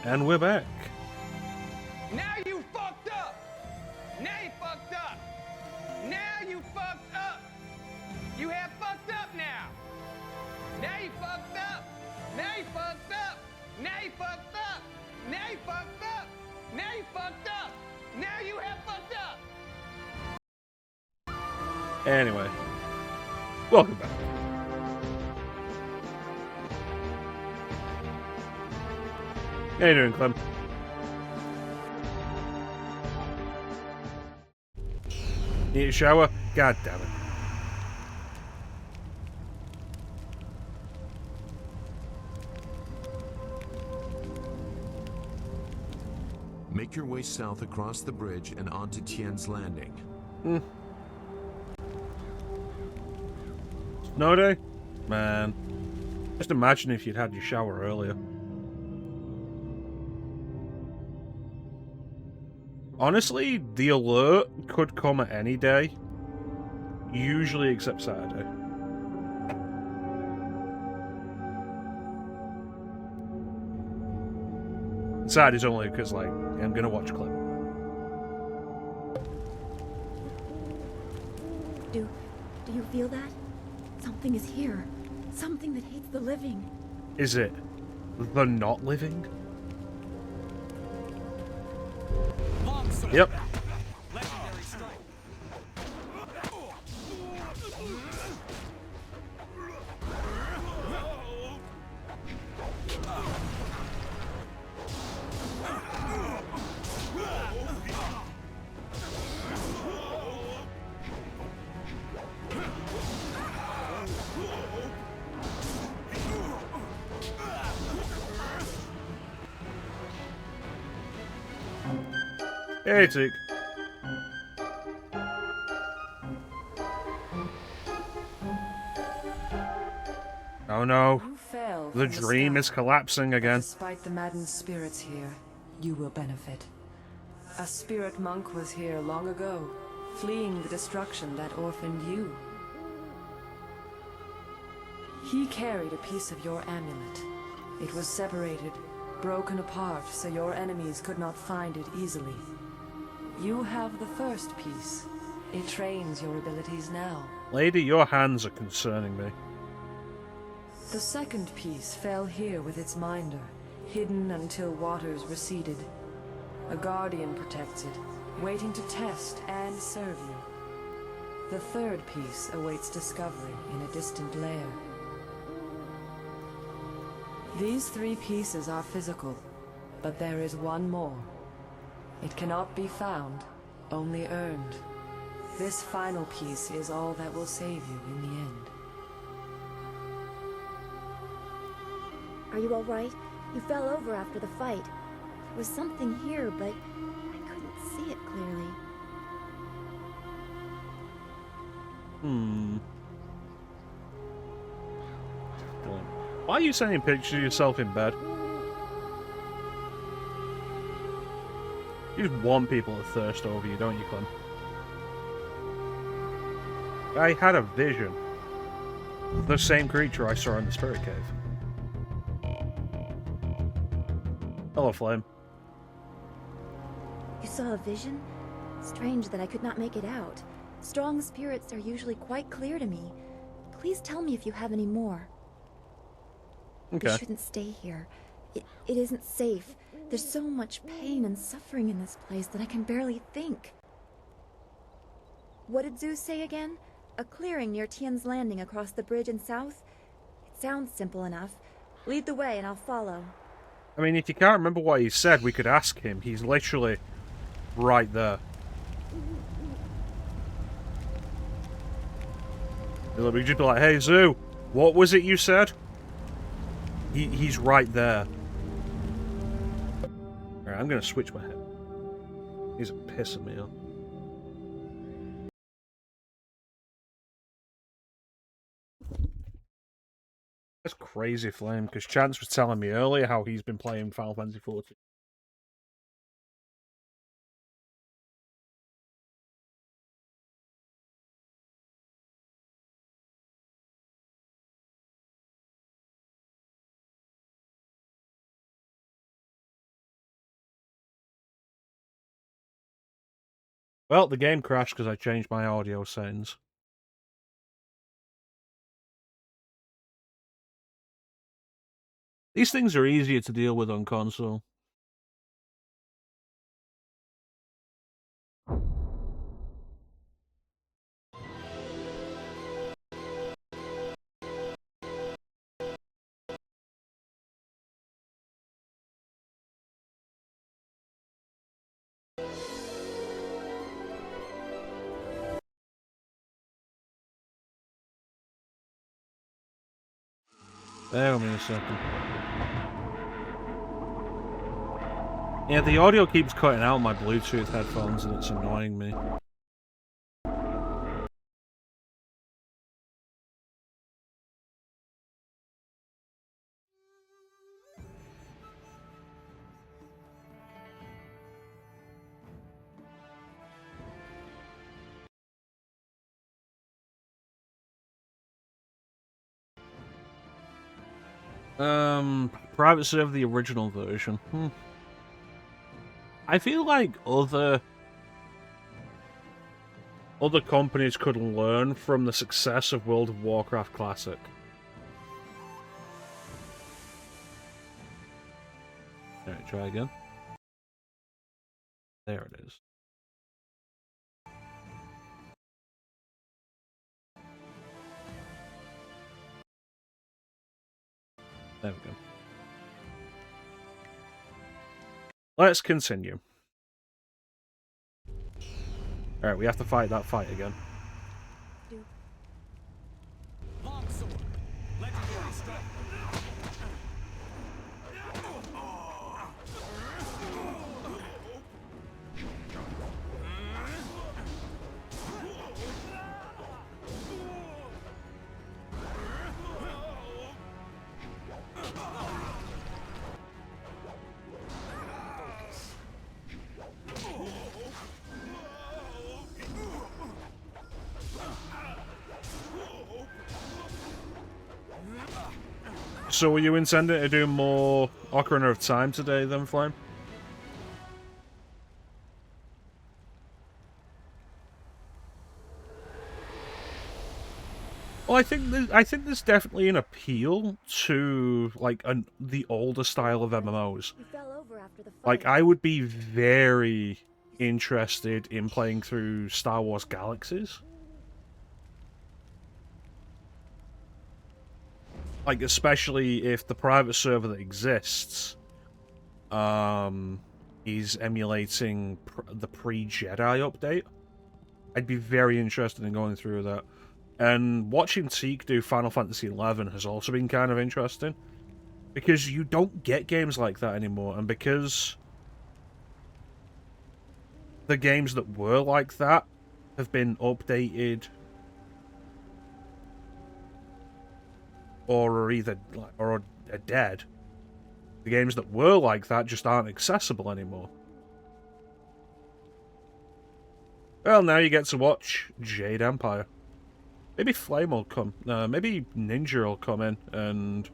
And we're back. Now you fucked up! Now you fucked up! Now you fucked up! You have fucked up now! Now you fucked up! Now you fucked up! Now you fucked up! Now you fucked up! Now you fucked up! Now you have fucked up! Anyway, welcome back. How you doing, Clem? Need a shower? God damn it. Make your way south across the bridge and onto Tien's landing. Snow day? Man. Just imagine if you'd had your shower earlier. Honestly, the alert could come at any day. Usually except Saturday. Saturday's only because, like, I'm gonna watch a clip. Do you feel that? Something is here. Something that hates the living. Is it the not living? Yep. Legendary strike. Hey, Tick. Oh no. You fell The from dream sky. is collapsing again. Despite the maddened spirits here, you will benefit. A spirit monk was here long ago, fleeing the destruction that orphaned you. He carried a piece of your amulet. It was separated, broken apart, so your enemies could not find it easily. You have the first piece. It trains your abilities now. Lady, your hands are concerning me. The second piece fell here with its minder, hidden until waters receded. A guardian protects it, waiting to test and serve you. The third piece awaits discovery in a distant lair. These three pieces are physical, but there is one more. It cannot be found, only earned. This final piece is all that will save you in the end. Are you all right? You fell over after the fight. There was something here, but I couldn't see it clearly. Why are you sending pictures of yourself in bed? You just want people to thirst over you, don't you, Clem? I had a vision. The same creature I saw in the spirit cave. Hello, Flame. You saw a vision? Strange that I could not make it out. Strong spirits are usually quite clear to me. Please tell me if you have any more. Okay. We shouldn't stay here. It isn't safe. There's so much pain and suffering in this place that I can barely think. What did Zeus say again? A clearing near Tien's landing across the bridge in south? It sounds simple enough. Lead the way and I'll follow. I mean, if you can't remember what he said, we could ask him. He's literally right there. We could just be like, hey, Zoo, what was it you said? He's right there. Alright, I'm going to switch my head. He's pissing me off. That's crazy, Flame, because Chance was telling me earlier how he's been playing Final Fantasy XIV. Well, the game crashed because I changed my audio settings. These things are easier to deal with on console. Bear with me a second. Yeah, the audio keeps cutting out on my Bluetooth headphones and it's annoying me. Private server, the original version. I feel like other companies could learn from the success of World of Warcraft Classic. Alright, try again. There it is. There we go. Let's continue. Alright, we have to fight that fight again. Longsword. Legendary strike. So were you intending to do more Ocarina of Time today then, Flame? Well, I think there's definitely an appeal to like the older style of MMOs. You fell over after the fight. Like, I would be very interested in playing through Star Wars Galaxies. Like, especially if the private server that exists is emulating the pre-Jedi update. I'd be very interested in going through that. And watching Teak do Final Fantasy XI has also been kind of interesting. Because you don't get games like that anymore, and because the games that were like that have been updated or are dead, the games that were like that just aren't accessible anymore. Well, now you get to watch Jade Empire. Maybe Flame will come. Maybe Ninja will come in, and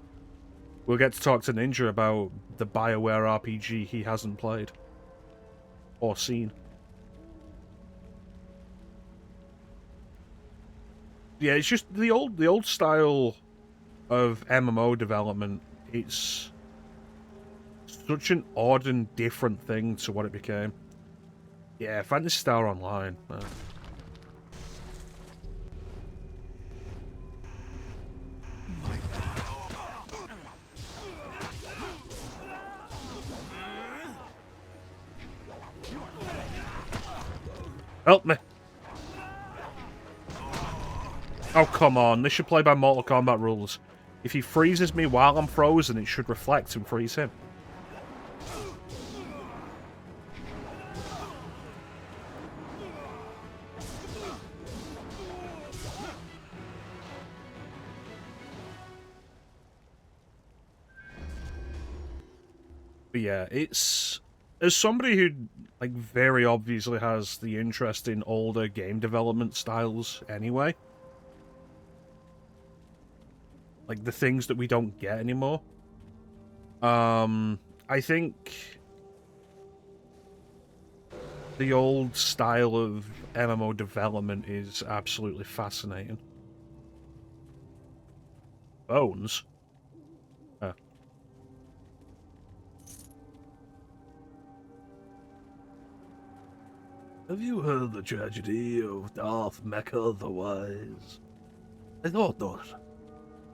we'll get to talk to Ninja about the BioWare RPG he hasn't played or seen. Yeah, it's just the old style of MMO development. It's such an odd and different thing to what it became. Yeah, Phantasy Star Online. Help me! Oh, come on. This should play by Mortal Kombat rules. If he freezes me while I'm frozen, it should reflect and freeze him. But yeah, it's... As somebody who, like, very obviously has the interest in older game development styles anyway, like, the things that we don't get anymore, I think The old style of MMO development is absolutely fascinating. Bones? Oh. Have you heard the tragedy of Darth Mecha the Wise? I thought not.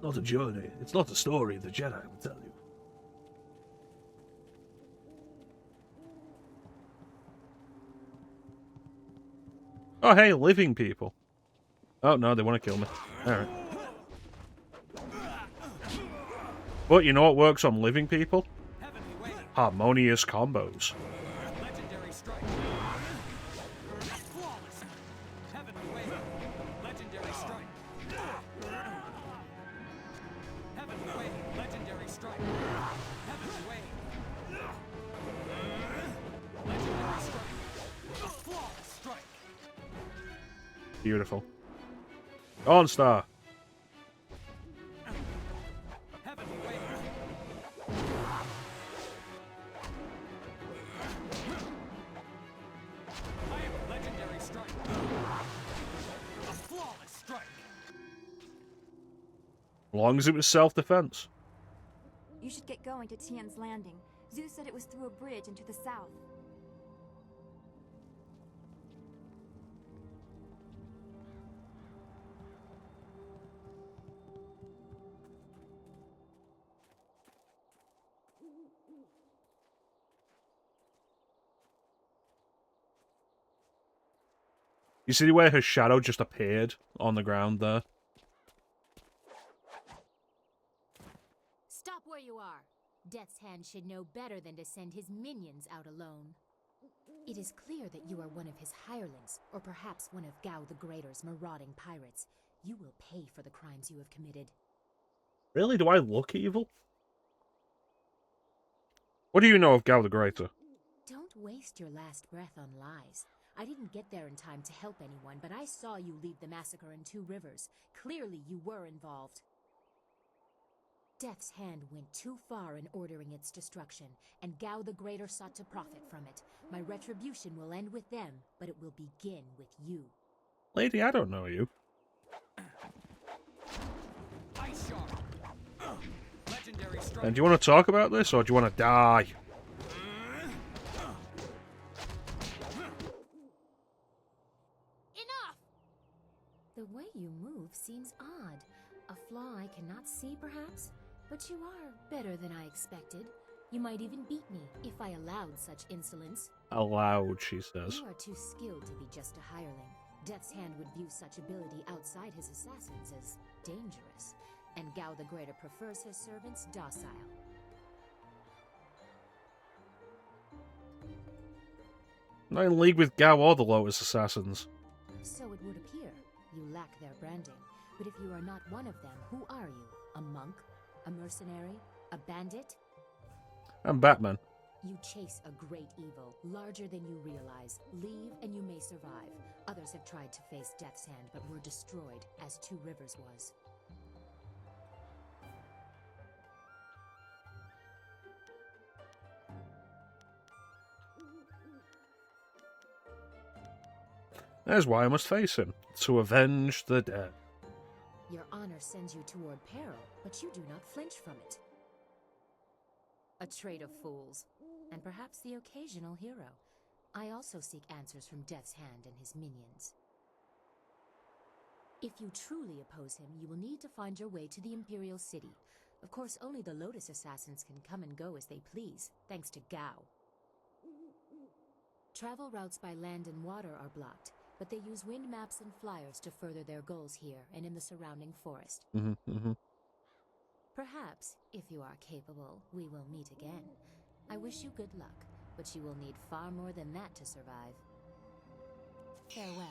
Not a journey. It's not a story the Jedi will tell you. Oh, hey, living people. Oh, no, they want to kill me. Alright. But you know what works on living people? Harmonious combos. Legendary strike. Flawless. Heavenly wave. Legendary strike. Heavenly wave. Legendary strike. Heavenly wave. Legendary strike. Flawless strike. Beautiful. On star. Heavenly wave. I am a legendary strike. A flawless strike. As long as it was self-defense. You should get going to Tien's landing. Zeus said it was through a bridge into the south. You see where her shadow just appeared on the ground there? Stop where you are. Death's Hand should know better than to send his minions out alone. It is clear that you are one of his hirelings, or perhaps one of Gao the Greater's marauding pirates. You will pay for the crimes you have committed. Really? Do I look evil? What do you know of Gao the Greater? Don't waste your last breath on lies. I didn't get there in time to help anyone, but I saw you lead the massacre in Two Rivers. Clearly you were involved. Death's Hand went too far in ordering its destruction, and Gao the Greater sought to profit from it. My retribution will end with them, but it will begin with you. Lady, I don't know you. Ice Shard. Legendary strike. And do you want to talk about this, or do you want to die? Enough! The way you move seems odd. A flaw I cannot see, perhaps? But you are better than I expected. You might even beat me if I allowed such insolence. Allowed, she says. You are too skilled to be just a hireling. Death's Hand would view such ability outside his assassins as dangerous, and Gao the Greater prefers his servants docile. Not in league with Gao or the Lotus Assassins. So it would appear. You lack their branding. But if you are not one of them, who are you? A monk? A mercenary? A bandit? I'm Batman. You chase a great evil, larger than you realize. Leave and you may survive. Others have tried to face Death's Hand, but were destroyed, as Two Rivers was. There's why I must face him, to avenge the dead. Your honor sends you toward peril, but you do not flinch from it. A trait of fools, and perhaps the occasional hero. I also seek answers from Death's Hand and his minions. If you truly oppose him, you will need to find your way to the Imperial City. Of course, only the Lotus Assassins can come and go as they please, thanks to Gao. Travel routes by land and water are blocked, but they use wind maps and flyers to further their goals here and in the surrounding forest. Perhaps, if you are capable, we will meet again. I wish you good luck, but you will need far more than that to survive. Farewell.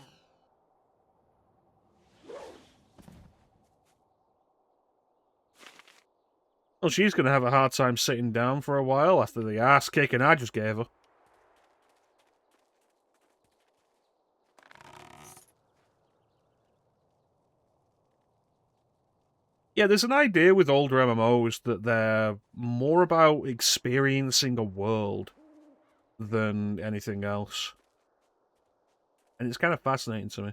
Well, she's going to have a hard time sitting down for a while after the ass kicking I just gave her. Yeah, there's an idea with older MMOs that they're more about experiencing a world than anything else. And it's kind of fascinating to me.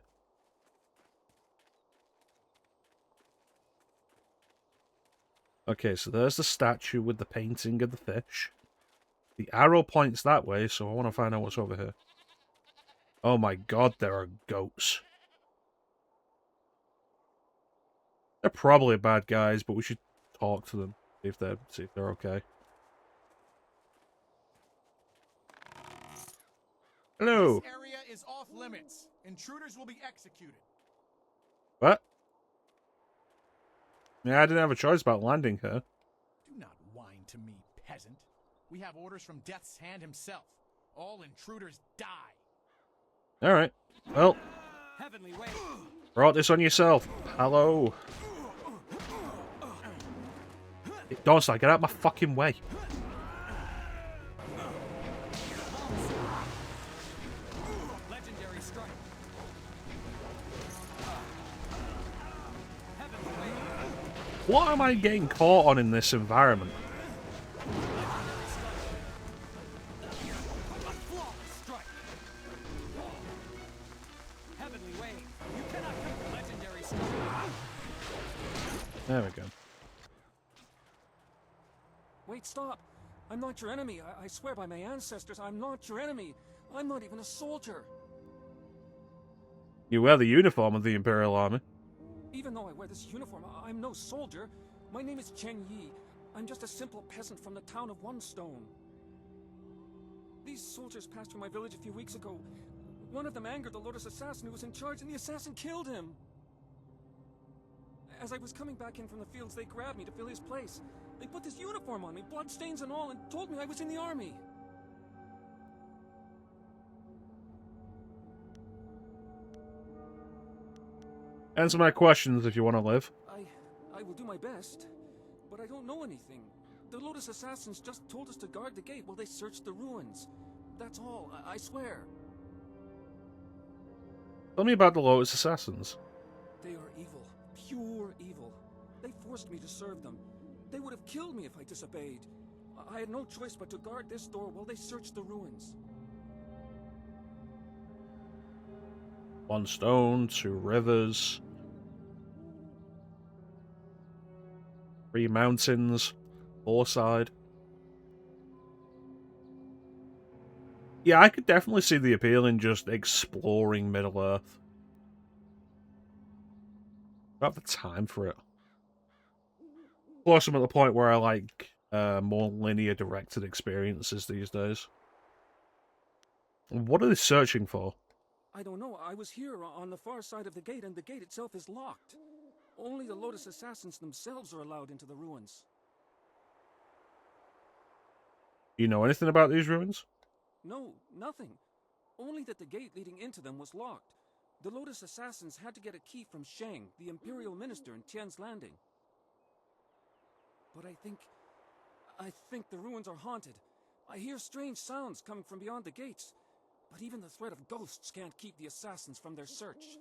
Okay, so there's the statue with the painting of the fish. The arrow points that way, so I want to find out what's over here. Oh my god, there are goats. They're probably bad guys, but we should talk to them, see if they're okay. Hello. This area is off limits. Intruders will be executed. What? Yeah, I didn't have a choice about landing here. Do not whine to me, peasant. We have orders from Death's Hand himself. All intruders die. Alright. Well, Heavenly way. brought this on yourself. Hello. Don't start, get out of my fucking way. Legendary strike. Heavenly way. What am I getting caught on in this environment? Flawless strike. Heavenly way. You cannot counter legendary strike. There we go. Wait, stop! I'm not your enemy. I swear by my ancestors, I'm not your enemy. I'm not even a soldier. You wear the uniform of the Imperial Army. Even though I wear this uniform, I'm no soldier. My name is Tien. I'm just a simple peasant from the town of One Stone. These soldiers passed through my village a few weeks ago. One of them angered the Lotus assassin who was in charge, and the assassin killed him. As I was coming back in from the fields, they grabbed me to fill his place. They put this uniform on me, bloodstains and all, and told me I was in the army. Answer my questions if you want to live. I will do my best, but I don't know anything. The Lotus assassins just told us to guard the gate while they searched the ruins. That's all, I swear. Tell me about the Lotus Assassins. They are evil, pure evil. They forced me to serve them. They would have killed me if I disobeyed. I had no choice but to guard this door while they searched the ruins. One stone, 2 rivers, 3 mountains, 4 side. Yeah, I could definitely see the appeal in just exploring Middle-earth. I don't have the time for it. Plus, I'm at the point where I like more linear directed experiences these days. What are they searching for? I don't know. I was here on the far side of the gate, and the gate itself is locked. Only the Lotus assassins themselves are allowed into the ruins. Do you know anything about these ruins? No, nothing. Only that the gate leading into them was locked. The Lotus assassins had to get a key from Shang, the Imperial Minister in Tien's Landing. But I think the ruins are haunted. I hear strange sounds coming from beyond the gates. But even the threat of ghosts can't keep the assassins from their search.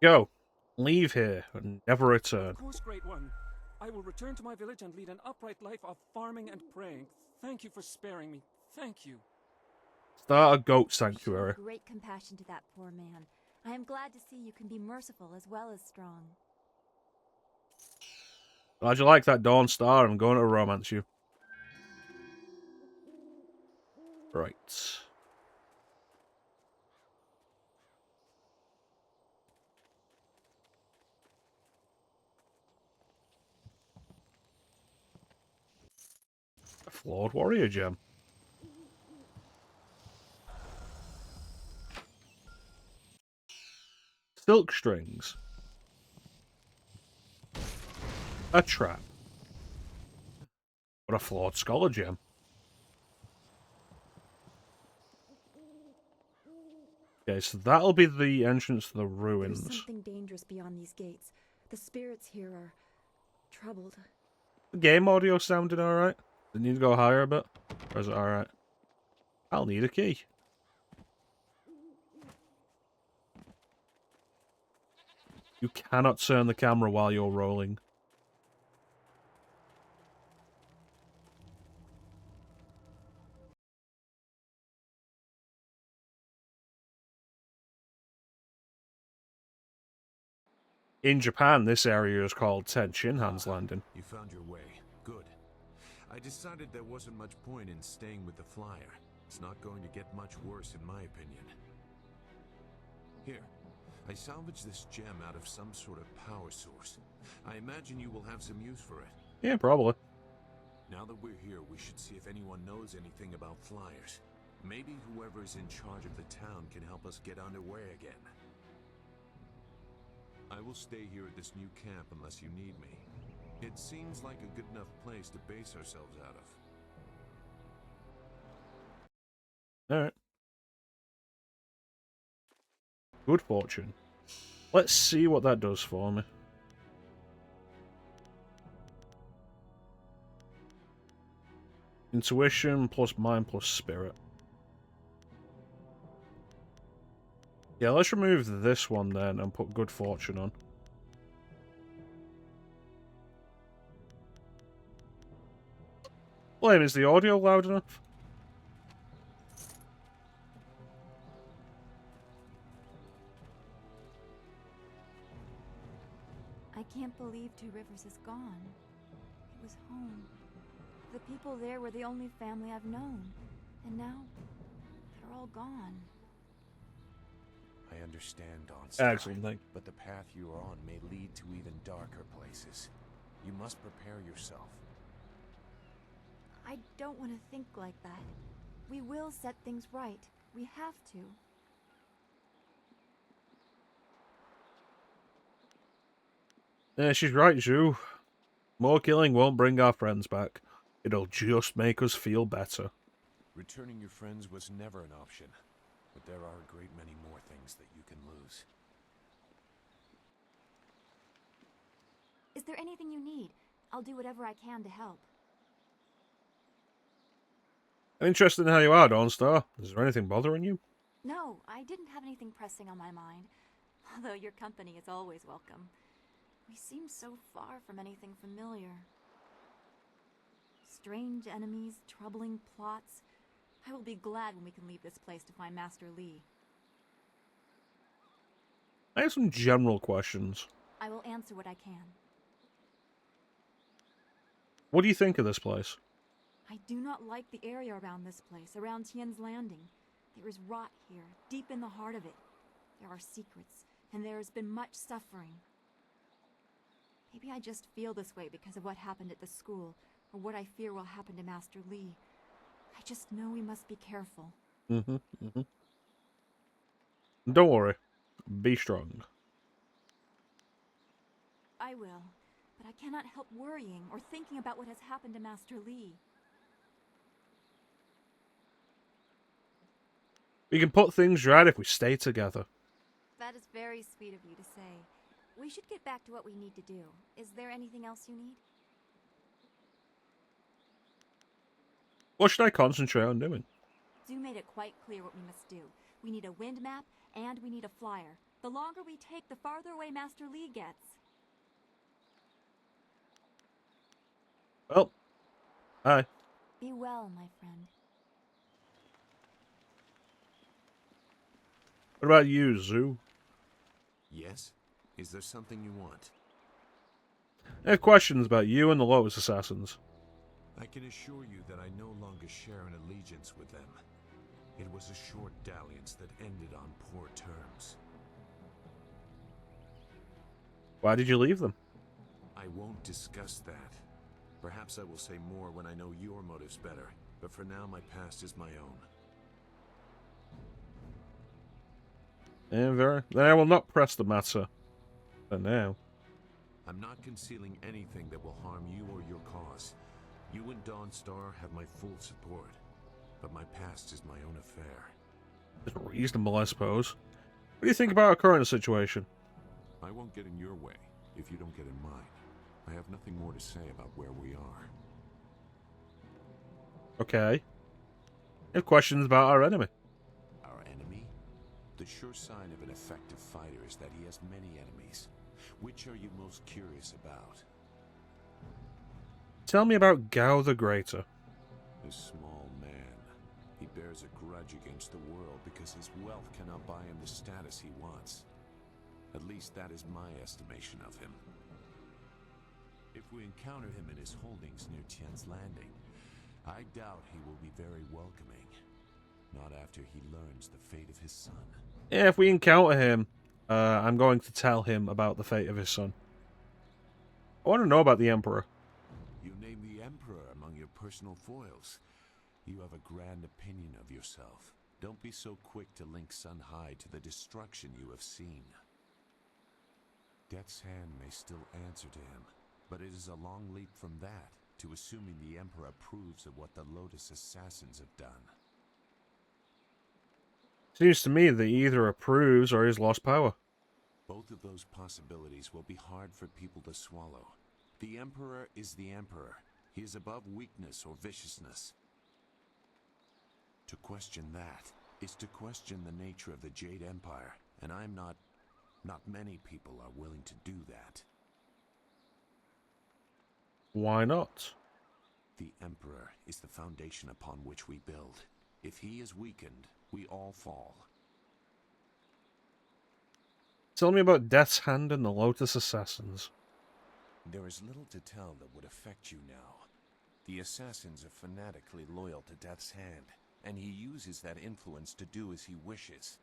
Go. Leave here and never return. Of course, Great One. I will return to my village and lead an upright life of farming and praying. Thank you for sparing me. Thank you. Start a goat You show sanctuary. great compassion to that poor man. I am glad to see you can be merciful as well as strong. Glad you like that Dawn Star. I'm going to romance you. Right. A flawed warrior gem. Silk strings. A trap. What a flawed scholar gem. Okay, so that'll be the entrance to the There's ruins. something dangerous beyond these gates. The spirits here are troubled. The game audio sounded alright. Does it need to go higher a bit? Or is it alright? I'll need a key. You cannot turn the camera while you're rolling. In Japan, this area is called Tien Han's Landing. You found your way. Good. I decided there wasn't much point in staying with the flyer. It's not going to get much worse, in my opinion. Here, I salvaged this gem out of some sort of power source. I imagine you will have some use for it. Yeah, probably. Now that we're here, we should see if anyone knows anything about flyers. Maybe whoever is in charge of the town can help us get underway again. I will stay here at this new camp unless you need me. It seems like a good enough place to base ourselves out of. Alright. Good fortune. Let's see what that does for me. Intuition plus mind plus spirit. Yeah, let's remove this one then and put good fortune on. Blame, is the audio loud enough? I can't believe Two Rivers is gone. It was home. The people there were the only family I've known. And now, they're all gone. I understand, Dawnstar. Excellent, thank you. But the path you are on may lead to even darker places. You must prepare yourself. I don't want to think like that. We will set things right. We have to. Yeah, she's right, Zhu. More killing won't bring our friends back. It'll just make us feel better. Returning your friends was never an option. But there are a great many more things that you can lose. Is there anything you need? I'll do whatever I can to help. I'm interested in how you are, Dawnstar. Is there anything bothering you? No, I didn't have anything pressing on my mind. Although your company is always welcome. We seem so far from anything familiar. Strange enemies, troubling plots. I will be glad when we can leave this place to find Master Li. I have some general questions. I will answer what I can. What do you think of this place? I do not like the area around this place, around Tien's Landing. There is rot here, deep in the heart of it. There are secrets, and there has been much suffering. Maybe I just feel this way because of what happened at the school, or what I fear will happen to Master Li. I just know we must be careful. Don't worry. Be strong. I will, but I cannot help worrying or thinking about what has happened to Master Li. We can put things right if we stay together. That is very sweet of you to say. We should get back to what we need to do. Is there anything else you need? What should I concentrate on doing? Zhu made it quite clear what we must do. We need a wind map, and we need a flyer. The longer we take, the farther away Master Li gets. Well, hi. Be well, my friend. What about you, Zhu? Yes? Is there something you want? I have questions about you and the Lotus Assassins. I can assure you that I no longer share an allegiance with them. It was a short dalliance that ended on poor terms. Why did you leave them? I won't discuss that. Perhaps I will say more when I know your motives better, but for now my past is my own. Then I will not press the matter. For now. I'm not concealing anything that will harm you or your cause. You and Dawnstar have my full support, but my past is my own affair. It's reasonable, I suppose. What do you think about our current situation? I won't get in your way if you don't get in mine. I have nothing more to say about where we are. Okay. I have questions about our enemy. Our enemy? The sure sign of an effective fighter is that he has many enemies. Which are you most curious about? Tell me about Gao the Greater. A small man. He bears a grudge against the world because his wealth cannot buy him the status he wants. At least that is my estimation of him. If we encounter him in his holdings near Tien's Landing, I doubt he will be very welcoming. Not after he learns the fate of his son. Yeah, if we encounter him, I'm going to tell him about the fate of his son. I want to know about the Emperor. You name the Emperor among your personal foils. You have a grand opinion of yourself. Don't be so quick to link Sun High to the destruction you have seen. Death's Hand may still answer to him, but it is a long leap from that to assuming the Emperor approves of what the Lotus Assassins have done. Seems to me that he either approves or he's lost power. Both of those possibilities will be hard for people to swallow. The Emperor is the Emperor. He is above weakness or viciousness. To question that is to question the nature of the Jade Empire, and not many people are willing to do that. Why not? The Emperor is the foundation upon which we build. If he is weakened, we all fall. Tell me about Death's Hand and the Lotus Assassins. There is little to tell that would affect you now. The Assassins are fanatically loyal to Death's Hand, and he uses that influence to do as he wishes.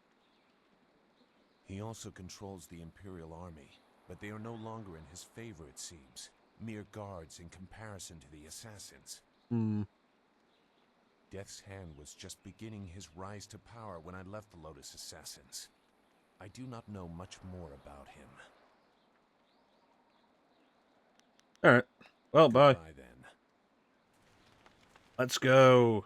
He also controls the Imperial Army, but they are no longer in his favor, it seems. Mere guards in comparison to the Assassins. Death's Hand was just beginning his rise to power when I left the Lotus Assassins. I do not know much more about him. Alright. Well, bye. Goodbye, then. Let's go.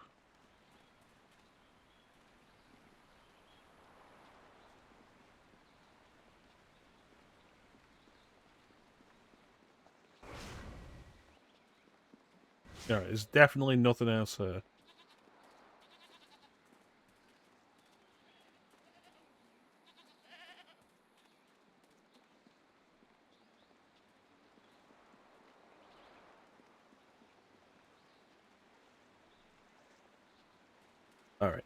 Alright, there's definitely nothing else here. Alright.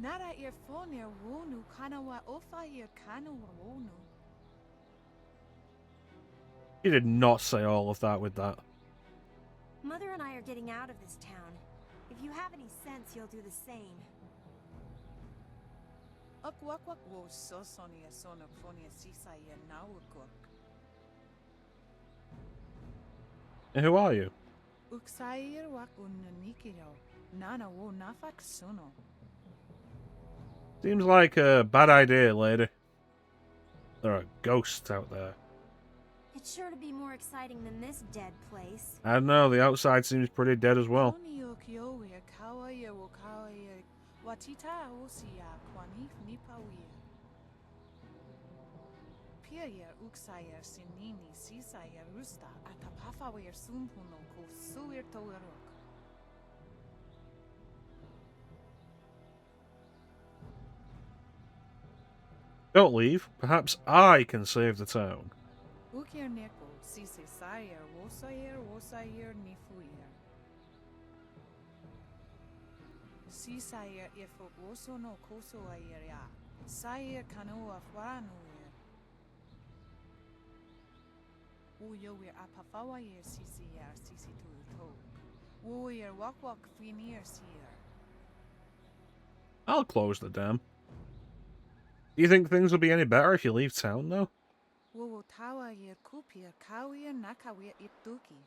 Nara earphone wonu kanawa ofa ear kanawa wonu. You did not say all of that with that. Mother and I are getting out of this town. If you have any sense, you'll do the same. Akwak wo sosonia sonophonia sisaya nawukok. And who are you? Uksair wak unanikiro. Nana wo nafak sono. Seems like a bad idea, lady. There are ghosts out there. It's sure to be more exciting than this dead place. I don't know, the outside seems pretty dead as well. Watita osia kwanif nipawia. Pia uksaya sinini sisaya rusta atapafawir sumpuno ko suir towerok. Don't leave. Perhaps I can save the town. Ukir neko sise sayer wosayer nifuir. Sisaya ifo woso no koso ayer ya. Sayer kanoa fwanuir. Uyoir apafawayer sisiyer sisi tuto. Uyer wak finir sier. I'll close the dam. Do you think things will be any better if you leave town, though? Wo tawa yer kupir kawir nakawir iptuki.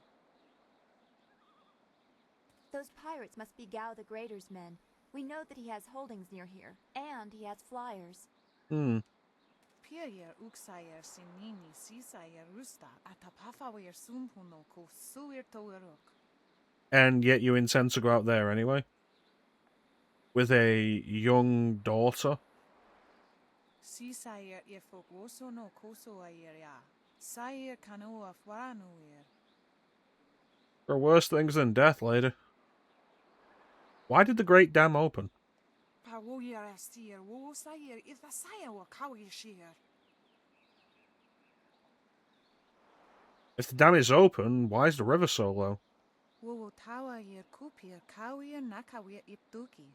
Those pirates must be Gao the Greater's men. We know that he has holdings near here, and he has flyers. Pia yer uksayer sinini sisayer rusta atapafawir sumpuno ko suir towerok. And yet you intend to go out there anyway? With a young daughter? Sisaya ifo woso no koso ayer ya. Sayer kanoa fwanuir. There are worse things than death, lady. Why did the Great Dam open? Pawoyer astir wo sayer if a sayer wa kawir sheer. If the dam is open, why is the river so low? Wo tawa yer kupir kawir nakawir iptuki.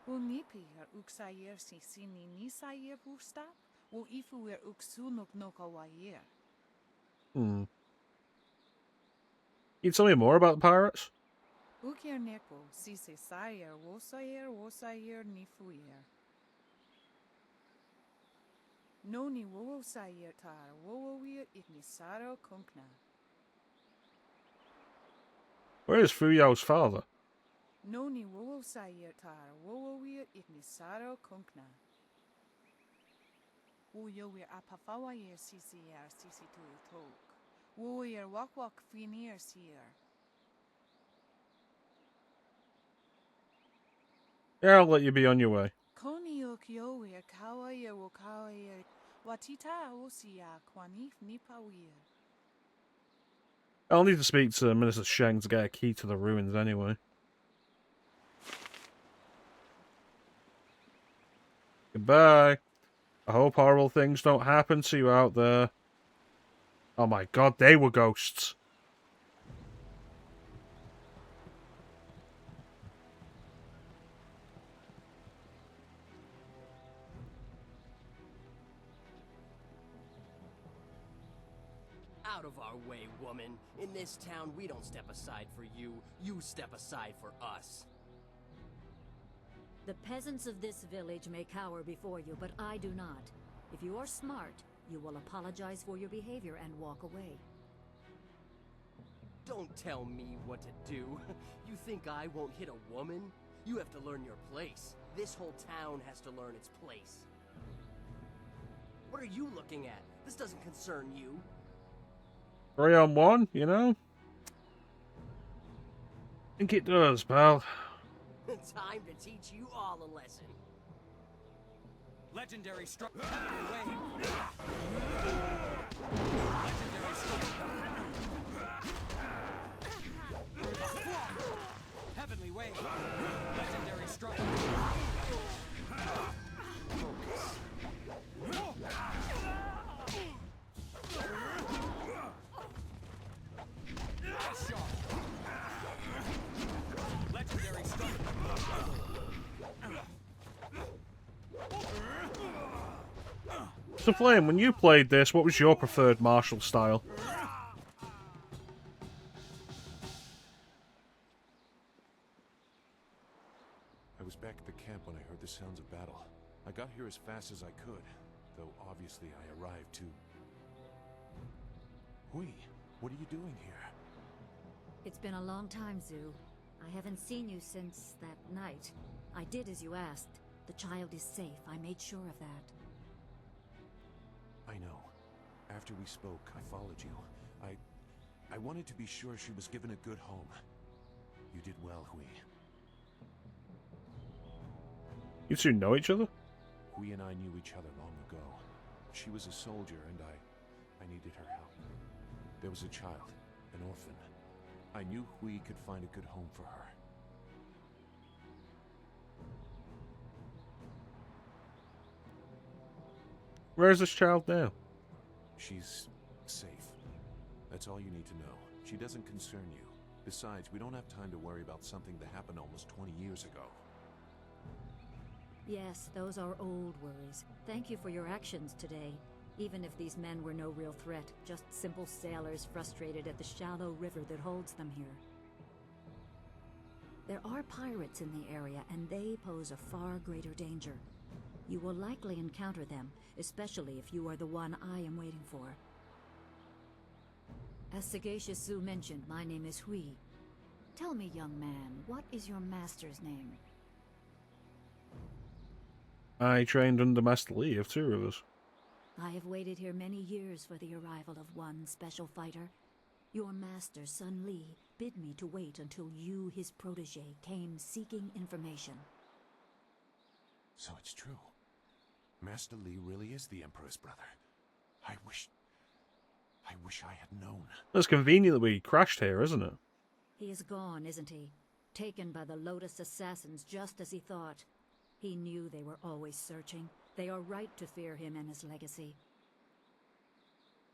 Wo nipier uksayer si sini nisayer purstap, wo ifuer uksunuk nokawayer. Hmm. Can you tell me more about the pirates? Ukir neko si se sayer wosayer nifuyer. Noni wo sayer tar wo ignisaro kunkna. Where is Fuyao's father? Noni wo sayer tar wo ignisaro kunkna. Wo yoir apafawayer sisi tu tok. Wo yer wak finir sier. Yeah, I'll let you be on your way. Koni okyoir kawayer wokawayer watita osia kwanif nipawir. I'll need to speak to Minister Sheng to get a key to the ruins anyway. Goodbye. I hope horrible things don't happen to you out there. Oh my god, they were ghosts. Out of our way, woman. In this town, we don't step aside for you. You step aside for us. The peasants of this village may cower before you, but I do not. If you are smart, you will apologize for your behavior and walk away. Don't tell me what to do. You think I won't hit a woman? You have to learn your place. This whole town has to learn its place. What are you looking at? This doesn't concern you. 3-on-1, you know? I think it does, pal. Time to teach you all a lesson. Legendary struck. Away. Legendary struck. Heavenly wave. Legendary struck. Legendary struck. So Flame, when you played this, what was your preferred martial style? I was back at the camp when I heard the sounds of battle. I got here as fast as I could, though obviously I arrived too. Hui, what are you doing here? It's been a long time, Zhu. I haven't seen you since that night. I did as you asked. The child is safe. I made sure of that. I know. After we spoke, I followed you. I wanted to be sure she was given a good home. You did well, Hui. You two know each other? Hui and I knew each other long ago. She was a soldier and I needed her help. There was a child, an orphan. I knew Hui could find a good home for her. Where is this child now? She's safe. That's all you need to know. She doesn't concern you. Besides, we don't have time to worry about something that happened almost 20 years ago. Yes, those are old worries. Thank you for your actions today. Even if these men were no real threat, just simple sailors frustrated at the shallow river that holds them here. There are pirates in the area, and they pose a far greater danger. You will likely encounter them, especially if you are the one I am waiting for. As Sagacious Zhu mentioned, my name is Hui. Tell me, young man, what is your master's name? I trained under Master Li of Two Rivers. I have waited here many years for the arrival of one special fighter. Your master, Sun Li, bid me to wait until you, his protege, came seeking information. So it's true. Master Li really is the Emperor's brother. I wish I had known. It's convenient that we crashed here, isn't it? He is gone, isn't he? Taken by the Lotus assassins just as he thought. He knew they were always searching. They are right to fear him and his legacy.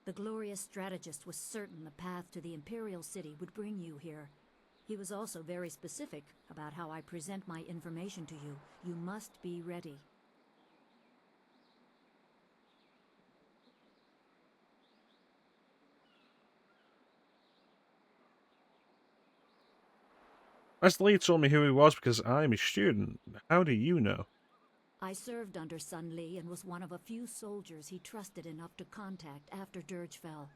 The glorious strategist was certain the path to the Imperial City would bring you here. He was also very specific about how I present my information to you. You must be ready. Master Lee told me who he was because I'm a student. How do you know? I served under Sun Li and was one of a few soldiers he trusted enough to contact after Dirge fell.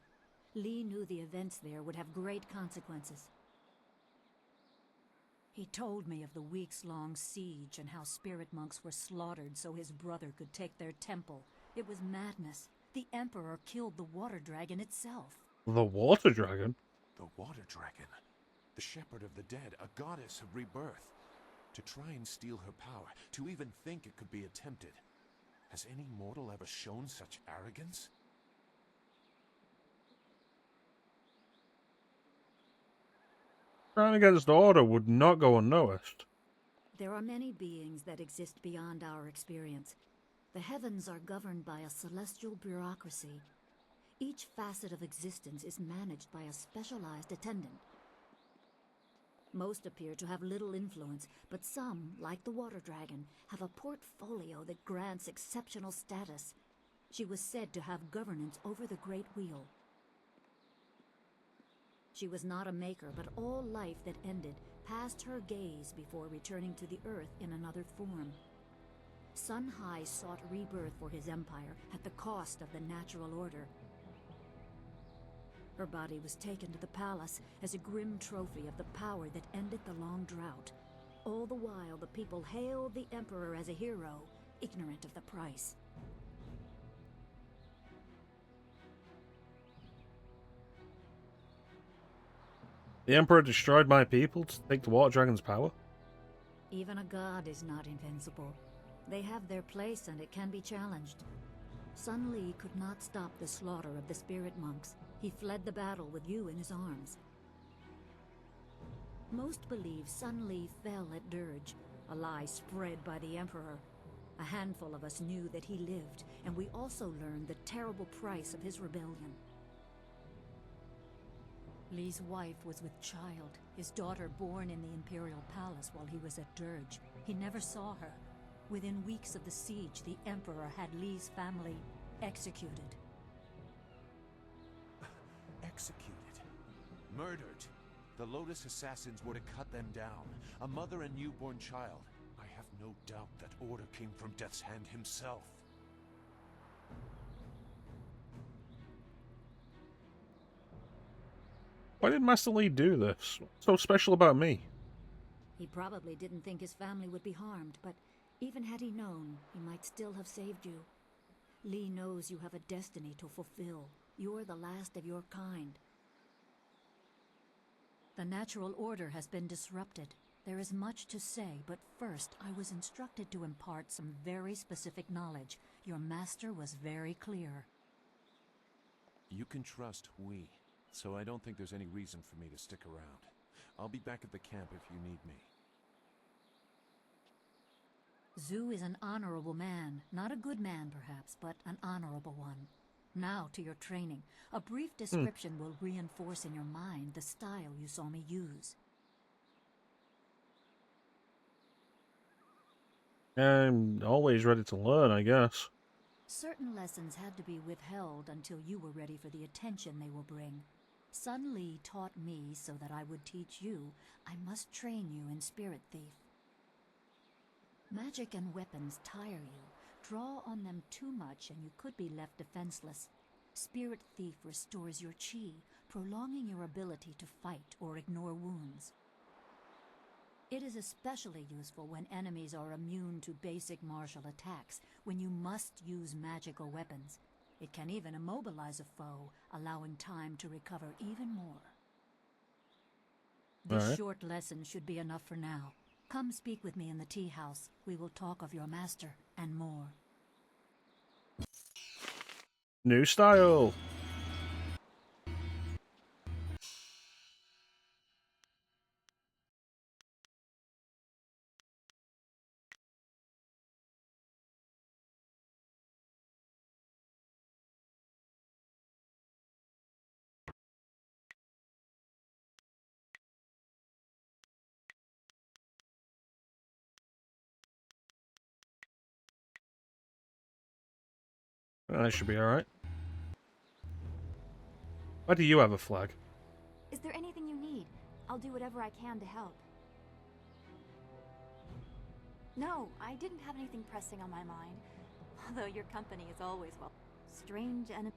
Li knew the events there would have great consequences. He told me of the weeks-long siege and how spirit monks were slaughtered so his brother could take their temple. It was madness. The Emperor killed the water dragon itself. The water dragon? The water dragon. The shepherd of the dead, a goddess of rebirth. To try and steal her power, to even think it could be attempted. Has any mortal ever shown such arrogance? Crime against order would not go unnoticed. There are many beings that exist beyond our experience. The heavens are governed by a celestial bureaucracy. Each facet of existence is managed by a specialized attendant. Most appear to have little influence, but some, like the water dragon, have a portfolio that grants exceptional status. She was said to have governance over the Great Wheel. She was not a maker, but all life that ended passed her gaze before returning to the earth in another form. Sun Hai sought rebirth for his empire at the cost of the natural order. Her body was taken to the palace as a grim trophy of the power that ended the long drought. All the while, the people hailed the Emperor as a hero, ignorant of the price. The Emperor destroyed my people to take the water dragon's power? Even a god is not invincible. They have their place and it can be challenged. Sun Li could not stop the slaughter of the spirit monks. He fled the battle with you in his arms. Most believe Sun Li fell at Dirge, a lie spread by the Emperor. A handful of us knew that he lived, and we also learned the terrible price of his rebellion. Li's wife was with child, his daughter born in the Imperial Palace while he was at Dirge. He never saw her. Within weeks of the siege, the Emperor had Li's family executed. Executed. Murdered. The Lotus assassins were to cut them down. A mother and newborn child. I have no doubt that order came from Death's Hand himself. Why did Master Lee do this? What's so special about me? He probably didn't think his family would be harmed, but even had he known, he might still have saved you. Li knows you have a destiny to fulfill. You're the last of your kind. The natural order has been disrupted. There is much to say, but first I was instructed to impart some very specific knowledge. Your master was very clear. You can trust we, so I don't think there's any reason for me to stick around. I'll be back at the camp if you need me. Zhu is an honorable man. Not a good man, perhaps, but an honorable one. Now to your training. A brief description will reinforce in your mind the style you saw me use. I'm always ready to learn, I guess. Certain lessons had to be withheld until you were ready for the attention they will bring. Sun Li taught me so that I would teach you. I must train you in Spirit Thief. Magic and weapons tire you. Draw on them too much and you could be left defenseless. Spirit Thief restores your chi, prolonging your ability to fight or ignore wounds. It is especially useful when enemies are immune to basic martial attacks, when you must use magical weapons. It can even immobilize a foe, allowing time to recover even more. This short lesson should be enough for now. Come speak with me in the tea house. We will talk of your master and more. New style! That should be alright. Why do you have a flag? Is there anything you need? I'll do whatever I can to help. No, I didn't have anything pressing on my mind. Although your company is always well. Strange and...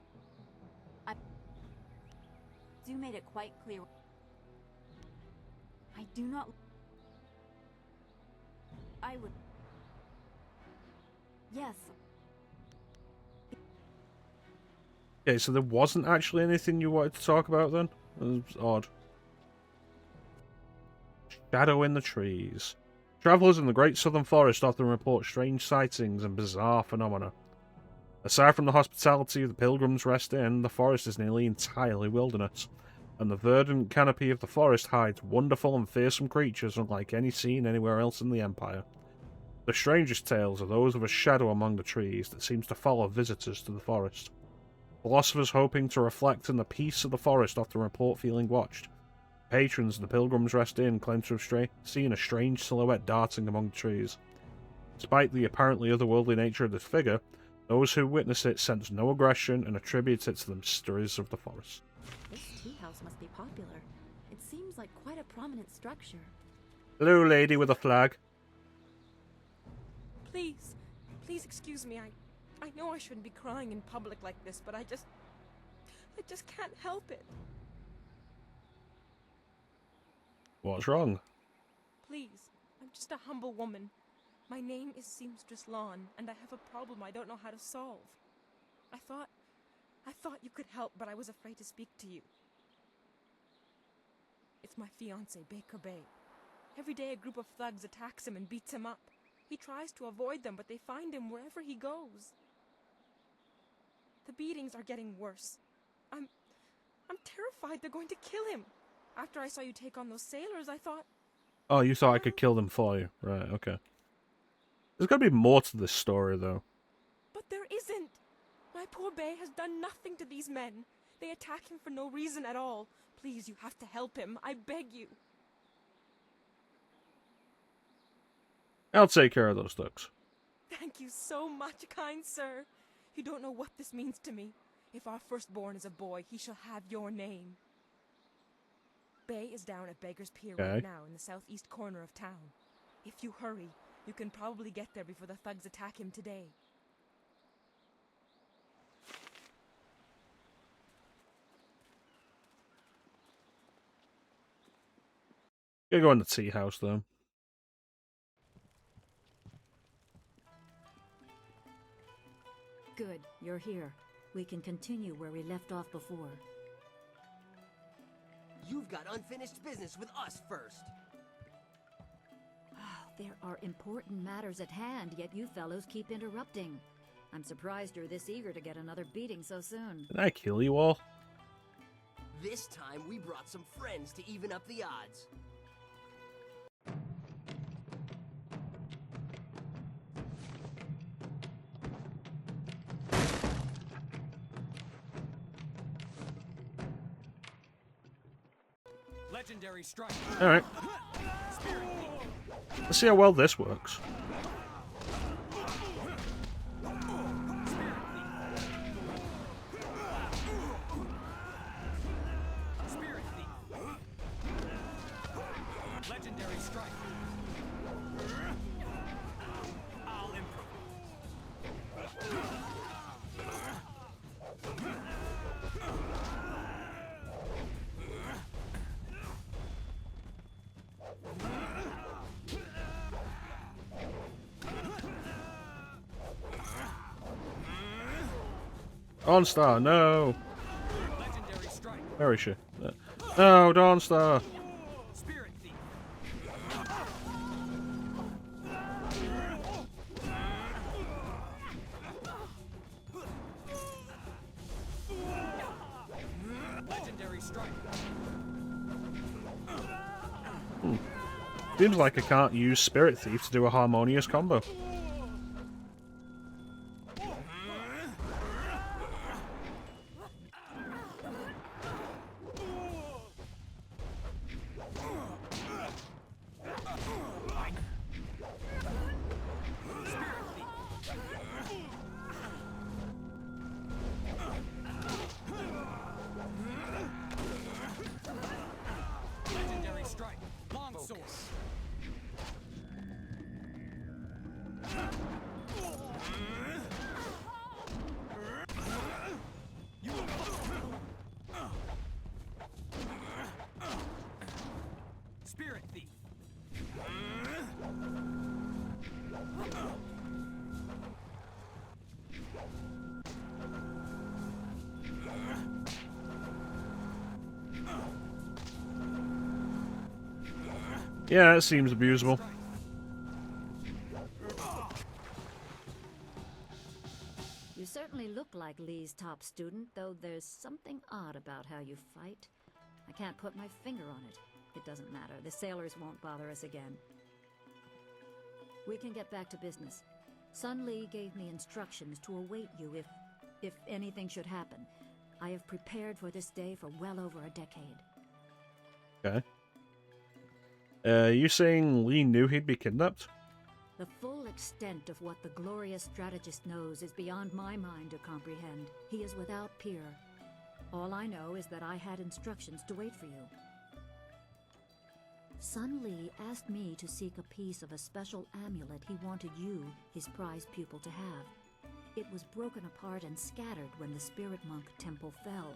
You made it quite clear. I do not... I would... Yes. Okay, so there wasn't actually anything you wanted to talk about then? That was odd. Shadow in the trees. Travelers in the Great Southern Forest often report strange sightings and bizarre phenomena. Aside from the hospitality of the Pilgrims Rest Inn, the forest is nearly entirely wilderness, and the verdant canopy of the forest hides wonderful and fearsome creatures unlike any seen anywhere else in the Empire. The strangest tales are those of a shadow among the trees that seems to follow visitors to the forest. Philosophers hoping to reflect in the peace of the forest often report feeling watched. Patrons of the Pilgrims Rest Inn claim to have seen a strange silhouette darting among the trees. Despite the apparently otherworldly nature of this figure, those who witness it sense no aggression and attribute it to the mysteries of the forest. This tea house must be popular. It seems like quite a prominent structure. Hello, lady with a flag. Please, please excuse me. I know I shouldn't be crying in public like this, but I just can't help it. What's wrong? Please, I'm just a humble woman. My name is Seamstress Lawn, and I have a problem I don't know how to solve. I thought you could help, but I was afraid to speak to you. It's my fiancé, Baker Bay. Every day a group of thugs attacks him and beats him up. He tries to avoid them, but they find him wherever he goes. The beatings are getting worse. I'm terrified they're going to kill him. After I saw you take on those sailors, I thought... Oh, you thought I could kill them for you. Right, okay. There's gotta be more to this story, though. But there isn't. My poor Bay has done nothing to these men. They attack him for no reason at all. Please, you have to help him. I beg you. I'll take care of those thugs. Thank you so much, kind sir. You don't know what this means to me. If our firstborn is a boy, he shall have your name. Bay is down at Beggar's Pier right now in the southeast corner of town. If you hurry, you can probably get there before the thugs attack him today. Gotta go in the tea house, though. Good, you're here. We can continue where we left off before. You've got unfinished business with us first. There are important matters at hand, yet you fellows keep interrupting. I'm surprised you're this eager to get another beating so soon. Did I kill you all? This time we brought some friends to even up the odds. Legendary strike. Alright. Let's see how well this works. Spirit thief. Legendary strike. I'll Dawnstar, no! Where is she? No, Dawnstar! Spirit thief. Legendary strike. Seems like I can't use Spirit Thief to do a harmonious combo. Yeah, it seems abusable. You certainly look like Lee's top student, though there's something odd about how you fight. I can't put my finger on it. It doesn't matter. The sailors won't bother us again. We can get back to business. Sun Lee gave me instructions to await you if anything should happen. I have prepared for this day for well over a decade. Okay. You saying Lee knew he'd be kidnapped? The full extent of what the glorious strategist knows is beyond my mind to comprehend. He is without peer. All I know is that I had instructions to wait for you. Sun Lee asked me to seek a piece of a special amulet he wanted you, his prize pupil, to have. It was broken apart and scattered when the Spirit Monk Temple fell.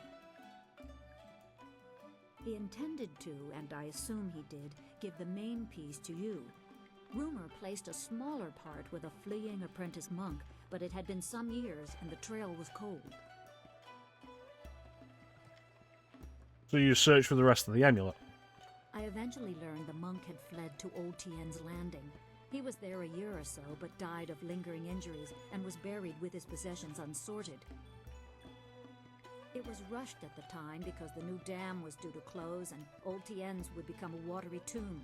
He intended to, and I assume he did, give the main piece to you. Rumor placed a smaller part with a fleeing apprentice monk, but it had been some years and the trail was cold. So you search for the rest of the amulet? I eventually learned the monk had fled to Old Tien's landing. He was there a year or so, but died of lingering injuries and was buried with his possessions unsorted. It was rushed at the time because the new dam was due to close and Old Tien's would become a watery tomb.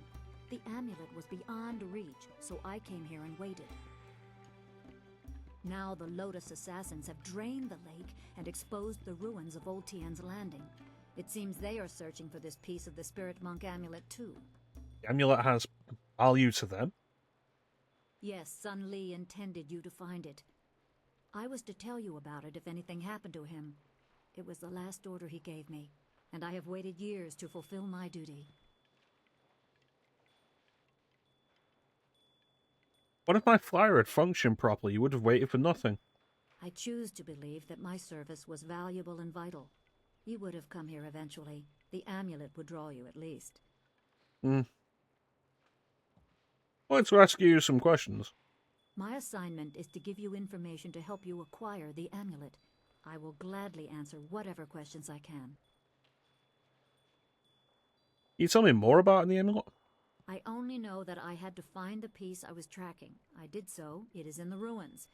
The amulet was beyond reach, so I came here and waited. Now the Lotus assassins have drained the lake and exposed the ruins of Old Tien's landing. It seems they are searching for this piece of the Spirit Monk amulet too. The amulet has value to them? Yes, Sun Lee intended you to find it. I was to tell you about it if anything happened to him. It was the last order he gave me, and I have waited years to fulfill my duty. What if my flyer had functioned properly? You would have waited for nothing. I choose to believe that my service was valuable and vital. You would have come here eventually. The amulet would draw you at least. I wanted to ask you some questions. My assignment is to give you information to help you acquire the amulet. I will gladly answer whatever questions I can. Can you tell me more about the amulet? I only know that I had to find the piece I was tracking. I did so. It is in the ruins.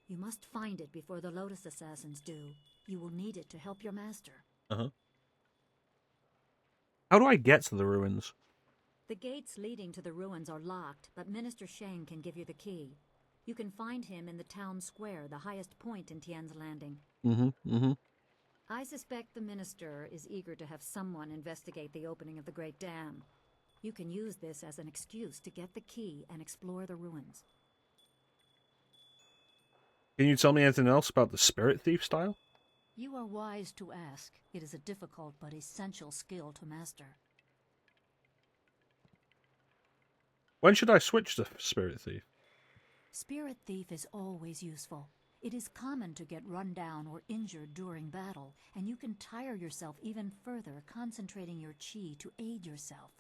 You must find it before the Lotus assassins do. You will need it to help your master. How do I get to the ruins? The gates leading to the ruins are locked, but Minister Shaun can give you the key. You can find him in the town square, the highest point in Tien's Landing. I suspect the minister is eager to have someone investigate the opening of the Great Dam. You can use this as an excuse to get the key and explore the ruins. Can you tell me anything else about the Spirit Thief style? You are wise to ask. It is a difficult but essential skill to master. When should I switch to Spirit Thief? Spirit Thief is always useful. It is common to get run down or injured during battle, and you can tire yourself even further concentrating your chi to aid yourself.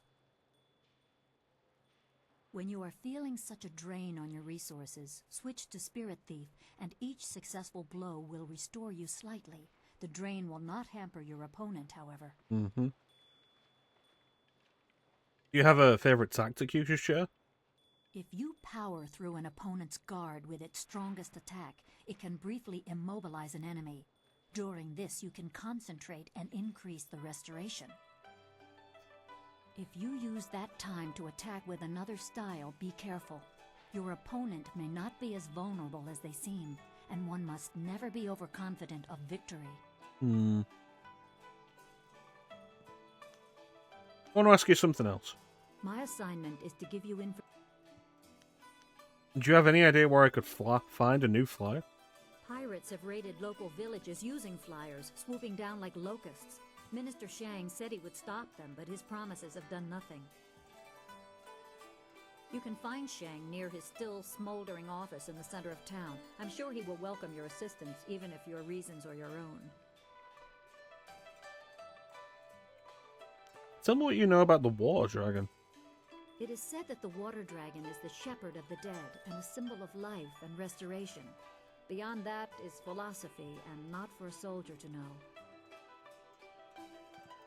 When you are feeling such a drain on your resources, switch to Spirit Thief, and each successful blow will restore you slightly. The drain will not hamper your opponent, however. Do you have a favorite tactic you should share? If you power through an opponent's guard with its strongest attack, it can briefly immobilize an enemy. During this, you can concentrate and increase the restoration. If you use that time to attack with another style, be careful. Your opponent may not be as vulnerable as they seem, and one must never be overconfident of victory. I want to ask you something else. My assignment is to give you information. Do you have any idea where I could find a new flyer? Pirates have raided local villages using flyers, swooping down like locusts. Minister Shaun said he would stop them, but his promises have done nothing. You can find Shaun near his still smoldering office in the center of town. I'm sure he will welcome your assistance, even if your reasons are your own. Tell me what you know about the Water Dragon. It is said that the water dragon is the shepherd of the dead and a symbol of life and restoration. Beyond that is philosophy and not for a soldier to know.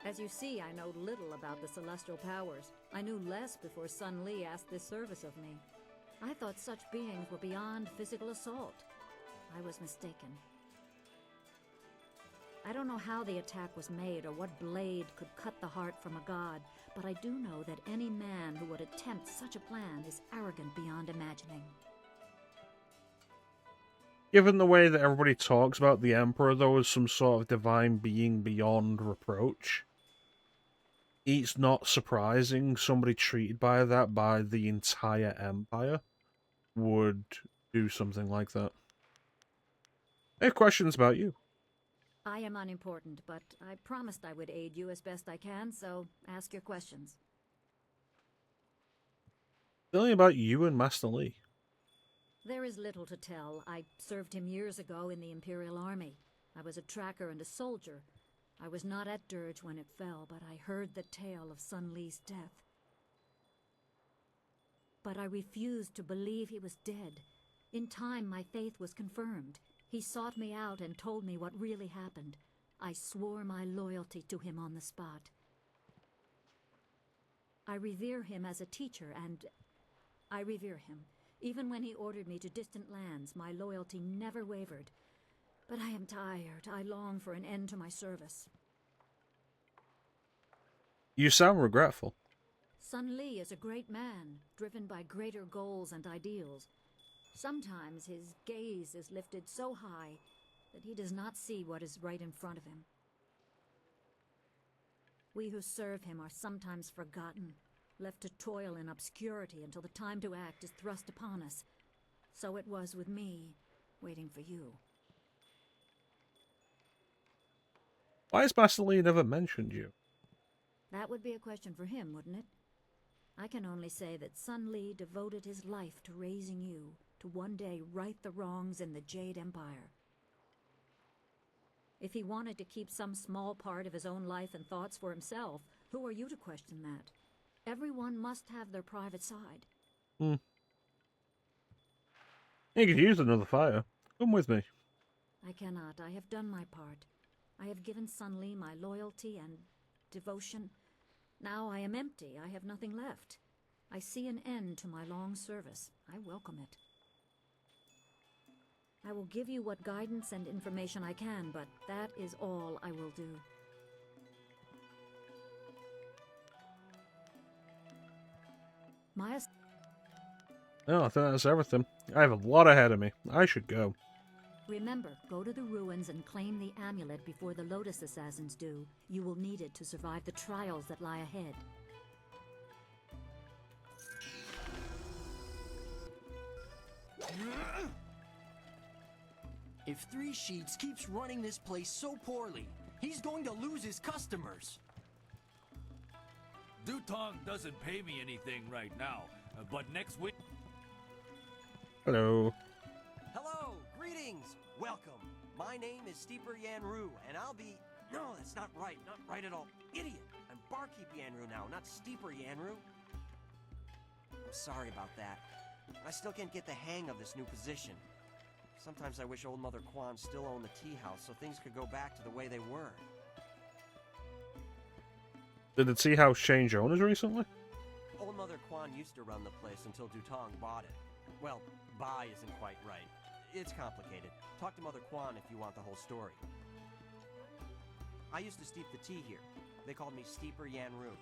As you see, I know little about the celestial powers. I knew less before Sun Li asked this service of me. I thought such beings were beyond physical assault. I was mistaken. I don't know how the attack was made or what blade could cut the heart from a god, but I do know that any man who would attempt such a plan is arrogant beyond imagining. Given the way that everybody talks about the Emperor, though, as some sort of divine being beyond reproach, it's not surprising somebody treated by that by the entire Empire would do something like that. I have questions about you. I am unimportant, but I promised I would aid you as best I can, so ask your questions. Tell me about you and Master Li. There is little to tell. I served him years ago in the Imperial Army. I was a tracker and a soldier. I was not at Dirge when it fell, but I heard the tale of Sun Li's death. But I refused to believe he was dead. In time, my faith was confirmed. He sought me out and told me what really happened. I swore my loyalty to him on the spot. I revere him as a teacher, and I revere him. Even when he ordered me to distant lands, my loyalty never wavered. But I am tired. I long for an end to my service. You sound regretful. Sun Li is a great man, driven by greater goals and ideals. Sometimes his gaze is lifted so high that he does not see what is right in front of him. We who serve him are sometimes forgotten, left to toil in obscurity until the time to act is thrust upon us. So it was with me, waiting for you. Why has Master Li never mentioned you? That would be a question for him, wouldn't it? I can only say that Sun Li devoted his life to raising you, to one day right the wrongs in the Jade Empire. If he wanted to keep some small part of his own life and thoughts for himself, who are you to question that? Everyone must have their private side. You could use another fire. Come with me. I cannot. I have done my part. I have given Sun Li my loyalty and devotion. Now I am empty. I have nothing left. I see an end to my long service. I welcome it. I will give you what guidance and information I can, but that is all I will do. No, I think that's everything. I have a lot ahead of me. I should go. Remember, go to the ruins and claim the amulet before the Lotus Assassins do. You will need it to survive the trials that lie ahead. If Three Sheets keeps running this place so poorly, he's going to lose his customers. Dutong doesn't pay me anything right now, but next week... Hello. Hello, greetings, welcome. My name is Steeper Yanru, and I'll be... No, that's not right at all. Idiot! I'm Barkeep Yanru now, not Steeper Yanru. I'm sorry about that. I still can't get the hang of this new position. Sometimes I wish Old Mother Quan still owned the tea house so things could go back to the way they were. Did the tea house change owners recently? Old Mother Quan used to run the place until Dutong bought it. Well, buy isn't quite right. It's complicated. Talk to Mother Quan if you want the whole story. I used to steep the tea here. They called me Steeper Yanru.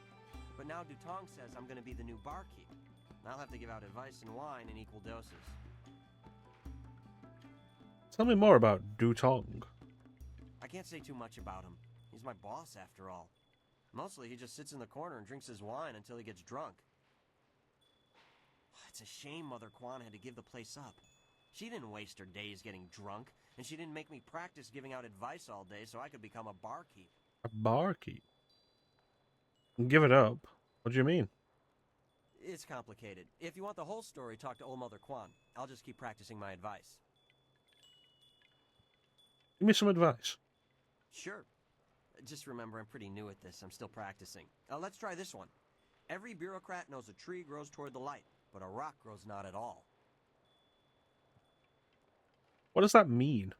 But now Dutong says I'm going to be the new barkeep. I'll have to give out advice and wine in equal doses. Tell me more about Dutong. I can't say too much about him. He's my boss, after all. Mostly, he just sits in the corner and drinks his wine until he gets drunk. It's a shame Mother Quan had to give the place up. She didn't waste her days getting drunk, and she didn't make me practice giving out advice all day so I could become a barkeep. A barkeep? Give it up? What do you mean? It's complicated. If you want the whole story, talk to Old Mother Quan. I'll just keep practicing my advice. Give me some advice. Sure. Just remember, I'm pretty new at this. I'm still practicing. Let's try this one. Every bureaucrat knows a tree grows toward the light, but a rock grows not at all. What does that mean?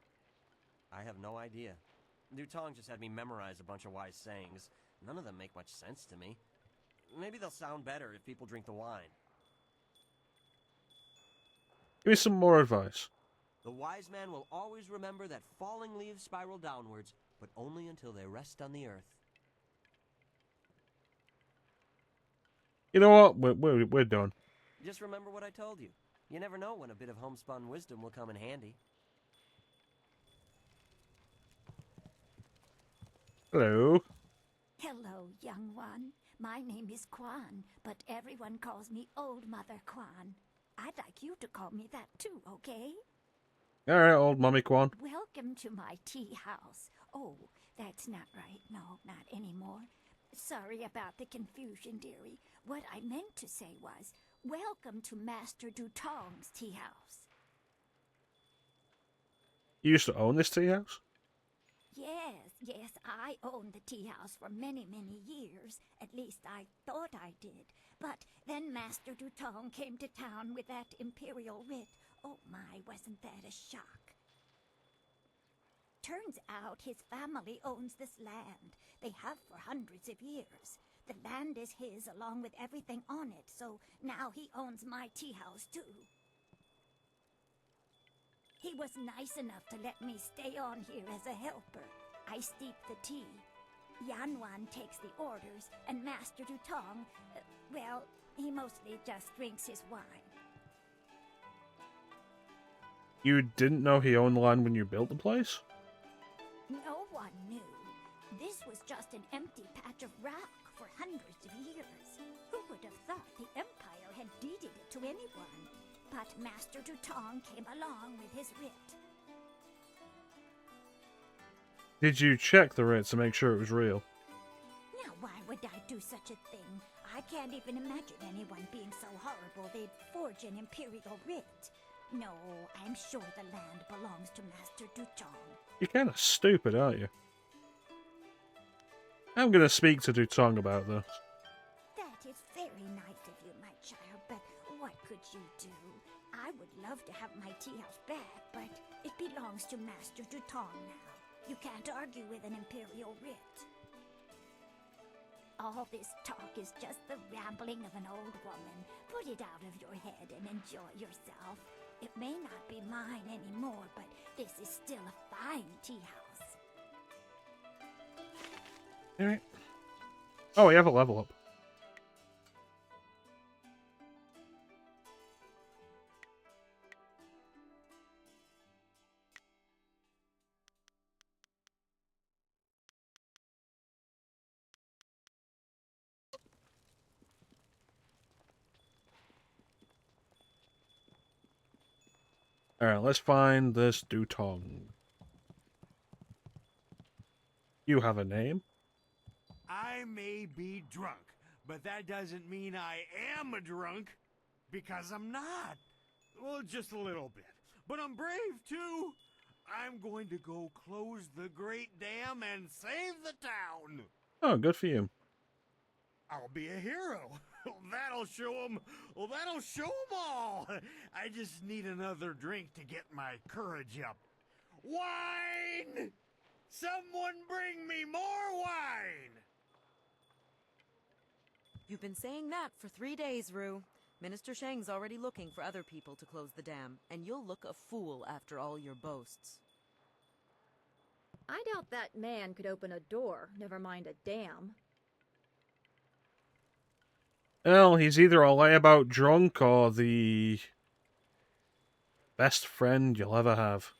I have no idea. Dutong just had me memorize a bunch of wise sayings. None of them make much sense to me. Maybe they'll sound better if people drink the wine. Give me some more advice. The wise man will always remember that falling leaves spiral downwards, but only until they rest on the earth. You know what? We're done. Just remember what I told you. You never know when a bit of homespun wisdom will come in handy. Hello. Hello, young one. My name is Quan, but everyone calls me Old Mother Quan. I'd like you to call me that too, okay? All right, old Mummy Quan. Welcome to my tea house. Oh, that's not right. No, not anymore. Sorry about the confusion, dearie. What I meant to say was, welcome to Master Dutong's tea house. You used to own this tea house? Yes, I owned the tea house for many, many years. At least I thought I did. But then Master Dutong came to town with that imperial writ. Oh my, wasn't that a shock? Turns out his family owns this land. They have for hundreds of years. The land is his along with everything on it, so now he owns my tea house too. He was nice enough to let me stay on here as a helper. I steep the tea. Yanwan takes the orders, and Master Dutong, well, he mostly just drinks his wine. You didn't know he owned the land when you built the place? No one knew. This was just an empty patch of rock for hundreds of years. Who would have thought the Empire had deeded it to anyone? But Master Dutong came along with his writ. Did you check the writ to make sure it was real? Now, why would I do such a thing? I can't even imagine anyone being so horrible they'd forge an imperial writ. No, I'm sure the land belongs to Master Dutong. You're kind of stupid, aren't you? I'm going to speak to Dutong about this. That is very nice of you, my child, but what could you do? I would love to have my tea house back, but it belongs to Master Dutong now. You can't argue with an imperial writ. All this talk is just the rambling of an old woman. Put it out of your head and enjoy yourself. It may not be mine anymore, but this is still a fine tea house. Alright. Oh, we have a level up. Alright, let's find this Dutong. You have a name? I may be drunk, but that doesn't mean I am a drunk, because I'm not. Well, just a little bit. But I'm brave, too. I'm going to go close the Great Dam and save the town. Oh, good for you. I'll be a hero. That'll show 'em. Well, that'll show 'em all. I just need another drink to get my courage up. Wine! Someone bring me more wine! You've been saying that for 3 days, Rue. Minister Shang's already looking for other people to close the dam, and you'll look a fool after all your boasts. I doubt that man could open a door, never mind a dam. Well, he's either a layabout drunk or the best friend you'll ever have.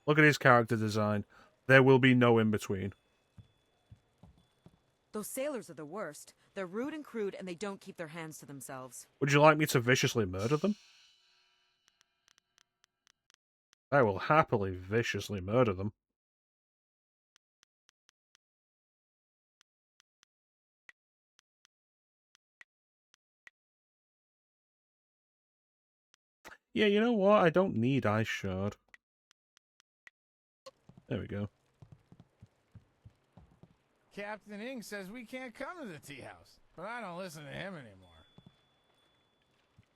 Look at his character design. There will be no in-between. Those sailors are the worst. They're rude and crude, and they don't keep their hands to themselves. Would you like me to viciously murder them? I will happily viciously murder them. Yeah, you know what? I don't need Ice Shard. There we go. Captain Ing says we can't come to the tea house, but I don't listen to him anymore.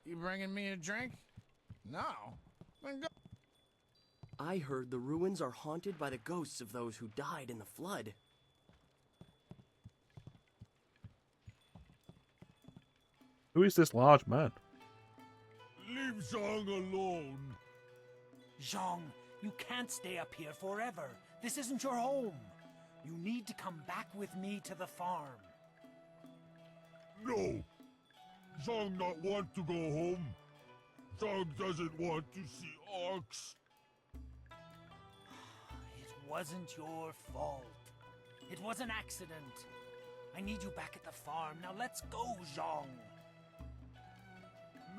You bringing me a drink? No. Then go. I heard the ruins are haunted by the ghosts of those who died in the flood. Who is this large man? Leave Zhang alone. Zhang, you can't stay up here forever. This isn't your home. You need to come back with me to the farm. No. Zhang not want to go home. Zhang doesn't want to see Ox. It wasn't your fault. It was an accident. I need you back at the farm. Now let's go, Zhang.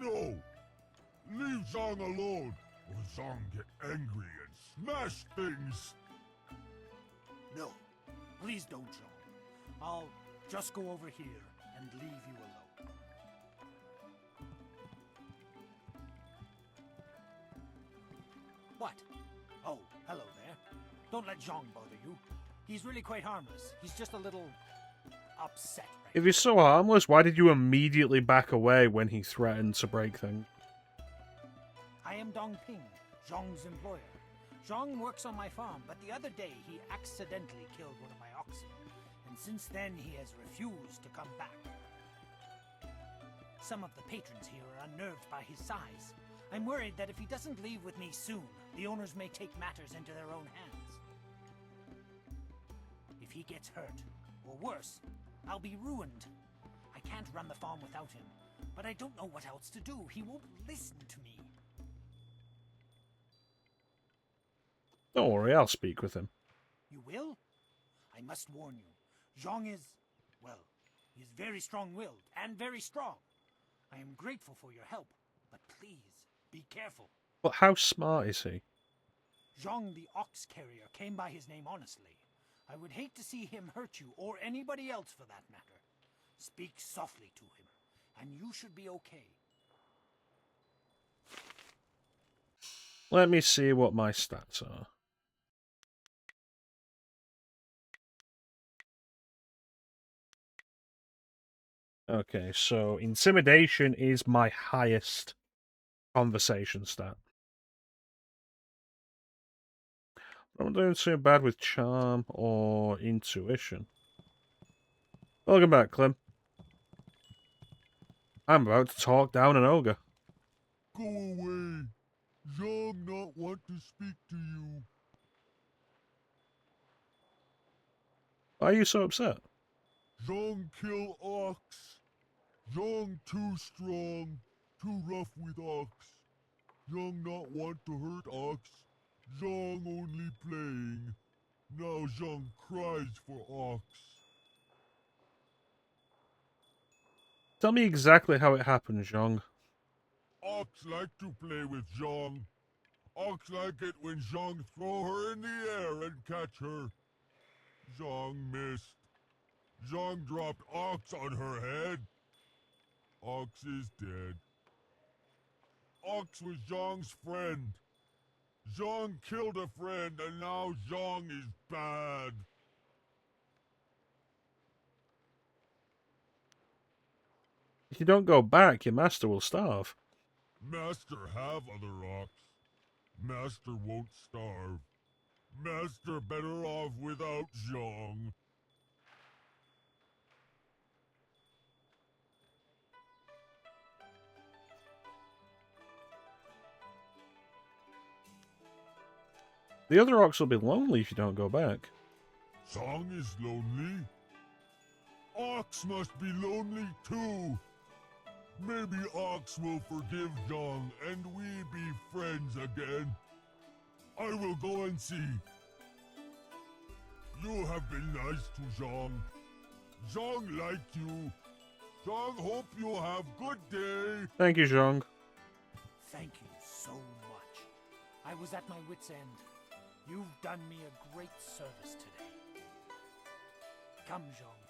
No. Leave Zhang alone, or Zhang get angry and smash things. No. Please don't, Shaun. I'll just go over here and leave you alone. What? Oh, hello there. Don't let Zhang bother you. He's really quite harmless. He's just a little upset right If he's so harmless, why did you immediately back away when he threatened to break things? I am Dong Ping, Zhang's employer. Zhang works on my farm, but the other day he accidentally killed one of my oxen, and since then he has refused to come back. Some of the patrons here are unnerved by his size. I'm worried that if he doesn't leave with me soon, the owners may take matters into their own hands. If he gets hurt, or worse, I'll be ruined. I can't run the farm without him, but I don't know what else to do. He won't listen to me. Don't worry, I'll speak with him. You will? I must warn you. Zhang is, well, he's very strong-willed and very strong. I am grateful for your help, but please, be careful. But how smart is he? Zhang the ox carrier came by his name honestly. I would hate to see him hurt you, or anybody else for that matter. Speak softly to him, and you should be okay. Let me see what my stats are. Okay, so intimidation is my highest conversation stat. I'm not doing too bad with charm or intuition. Welcome back, Clem. I'm about to talk down an ogre. Go away. Zhang not want to speak to you. Why are you so upset? Zhang kill Ox. Zhang too strong, too rough with Ox. Zhang not want to hurt Ox. Zhang only playing. Now Zhang cries for Ox. Tell me exactly how it happened, Zhang. Ox like to play with Zhang. Ox like it when Zhang throw her in the air and catch her. Zhang missed. Zhang dropped Ox on her head. Ox is dead. Ox was Zhang's friend. Zhang killed a friend and now Zhang is bad. If you don't go back, your master will starve. Master have other Ox. Master won't starve. Master better off without Zhang. The other ox will be lonely if you don't go back. Zhang is lonely. Ox must be lonely too. Maybe Ox will forgive Zhang and we be friends again. I will go and see. You have been nice to Zhang. Zhang like you. Zhang hope you have good day. Thank you, Zhang. Thank you so much. I was at my wit's end. You've done me a great service today. Come, Zhang.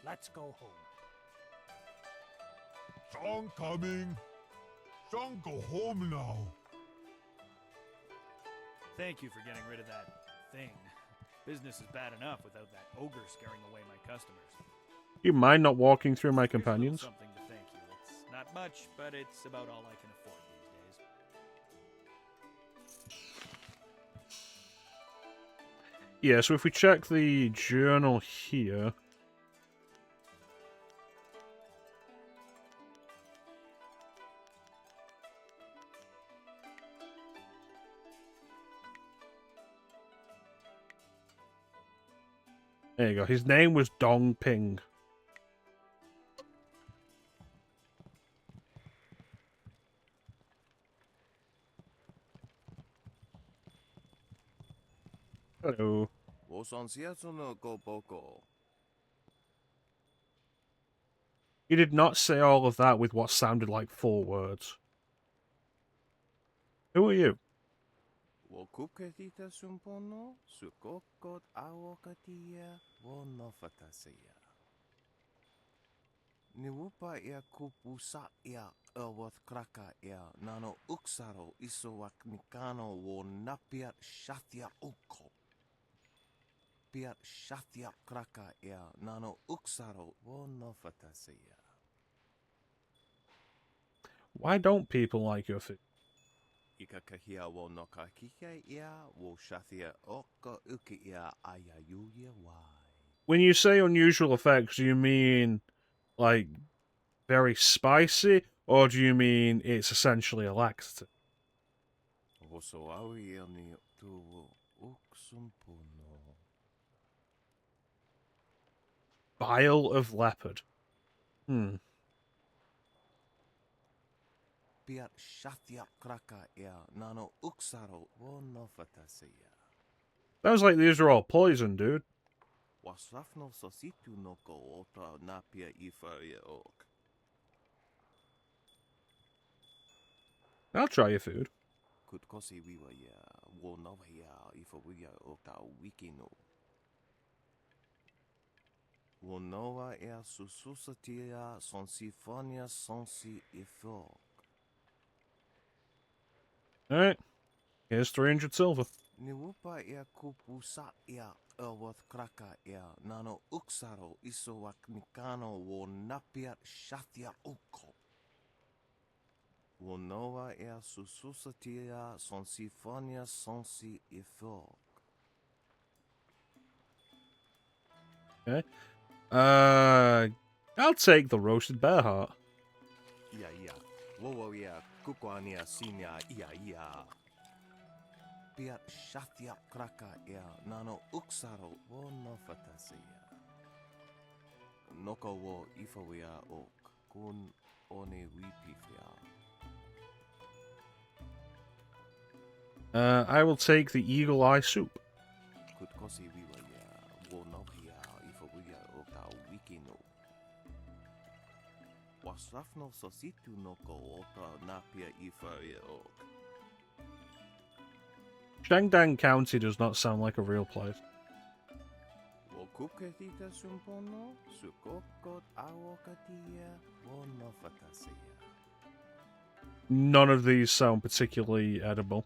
Let's go home. Zhang coming. Zhang go home now. Thank you for getting rid of that thing. Business is bad enough without that ogre scaring away my customers. You mind not walking through my companions? Something to thank you. It's not much, but it's about all I can afford these days. Yeah, so if we check the journal here... There you go. His name was Dong Ping. Hello. He did not say all of that with what sounded like 4 words. Who are you? Niwupa ia kupusa ia elwath kraka ia nano uksaro isowak nikano wo napiat shathia uko. Piat shathia kraka ia nano uksaro wo nofatasia. Why don't people like your food? Ikakahia wo nokakike ia wo shathia oko uki ia ayayuya wai. When you say unusual effects, do you mean like very spicy, or do you mean it's essentially a laxative? Bile of leopard. Sounds like these are all poison, dude. I'll try your food. Wonoa ea sususatia sonsifonia sonsi ifok. Alright. Here's 300 silver. Niwupa ea kupusa ea elwath kraka ea nano uksaro isowak nikano wo napiat shathia uko. Wonoa ea sususatia sonsifonia sonsi ifok. Okay. I'll take the roasted bear heart. Yeah. Wowo ea kukwania sinia ia. Piat shathia kraka ea nano uksaro wo nofatasia. Noko wo ifawea ok kun one wipifia. I will take the eagle eye soup. Kutkosi wiwaya wo novia ifawea ota wikino. Wasrafno sositu noko ota napia ifawea ok. Shangdang County does not sound like a real place. Wokuketita sumpono, sukokot awokatia, wonofatasia. None of these sound particularly edible.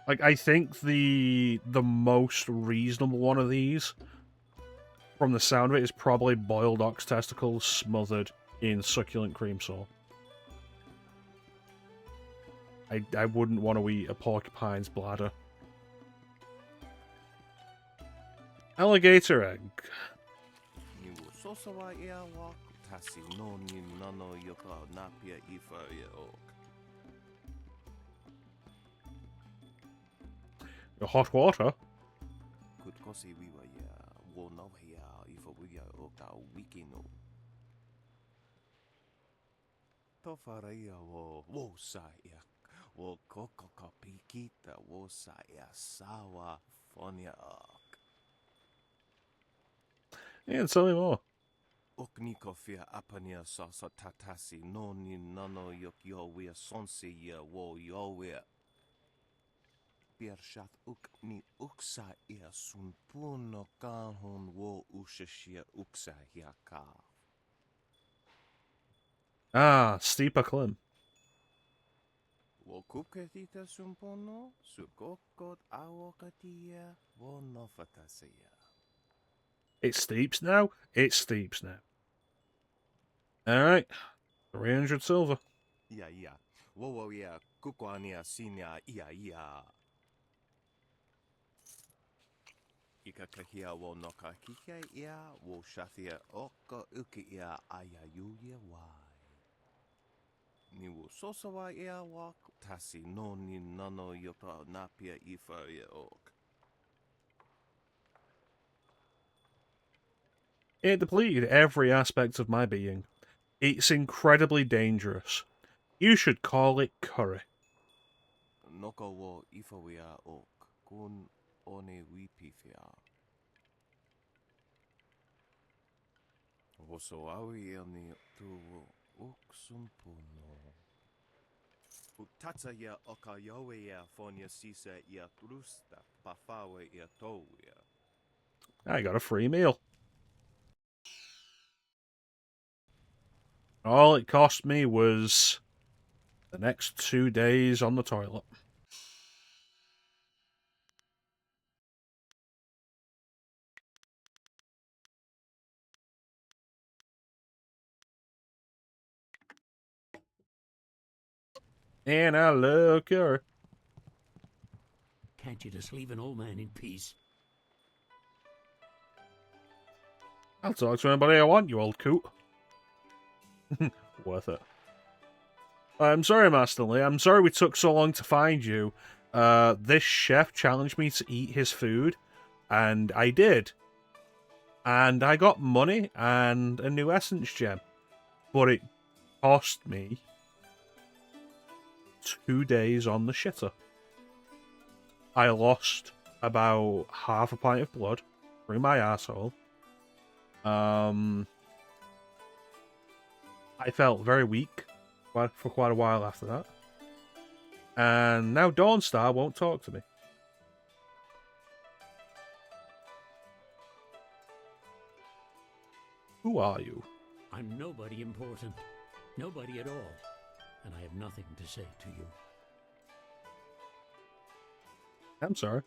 Like, I think the most reasonable one of these, from the sound of it, is probably boiled ox testicles smothered in succulent cream sauce. I wouldn't want to eat a porcupine's bladder. Alligator egg. Your hot water? Tofaria wo saya. Wo kokoko pikita wo saya sawa fonia ok. Yeah, tell me more. Oknikofia apania sasa tatasi noni nano yok yowea sonsi ya wo yowea. Piershat ukni uksa ia sunpuno kahon wo ushashia uksa hiaka. Ah, steeper climb. Wokuketita sumpono, sukokot awokatia, wonofatasia. It steeps now? It steeps now. Alright. 300 silver. Yeah. Wowo ia kukwania sinia ia. Ikakahia wo nokakike ia, wo shathia oko uki ia ayayuya wai. Niwu sosawa ia wak tasi noni nano yota napia ifa ia ok. It depleted every aspect of my being. It's incredibly dangerous. You should call it curry. Noko wo ifawia ok kun one wipifia. Woso awi ani tu uksumpuno. Utatsa ya okayowe ya fonya sisa ya trusta pafawe ya towia. I got a free meal. All it cost me was the next 2 days on the toilet. And I love curry. Can't you just leave an old man in peace? I'll talk to anybody I want, you old coot. Worth it. I'm sorry, Master Lee. I'm sorry we took so long to find you. This chef challenged me to eat his food, and I did. And I got money and a new essence gem. But it cost me 2 days on the shitter. I lost about half a pint of blood through my asshole. I felt very weak for quite a while after that. And now Dawnstar won't talk to me. Who are you? I'm nobody important. Nobody at all. And I have nothing to say to you. I'm sorry.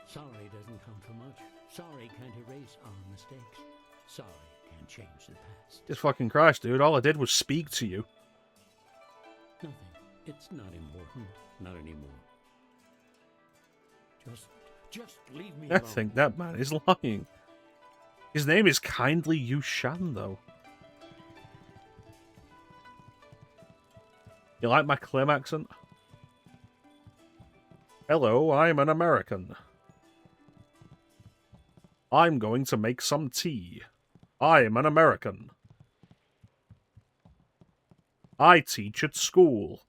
Sorry doesn't come for much. Sorry can't erase our mistakes. Sorry can't change the past. Jesus fucking Christ, dude. All I did was speak to you. Nothing. It's not important. Not anymore. Just leave me I alone. think that man is lying. His name is Kindly Yushan, though. You like my Klim accent? Hello, I'm an American. I'm going to make some tea. I'm an American. I teach at school.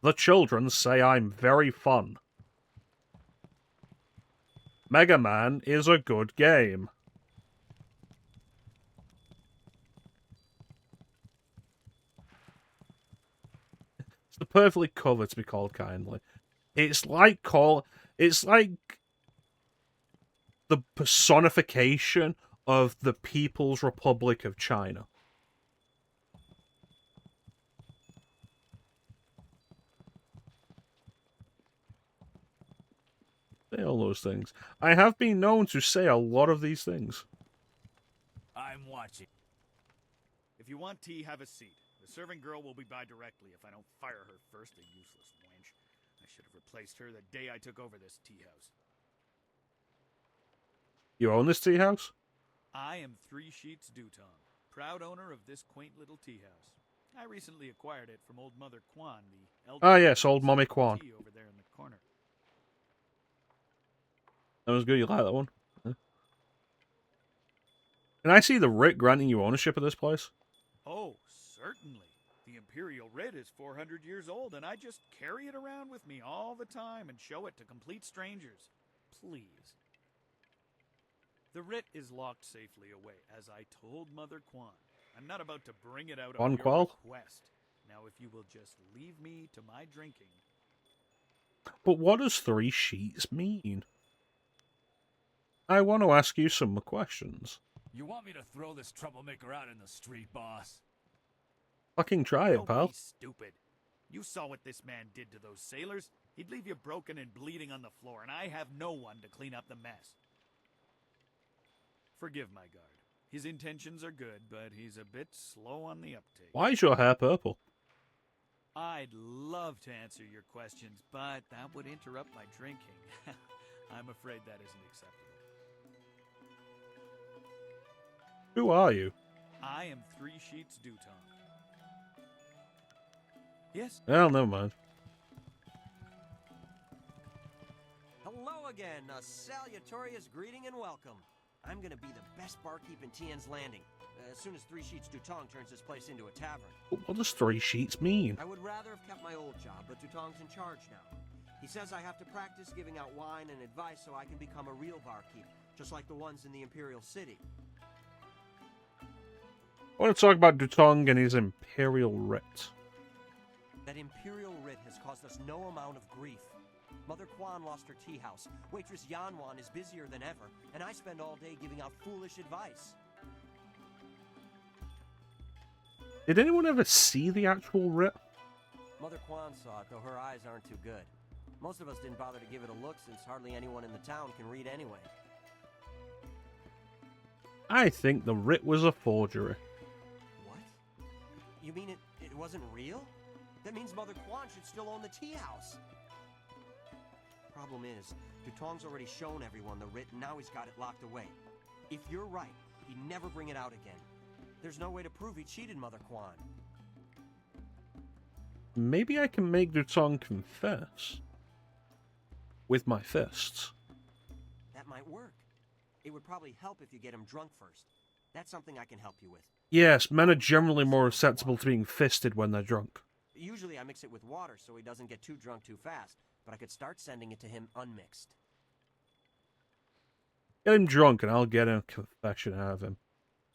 The children say I'm very fun. Mega Man is a good game. It's the perfectly cover to be called Kindly. It's like the personification of the People's Republic of China. Say all those things. I have been known to say a lot of these things. I'm watching. If you want tea, have a seat. The serving girl will be by directly if I don't fire her first, the useless wench. I should have replaced her the day I took over this tea house. You own this tea house? I am Three Sheets Dutong, proud owner of this quaint little tea house. I recently acquired it from old Mother Kwan, the elder. Ah, yes, old Mommy Kwan. Tea over there in the corner. That was good. You like that one? Yeah. Can I see the writ granting you ownership of this place? Oh, certainly. The Imperial writ is 400 years old, and I just carry it around with me all the time and show it to complete strangers. Please. The writ is locked safely away, as I told Mother Kwan. I'm not about to bring it out on your request. Now, if you will just leave me to my drinking. But what does 3 sheets mean? I want to ask you some questions. You want me to throw this troublemaker out in the street, boss? Fucking try it, Don't pal. be stupid. You saw what this man did to those sailors. He'd leave you broken and bleeding on the floor, and I have no one to clean up the mess. Forgive my guard. His intentions are good, but he's a bit slow on the uptake. Why is your hair purple? I'd love to answer your questions, but that would interrupt my drinking. I'm afraid that isn't acceptable. Who are you? I am Three Sheets Dutong. Yes? Well, never mind. Hello again, a salutatorious greeting and welcome. I'm gonna be the best barkeep in Tien's Landing. As soon as Three Sheets Dutong turns this place into a tavern. What does 3 sheets mean? I would rather have kept my old job, but Dutong's in charge now. He says I have to practice giving out wine and advice so I can become a real barkeep, just like the ones in the Imperial City. I want to talk about Dutong and his Imperial Writ. That Imperial Writ has caused us no amount of grief. Mother Quan lost her tea house, waitress Yanwan is busier than ever, and I spend all day giving out foolish advice. Did anyone ever see the actual writ? Mother Quan saw it, though her eyes aren't too good. Most of us didn't bother to give it a look since hardly anyone in the town can read anyway. I think the writ was a forgery. What? You mean it wasn't real? That means Mother Quan should still own the tea house. Problem is, Dutong's already shown everyone the writ and now he's got it locked away. If you're right, he'd never bring it out again. There's no way to prove he cheated Mother Quan. Maybe I can make Dutong confess. With my fists. That might work. It would probably help if you get him drunk first. That's something I can help you with. Yes, men are generally more susceptible to being fisted when they're drunk. Usually I mix it with water so he doesn't get too drunk too fast, but I could start sending it to him unmixed. Get him drunk and I'll get a confession out of him.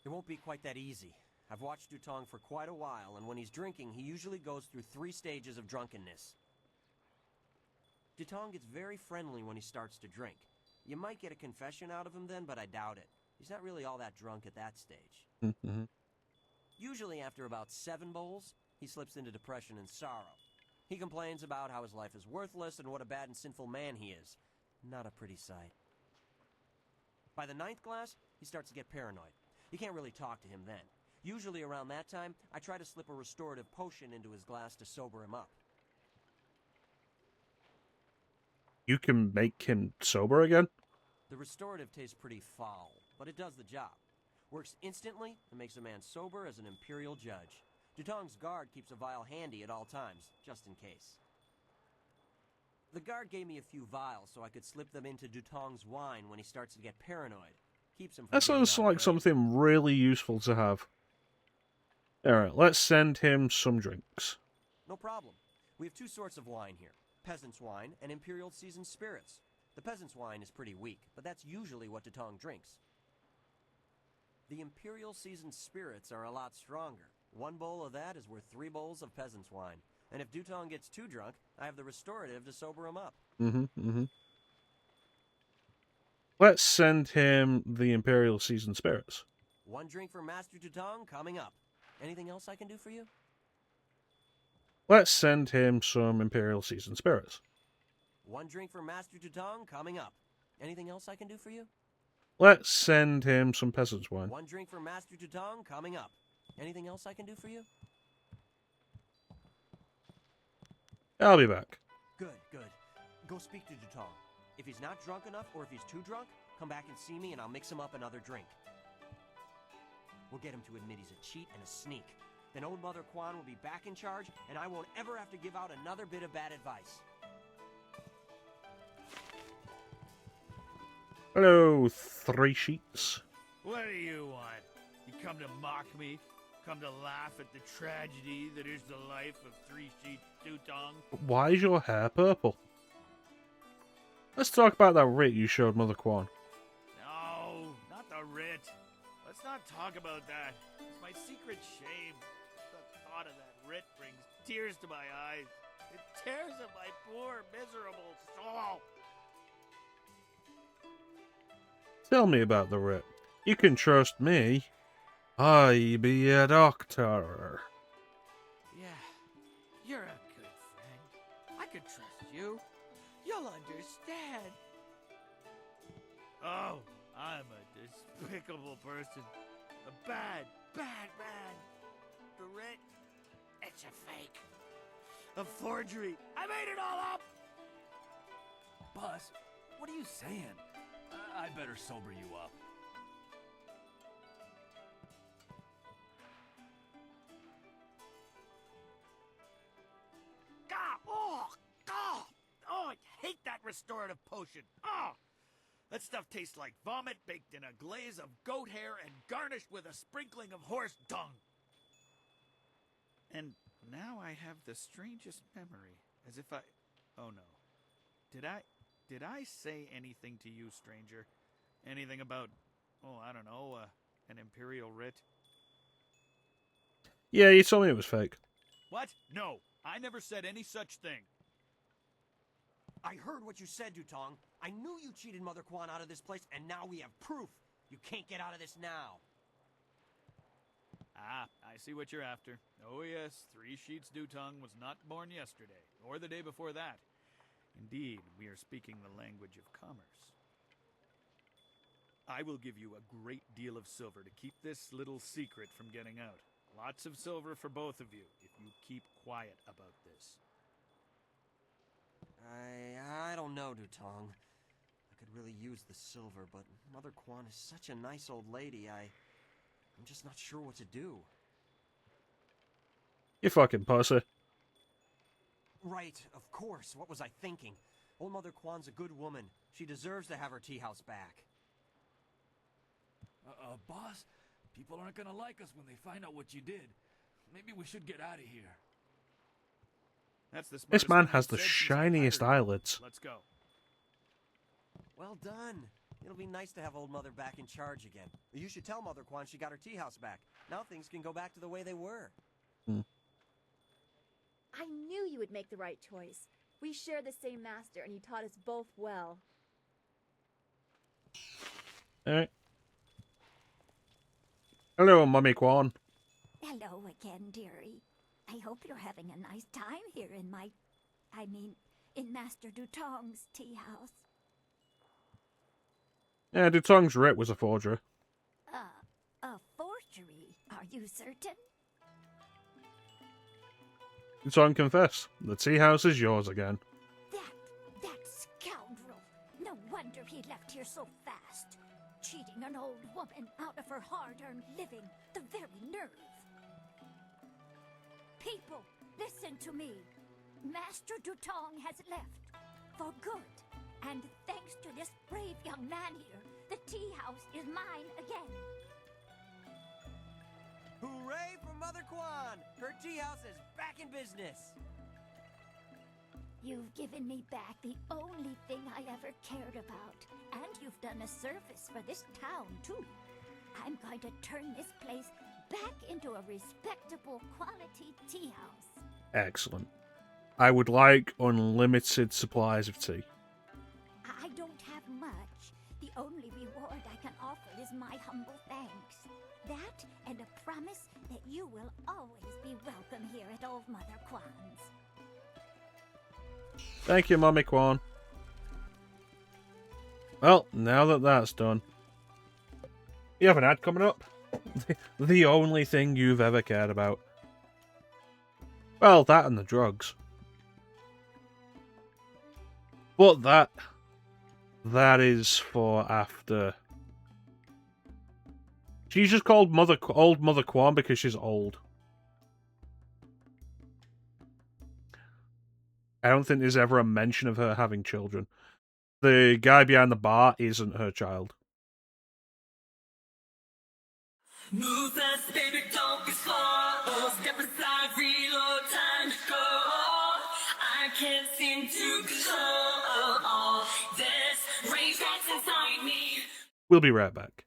It won't be quite that easy. I've watched Dutong for quite a while, and when he's drinking, he usually goes through 3 stages of drunkenness. Dutong gets very friendly when he starts to drink. You might get a confession out of him then, but I doubt it. He's not really all that drunk at that stage. Usually after about 7 bowls, he slips into depression and sorrow. He complains about how his life is worthless and what a bad and sinful man he is. Not a pretty sight. By the 9th glass, he starts to get paranoid. You can't really talk to him then. Usually around that time, I try to slip a restorative potion into his glass to sober him up. You can make him sober again? The restorative tastes pretty foul, but it does the job. Works instantly and makes a man sober as an imperial judge. Dutong's guard keeps a vial handy at all times, just in case. The guard gave me a few vials so I could slip them into Dutong's wine when he starts to get paranoid. Keeps him from That sounds getting like outraged. something really useful to have. Alright, let's send him some drinks. No problem. We have 2 sorts of wine here. Peasant's wine and Imperial seasoned spirits. The peasant's wine is pretty weak, but that's usually what Dutong drinks. The Imperial seasoned spirits are a lot stronger. 1 bowl of that is worth 3 bowls of peasant's wine. And if Dutong gets too drunk, I have the restorative to sober him up. Let's send him the Imperial Seasoned Spirits. 1 drink for Master Dutong coming up. Anything else I can do for you? Let's send him some Imperial Seasoned Spirits. 1 drink for Master Dutong coming up. Anything else I can do for you? Let's send him some Peasant's Wine. 1 drink for Master Dutong coming up. Anything else I can do for you? I'll be back. Good, good. Go speak to Dutong. If he's not drunk enough, or if he's too drunk, come back and see me and I'll mix him up another drink. We'll get him to admit he's a cheat and a sneak. Then old Mother Quan will be back in charge, and I won't ever have to give out another bit of bad advice. Hello, 3 sheets. What do you want? You come to mock me? Come to laugh at the tragedy that is the life of 3 Sheets Dutong? Why is your hair purple? Let's talk about that writ you showed Mother Quan. No, not the writ. Let's not talk about that. It's my secret shame. The thought of that writ brings tears to my eyes. It tears at my poor, miserable soul. Tell me about the writ. You can trust me. I be a doctor. Yeah, you're a good friend. I could trust you. You'll understand. Oh, I'm a despicable person. A bad, bad man. The writ, it's a fake. A forgery. I made it all up! Buzz, what are you saying? I better sober you up. Oh, I hate that restorative potion. Oh, That stuff tastes like vomit baked in a glaze of goat hair and garnished with a sprinkling of horse dung. And now I have the strangest memory, as if I... Oh no. Did I say anything to you, stranger? Anything about, I don't know, an imperial writ? Yeah, you told me it was fake. What? No, I never said any such thing. I heard what you said, Dutong. I knew you cheated Mother Quan out of this place, and now we have proof. You can't get out of this now. Ah, I see what you're after. Oh yes, Three Sheets Dutong was not born yesterday, or the day before that. Indeed, we are speaking the language of commerce. I will give you a great deal of silver to keep this little secret from getting out. Lots of silver for both of you, if you keep quiet about this. I don't know, Dutong. I could really use the silver, but Mother Quan is such a nice old lady, I'm just not sure what to do. You fucking pussy. Right, of course. What was I thinking? Old Mother Quan's a good woman. She deserves to have her tea house back. Boss, people aren't gonna like us when they find out what you did. Maybe we should get out of here. That's the This smartest man thing has you've the said since shiniest I heard. eyelids. Let's go. Well done. It'll be nice to have old Mother back in charge again. You should tell Mother Quan she got her tea house back. Now things can go back to the way they were. I knew you would make the right choice. We share the same master, and he taught us both well. Alright. Hello, Mummy Quan. Hello again, dearie. I hope you're having a nice time here in Master Dutong's tea house. Yeah, Dutong's writ was a forgery. A forgery? Are you certain? Dutong confess. The tea house is yours again. That scoundrel! No wonder he left here so fast. Cheating an old woman out of her hard-earned living. The very nerve. People, listen to me. Master Dutong has left. For good. And thanks to this brave young man here, the tea house is mine again. Hooray for Mother Quan! Her tea house is back in business! You've given me back the only thing I ever cared about. And you've done a service for this town, too. I'm going to turn this place back into a respectable quality tea house. Excellent. I would like unlimited supplies of tea. I don't have much. The only reward I can offer is my humble thanks. That and a promise that you will always be welcome here at Old Mother Quan's. Thank you, Mummy Quan. Well, now that that's done, you have an ad coming up. The only thing you've ever cared about. Well, that and the drugs. But that is for after. She's just called Old Mother Quan because she's old. I don't think there's ever a mention of her having children. The guy behind the bar isn't her child. Move fast, baby, don't be slow. Step aside, reload, time to go. I can't seem to control all this rage that's inside me. We'll be right back.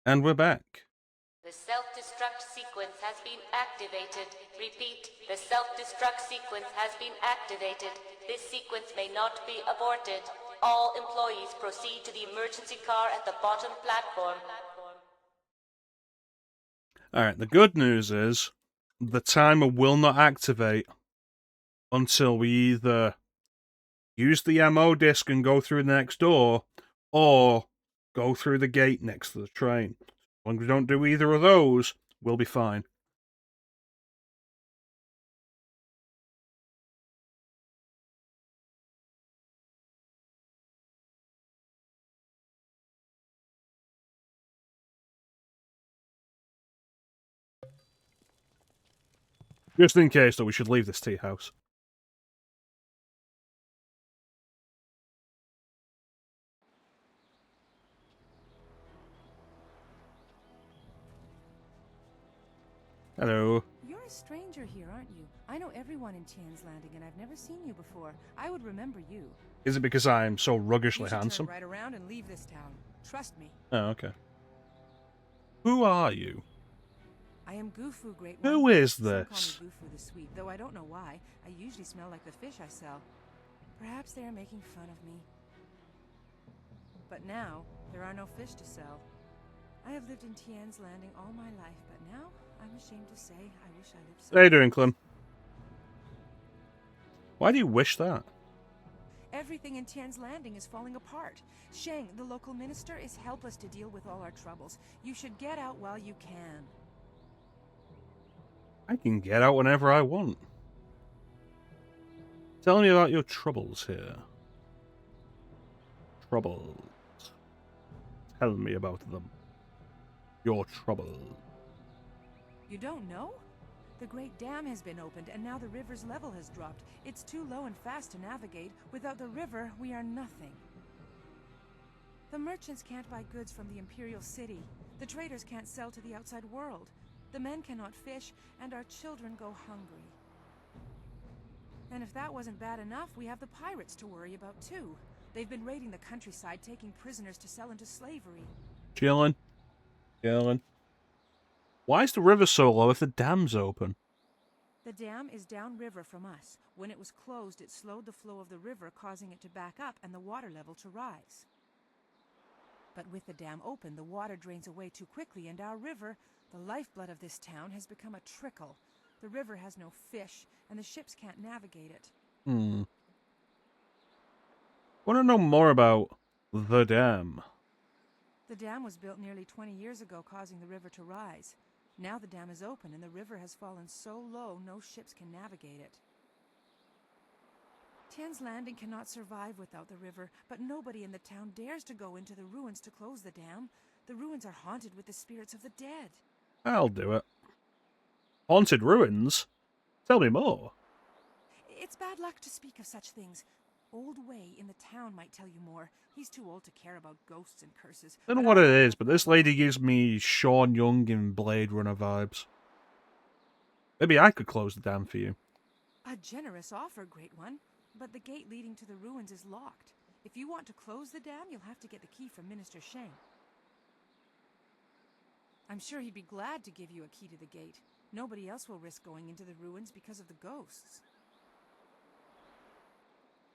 And we're back. The self-destruct sequence has been activated. Repeat, the self-destruct sequence has been activated. This sequence may not be aborted. All employees proceed to the emergency car at the bottom platform. Alright, the good news is the timer will not activate until we either use the MO disc and go through the next door, or go through the gate next to the train. When we don't do either of those, we'll be fine. Just in case, though, we should leave this tea house. Hello. You're a stranger here, aren't you? I know everyone in Tien's Landing, and I've never seen you before. I would remember you. Is it because I'm so ruggishly You should handsome? turn right around and leave this town. Trust me. Oh, okay. Who are you? I am Gufu, Great One. Who is Some this? call me Gufu the Sweet, though I don't know why. I usually smell like the fish I sell. Perhaps they are making fun of me. But now, there are no fish to sell. I have lived in Tien's Landing all my life, but now, I'm ashamed to say, I wish I lived How you doing, Clem? Why do you wish that? Everything in Tien's Landing is falling apart. Shang, the local minister, is helpless to deal with all our troubles. You should get out while you can. I can get out whenever I want. Tell me about your troubles here. Troubles. Tell me about them. Your troubles. You don't know? The Great Dam has been opened, and now the river's level has dropped. It's too low and fast to navigate. Without the river, we are nothing. The merchants can't buy goods from the Imperial City. The traders can't sell to the outside world. The men cannot fish, and our children go hungry. And if that wasn't bad enough, we have the pirates to worry about too. They've been raiding the countryside, taking prisoners to sell into slavery. Chillin'. Chillin'. Why is the river so low if the dam's open? The dam is downriver from us. When it was closed, it slowed the flow of the river, causing it to back up and the water level to rise. But with the dam open, the water drains away too quickly, and our river, the lifeblood of this town, has become a trickle. The river has no fish, and the ships can't navigate it. Want to know more about the dam? The dam was built nearly 20 years ago, causing the river to rise. Now the dam is open, and the river has fallen so low no ships can navigate it. Tien's Landing cannot survive without the river, but nobody in the town dares to go into the ruins to close the dam. The ruins are haunted with the spirits of the dead. I'll do it. Haunted ruins? Tell me more. It's bad luck to speak of such things. Old Wei in the town might tell you more. He's too old to care about ghosts and curses. I don't know what it is, but this lady gives me Shaun Young in Blade Runner vibes. Maybe I could close the dam for you. A generous offer, Great One. But the gate leading to the ruins is locked. If you want to close the dam, you'll have to get the key from Minister Shang. I'm sure he'd be glad to give you a key to the gate. Nobody else will risk going into the ruins because of the ghosts.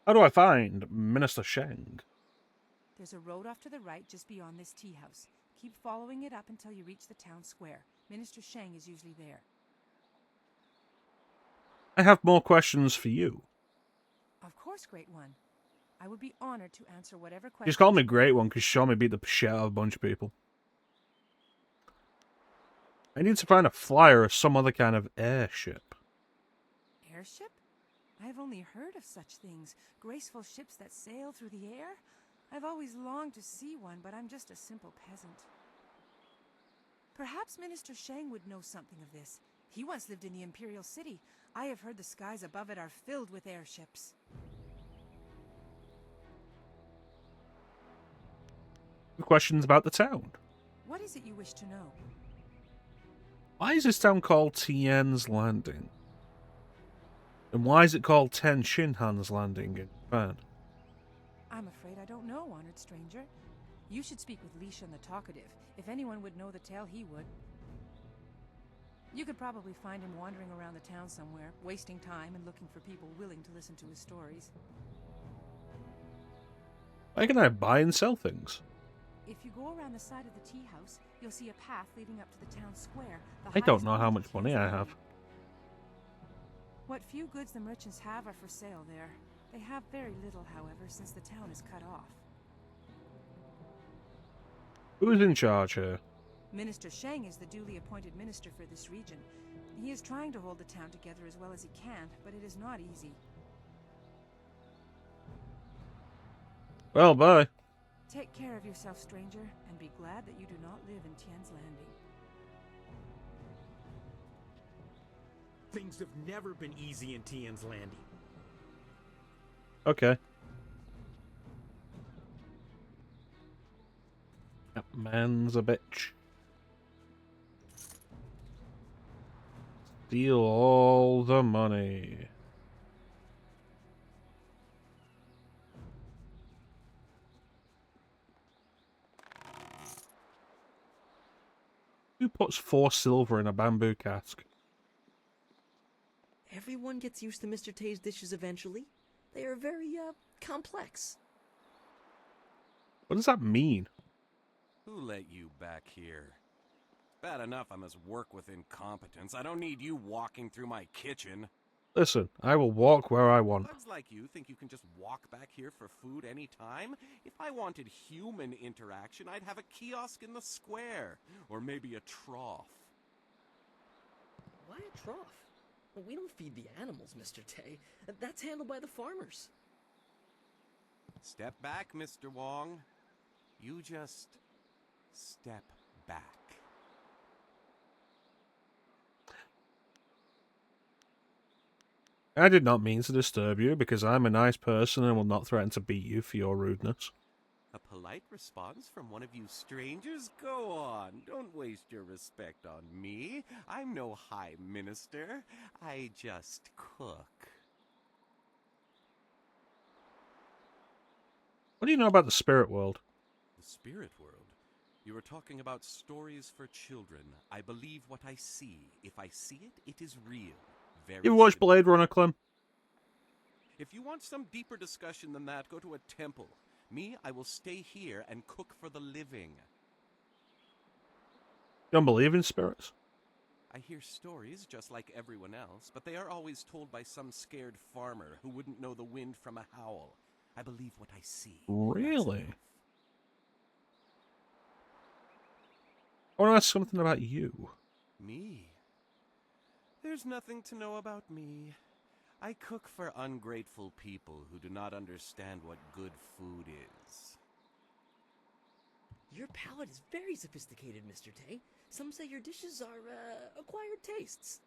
How do I find Minister Shang? There's a road off to the right just beyond this tea house. Keep following it up until you reach the town square. Minister Shang is usually there. I have more questions for you. Of course, Great One. I would be honored to answer whatever questions. Just call me Great One because she saw me beat the shit out of a bunch of people. I need to find a flyer or some other kind of airship. Airship? I have only heard of such things. Graceful ships that sail through the air? I've always longed to see one, but I'm just a simple peasant. Perhaps Minister Shang would know something of this. He once lived in the Imperial City. I have heard the skies above it are filled with airships. Questions about the town. What is it you wish to know? Why is this town called Tien's Landing? And why is it called Ten Shinhan's Landing in Japan? I'm afraid I don't know, honored stranger. You should speak with Lishan the Talkative. If anyone would know the tale, he would. You could probably find him wandering around the town somewhere, wasting time and looking for people willing to listen to his stories. Why can I buy and sell things? If you go around the side of the tea house, you'll see a path leading up to the town square. I don't know how much money I have. What few goods the merchants have are for sale there. They have very little, however, since the town is cut off. Who's in charge here? Minister Shang is the duly appointed minister for this region. He is trying to hold the town together as well as he can, but it is not easy. Well, bye. Take care of yourself, stranger, and be glad that you do not live in Tien's Landing. Things have never been easy in Tien's Landing. Okay. That man's a bitch. Steal all the money. Who puts 4 silver in a bamboo cask? Everyone gets used to Mr. Tay's dishes eventually. They are very, complex. What does that mean? Who let you back here? Bad enough I must work with incompetence. I don't need you walking through my kitchen. Listen, I will walk where I want. Thugs like you think you can just walk back here for food any time? If I wanted human interaction, I'd have a kiosk in the square. Or maybe a trough. Why a trough? Well, we don't feed the animals, Mr. Tay. That's handled by the farmers. Step back, Mr. Wong. You just step back. I did not mean to disturb you because I'm a nice person and will not threaten to beat you for your rudeness. A polite response from one of you strangers? Go on, don't waste your respect on me. I'm no high minister. I just cook. What do you know about the spirit world? The spirit world? You were talking about stories for children. I believe what I see. If I see it, it is real. Very You watched simple. Blade Runner, Clem? If you want some deeper discussion than that, go to a temple. Me, I will stay here and cook for the living. You don't believe in spirits? I hear stories just like everyone else, but they are always told by some scared farmer who wouldn't know the wind from a howl. I believe what I see. Really? I want to ask something about you. Me? There's nothing to know about me. I cook for ungrateful people who do not understand what good food is. Your palate is very sophisticated, Mr. Tay. Some say your dishes are, acquired tastes.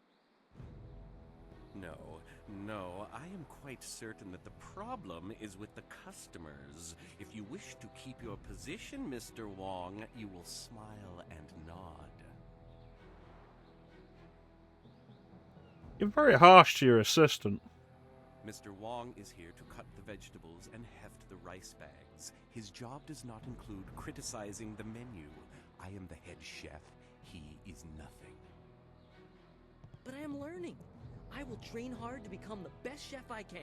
No, I am quite certain that the problem is with the customers. If you wish to keep your position, Mr. Wong, you will smile and nod. You're very harsh to your assistant. Mr. Wong is here to cut the vegetables and heft the rice bags. His job does not include criticizing the menu. I am the head chef. He is nothing. But I am learning. I will train hard to become the best chef I can.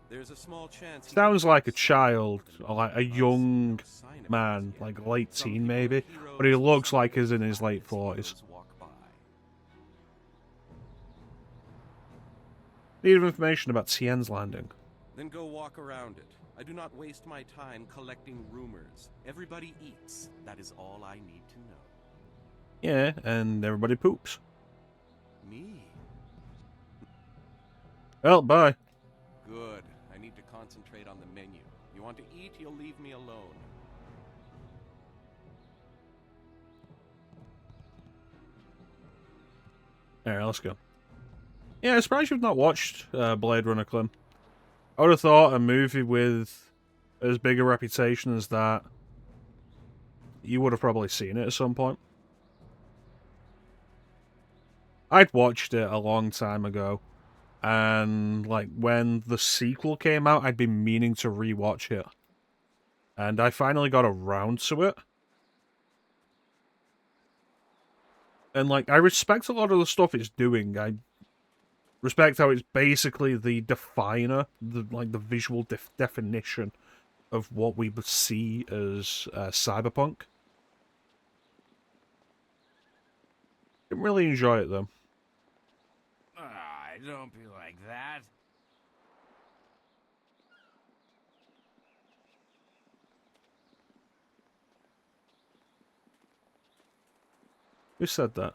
There's a small chance. Sounds like a child, or like a young man, like late teen maybe, but he looks like he's in his late 40s. Need information about Tien's Landing. Then go walk around it. I do not waste my time collecting rumors. Everybody eats. That is all I need to know. Yeah, and everybody poops. Me? Well, bye. Good. I need to concentrate on the menu. You want to eat, you'll leave me alone. Alright, let's go. Yeah, I'm surprised you've not watched Blade Runner, Clem. I would have thought a movie with as big a reputation as that, you would have probably seen it at some point. I'd watched it a long time ago, and like when the sequel came out, I'd been meaning to rewatch it. And I finally got around to it. And, like, I respect a lot of the stuff it's doing. I respect how it's basically the definer, the visual definition of what we would see as cyberpunk. Didn't really enjoy it, though. Don't be like that. Who said that?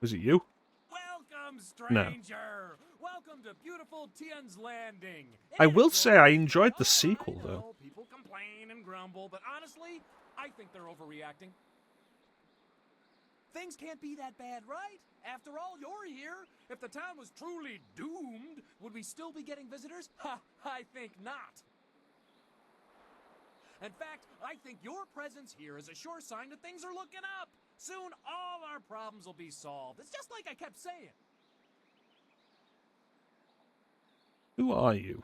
Was it you? Welcome, No. stranger! Welcome to beautiful Tien's Landing! I will say I enjoyed the sequel, though. People complain and grumble, but honestly, I think they're overreacting. Things can't be that bad, right? After all, you're here. If the town was truly doomed, would we still be getting visitors? Ha! I think not. In fact, I think your presence here is a sure sign that things are looking up. Soon, all our problems will be solved. It's just like I kept saying. Who are you?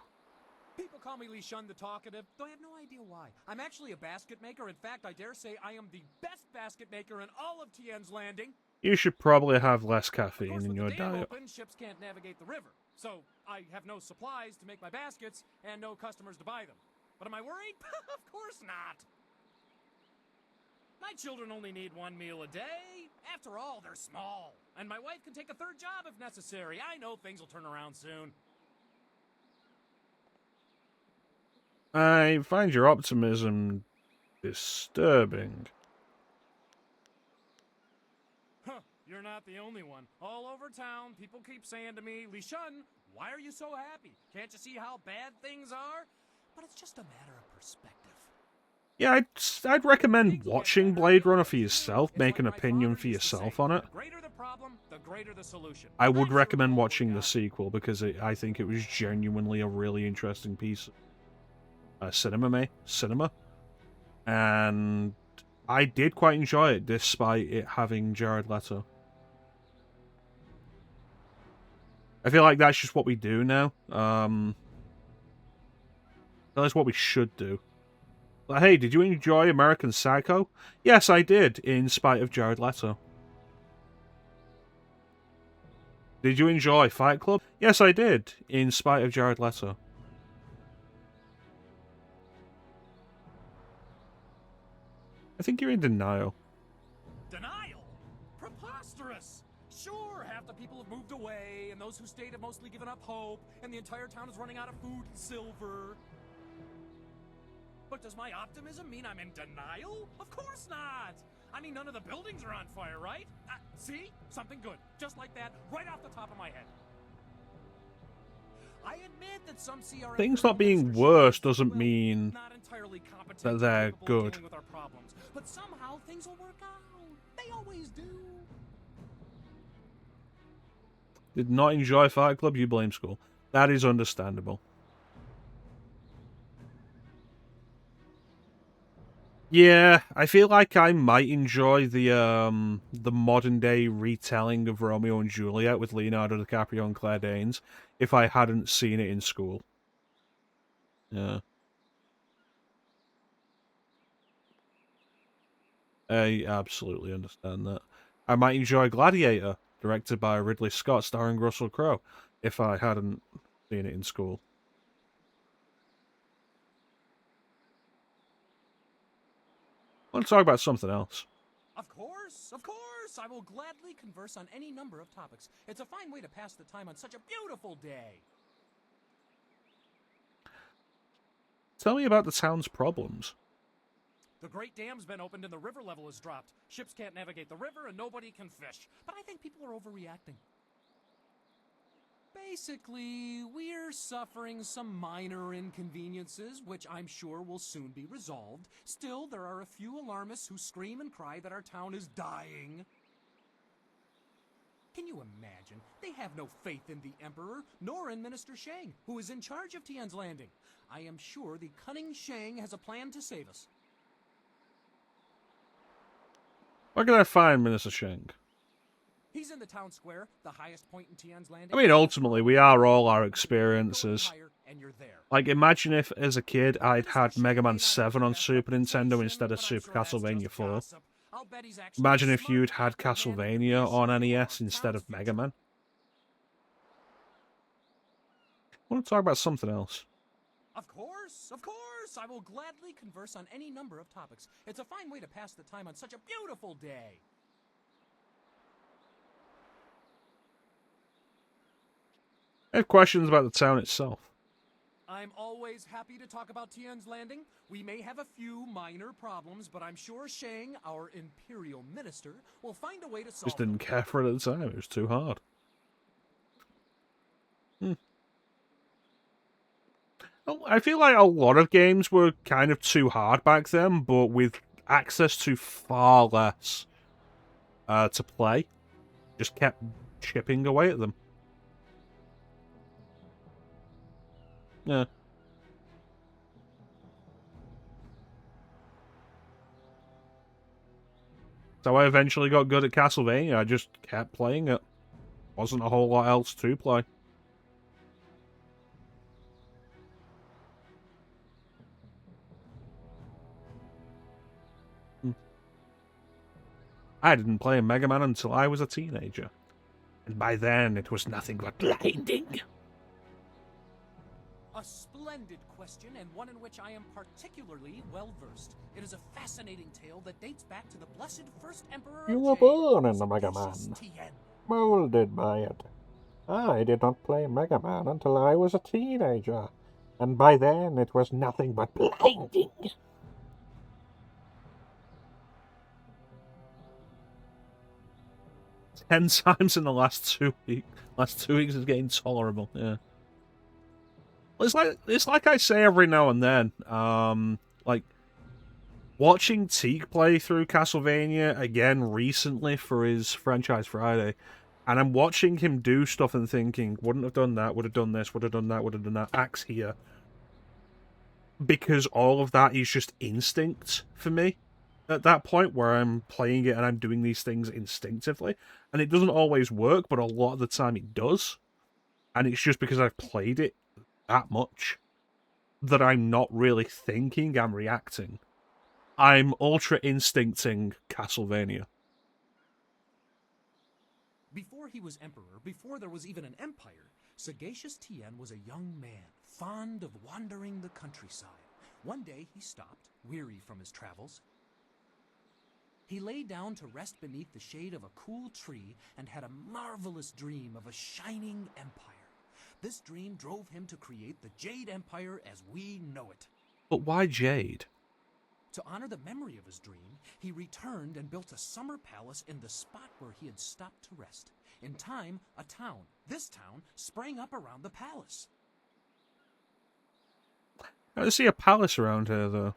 People call me Shaun the Talkative, though I have no idea why. I'm actually a basket maker. In fact, I dare say I am the best basket maker in all of Tien's Landing. You should probably have less caffeine in your With the dam diet. open, ships can't navigate the river. So I have no supplies to make my baskets and no customers to buy them. But am I worried? Of course not. My children only need one meal a day. After all, they're small. And my wife can take a third job if necessary. I know things will turn around soon. I find your optimism disturbing. Huh, you're not the only one. All over town, people keep saying to me, Shaun, why are you so happy? Can't you see how bad things are? But it's just a matter of perspective. Yeah, I'd recommend watching Blade Runner for yourself, make an opinion for yourself on it. The greater the problem, the greater the solution. I would recommend watching the sequel because I think it was genuinely a really interesting piece of cinema. And I did quite enjoy it despite it having Jared Leto. I feel like that's just what we do now. That's what we should do. But hey, did you enjoy American Psycho? Yes, I did, in spite of Jared Leto. Did you enjoy Fight Club? Yes, I did, in spite of Jared Leto. I think you're in denial. Denial? Preposterous! Sure, half the people have moved away, and those who stayed have mostly given up hope, and the entire town is running out of food and silver. But does my optimism mean I'm in denial? Of course not! I mean, none of the buildings are on fire, right? See? Something good. Just like that, right off the top of my head. I admit that some CRM Things not being worse doesn't mean that they're good. with our problems, but somehow things will work out. They always do. Did not enjoy Fight Club, you blame school. That is understandable. Yeah, I feel like I might enjoy the modern day retelling of Romeo and Juliet with Leonardo DiCaprio and Claire Danes if I hadn't seen it in school. Yeah. I absolutely understand that. I might enjoy Gladiator, directed by Ridley Scott, starring Russell Crowe, if I hadn't seen it in school. I want to talk about something else. Of course, of course. I will gladly converse on any number of topics. It's a fine way to pass the time on such a beautiful day. Tell me about the town's problems. The Great Dam's been opened and the river level has dropped. Ships can't navigate the river and nobody can fish. But I think people are overreacting. Basically, we're suffering some minor inconveniences, which I'm sure will soon be resolved. Still, there are a few alarmists who scream and cry that our town is dying. Can you imagine? They have no faith in the Emperor, nor in Minister Shang, who is in charge of Tien's Landing. I am sure the cunning Shang has a plan to save us. Where can I find Minister Shang? He's in the town square, the highest point in Tien's Landing. I mean, ultimately, we are all our experiences. And you're there. Like, imagine if, as a kid, I'd had Mega Man 7 on Super Nintendo instead of Super Castlevania 4. Imagine if you'd had Castlevania on NES instead of Mega Man. I want to talk about something else. Of course, of course! I will gladly converse on any number of topics. It's a fine way to pass the time on such a beautiful day. I have questions about the town itself. I'm always happy to talk about Tien's Landing. We may have a few minor problems, but I'm sure Shang, our Imperial Minister, will find a way to solve Just didn't care for it at the time. It was too hard. Well, I feel like a lot of games were kind of too hard back then, but with access to far less to play, just kept chipping away at them. Yeah. So I eventually got good at Castlevania. I just kept playing it. Wasn't a whole lot else to play. I didn't play Mega Man until I was a teenager. And by then, it was nothing but blinding. A splendid question, and one in which I am particularly well-versed. It is a fascinating tale that dates back to the blessed first emperor You of were Jade, born in the Mega Man, Tien. molded by it. I did not play Mega Man until I was a teenager, and by then it was nothing but blinding. 10 times in the last 2 weeks. Last 2 weeks is getting tolerable, yeah. It's like I say every now and then, like, watching Teak play through Castlevania again recently for his Franchise Friday, and I'm watching him do stuff and thinking, wouldn't have done that, would have done this, would have done that, would have done that, axe here. Because all of that is just instinct for me at that point where I'm playing it and I'm doing these things instinctively. And it doesn't always work, but a lot of the time it does. And it's just because I've played it that much that I'm not really thinking, I'm reacting. I'm ultra instincting Castlevania. Before he was emperor, before there was even an empire, sagacious Tien was a young man, fond of wandering the countryside. One day he stopped, weary from his travels. He lay down to rest beneath the shade of a cool tree and had a marvelous dream of a shining empire. This dream drove him to create the Jade Empire as we know it. But why Jade? To honor the memory of his dream, he returned and built a summer palace in the spot where he had stopped to rest. In time, a town, this town, sprang up around the palace. I don't see a palace around here, though.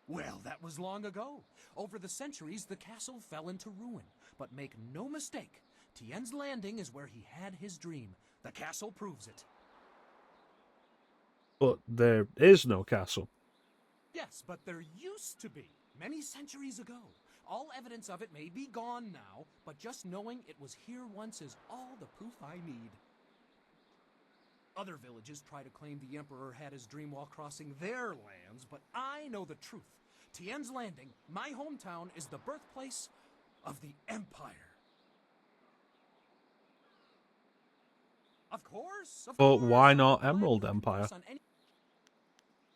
Well, that was long ago. Over the centuries, the castle fell into ruin. But make no mistake, Tien's Landing is where he had his dream. The castle proves it. But there is no castle. Yes, but there used to be, many centuries ago. All evidence of it may be gone now, but just knowing it was here once is all the proof I need. Other villages try to claim the Emperor had his dream while crossing their lands, but I know the truth. Tien's Landing, my hometown, is the birthplace of the Empire. Of course. But why not Emerald Empire?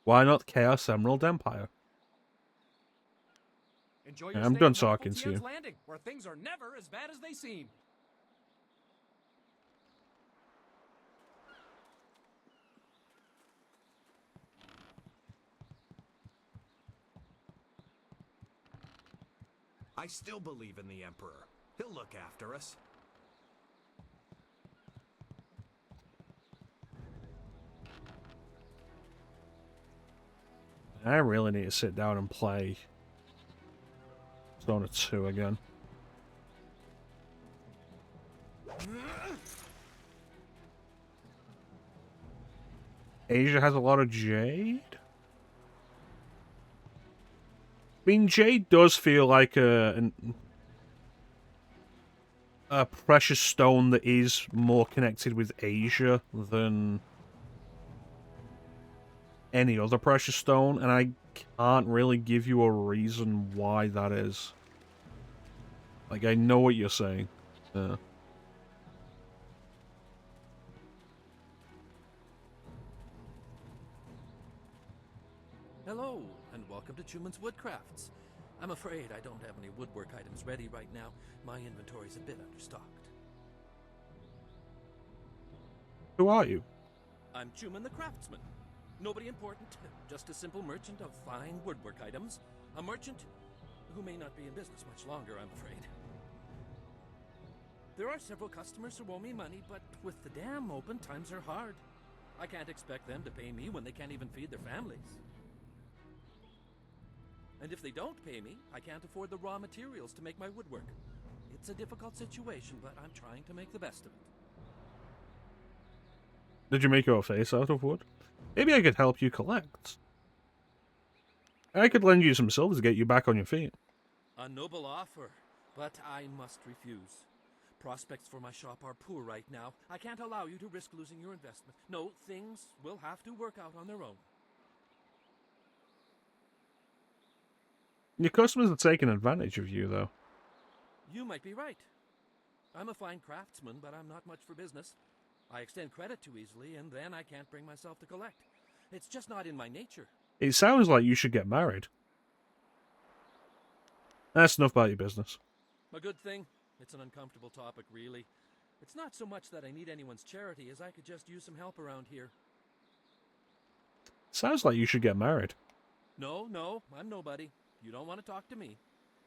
Why not Chaos Emerald Empire? Enjoy I'm done talking to you. Landing, where things are never as bad as they seem. I still believe in the Emperor. He'll look after us. I really need to sit down and play Persona 2 again. Asia has a lot of Jade? I mean, Jade does feel like a precious stone that is more connected with Asia than any other precious stone, and I can't really give you a reason why that is. Like, I know what you're saying. Hello, and welcome to Truman's Woodcrafts. I'm afraid I don't have any woodwork items ready right now. My inventory's a bit understocked. Who are you? I'm Truman the Craftsman. Nobody important, just a simple merchant of fine woodwork items. A merchant who may not be in business much longer, I'm afraid. There are several customers who owe me money, but with the dam open, times are hard. I can't expect them to pay me when they can't even feed their families. And if they don't pay me, I can't afford the raw materials to make my woodwork. It's a difficult situation, but I'm trying to make the best of it. Did you make your face out of wood? Maybe I could help you collect. I could lend you some silver to get you back on your feet. A noble offer, but I must refuse. Prospects for my shop are poor right now. I can't allow you to risk losing your investment. No, things will have to work out on their own. Your customers are taking advantage of you, though. You might be right. I'm a fine craftsman, but I'm not much for business. I extend credit too easily, and then I can't bring myself to collect. It's just not in my nature. It sounds like you should get married. That's enough about your business. A good thing. It's an uncomfortable topic, really. It's not so much that I need anyone's charity as I could just use some help around here. Sounds like you should get married. No, I'm nobody. You don't want to talk to me.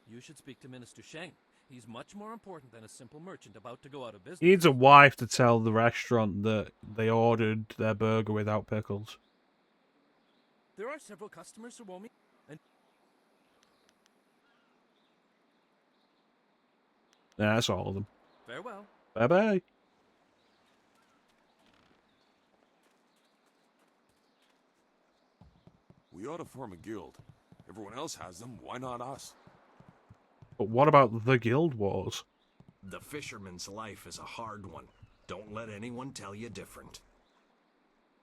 You should speak to Minister Sheng. He's much more important than a simple merchant about to go out of business. He needs a wife to tell the restaurant that they ordered their burger without pickles. There are several customers who owe me, and Yeah, that's all of them. farewell. Bye-bye. We ought to form a guild. Everyone else has them, why not us? But what about the Guild Wars? The fisherman's life is a hard one. Don't let anyone tell you different.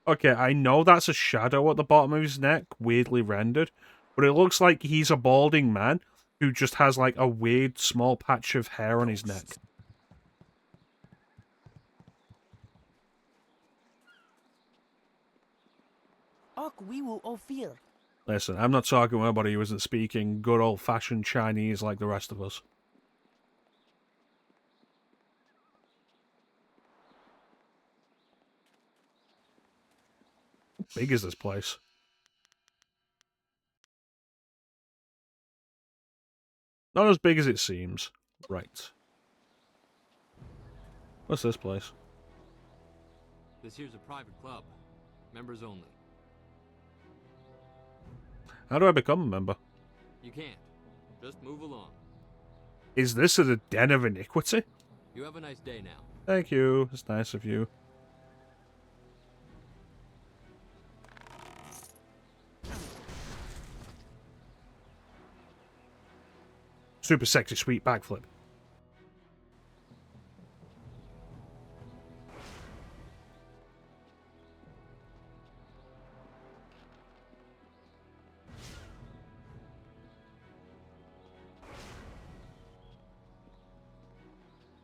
Okay, I know that's a shadow at the bottom of his neck, weirdly rendered, but it looks like he's a balding man who just has like a weird small patch of hair on his neck. Listen, I'm not talking to anybody who isn't speaking good old-fashioned Chinese like the rest of us. How big is this place? Not as big as it seems. Right. What's this place? This here's a private club. Members only. How do I become a member? You can't. Just move along. Is this a den of iniquity? You have a nice day now. Thank you. It's nice of you. Super sexy sweet backflip.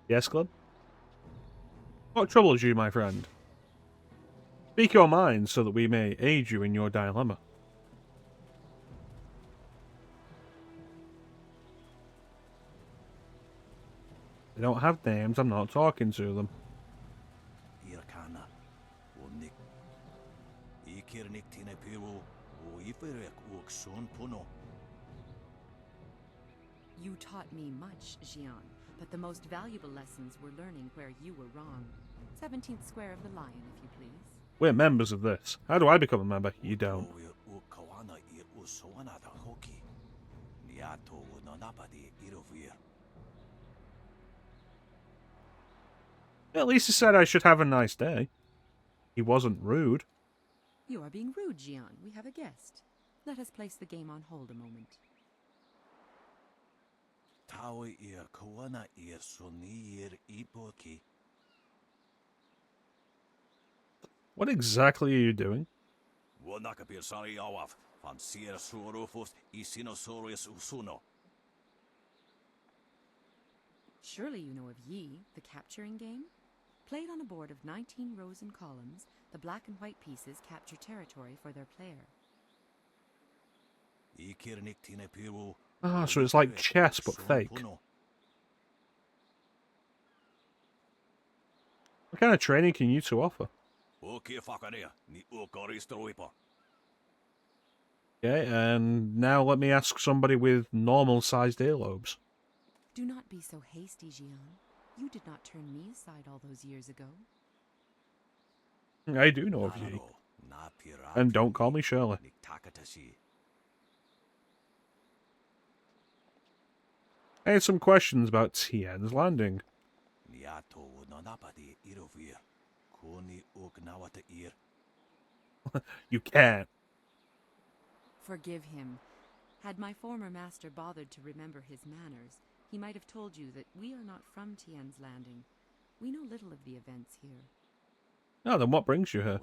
Yes, Club? What troubles you, my friend? Speak your mind so that we may aid you in your dilemma. They don't have names, I'm not talking to them. You taught me much, Jian, but the most valuable lessons were learning where you were wrong. 17th square of the lion, if you please. We're members of this. How do I become a member? You don't. At least he said I should have a nice day. He wasn't rude. You are being rude, Jian. We have a guest. Let us place the game on hold a moment. What exactly are you doing? nakapir sari awaf, van sier surufus isinosaurus usuno. Surely you know of Yi, the capturing game? Played on a board of 19 rows and columns, the black and white pieces capture territory for their player. Ah, so it's like chess, but fake. What kind of training can you two offer? Okay, and now let me ask somebody with normal-sized earlobes. Do not be so hasty, Jian. You did not turn me aside all those years ago. I do know of you. And don't call me Shirley. I had some questions about Tien's landing. You can't. Forgive him. Had my former master bothered to remember his manners, he might have told you that we are not from Tien's Landing. We know little of the events here. Oh, then what brings you here?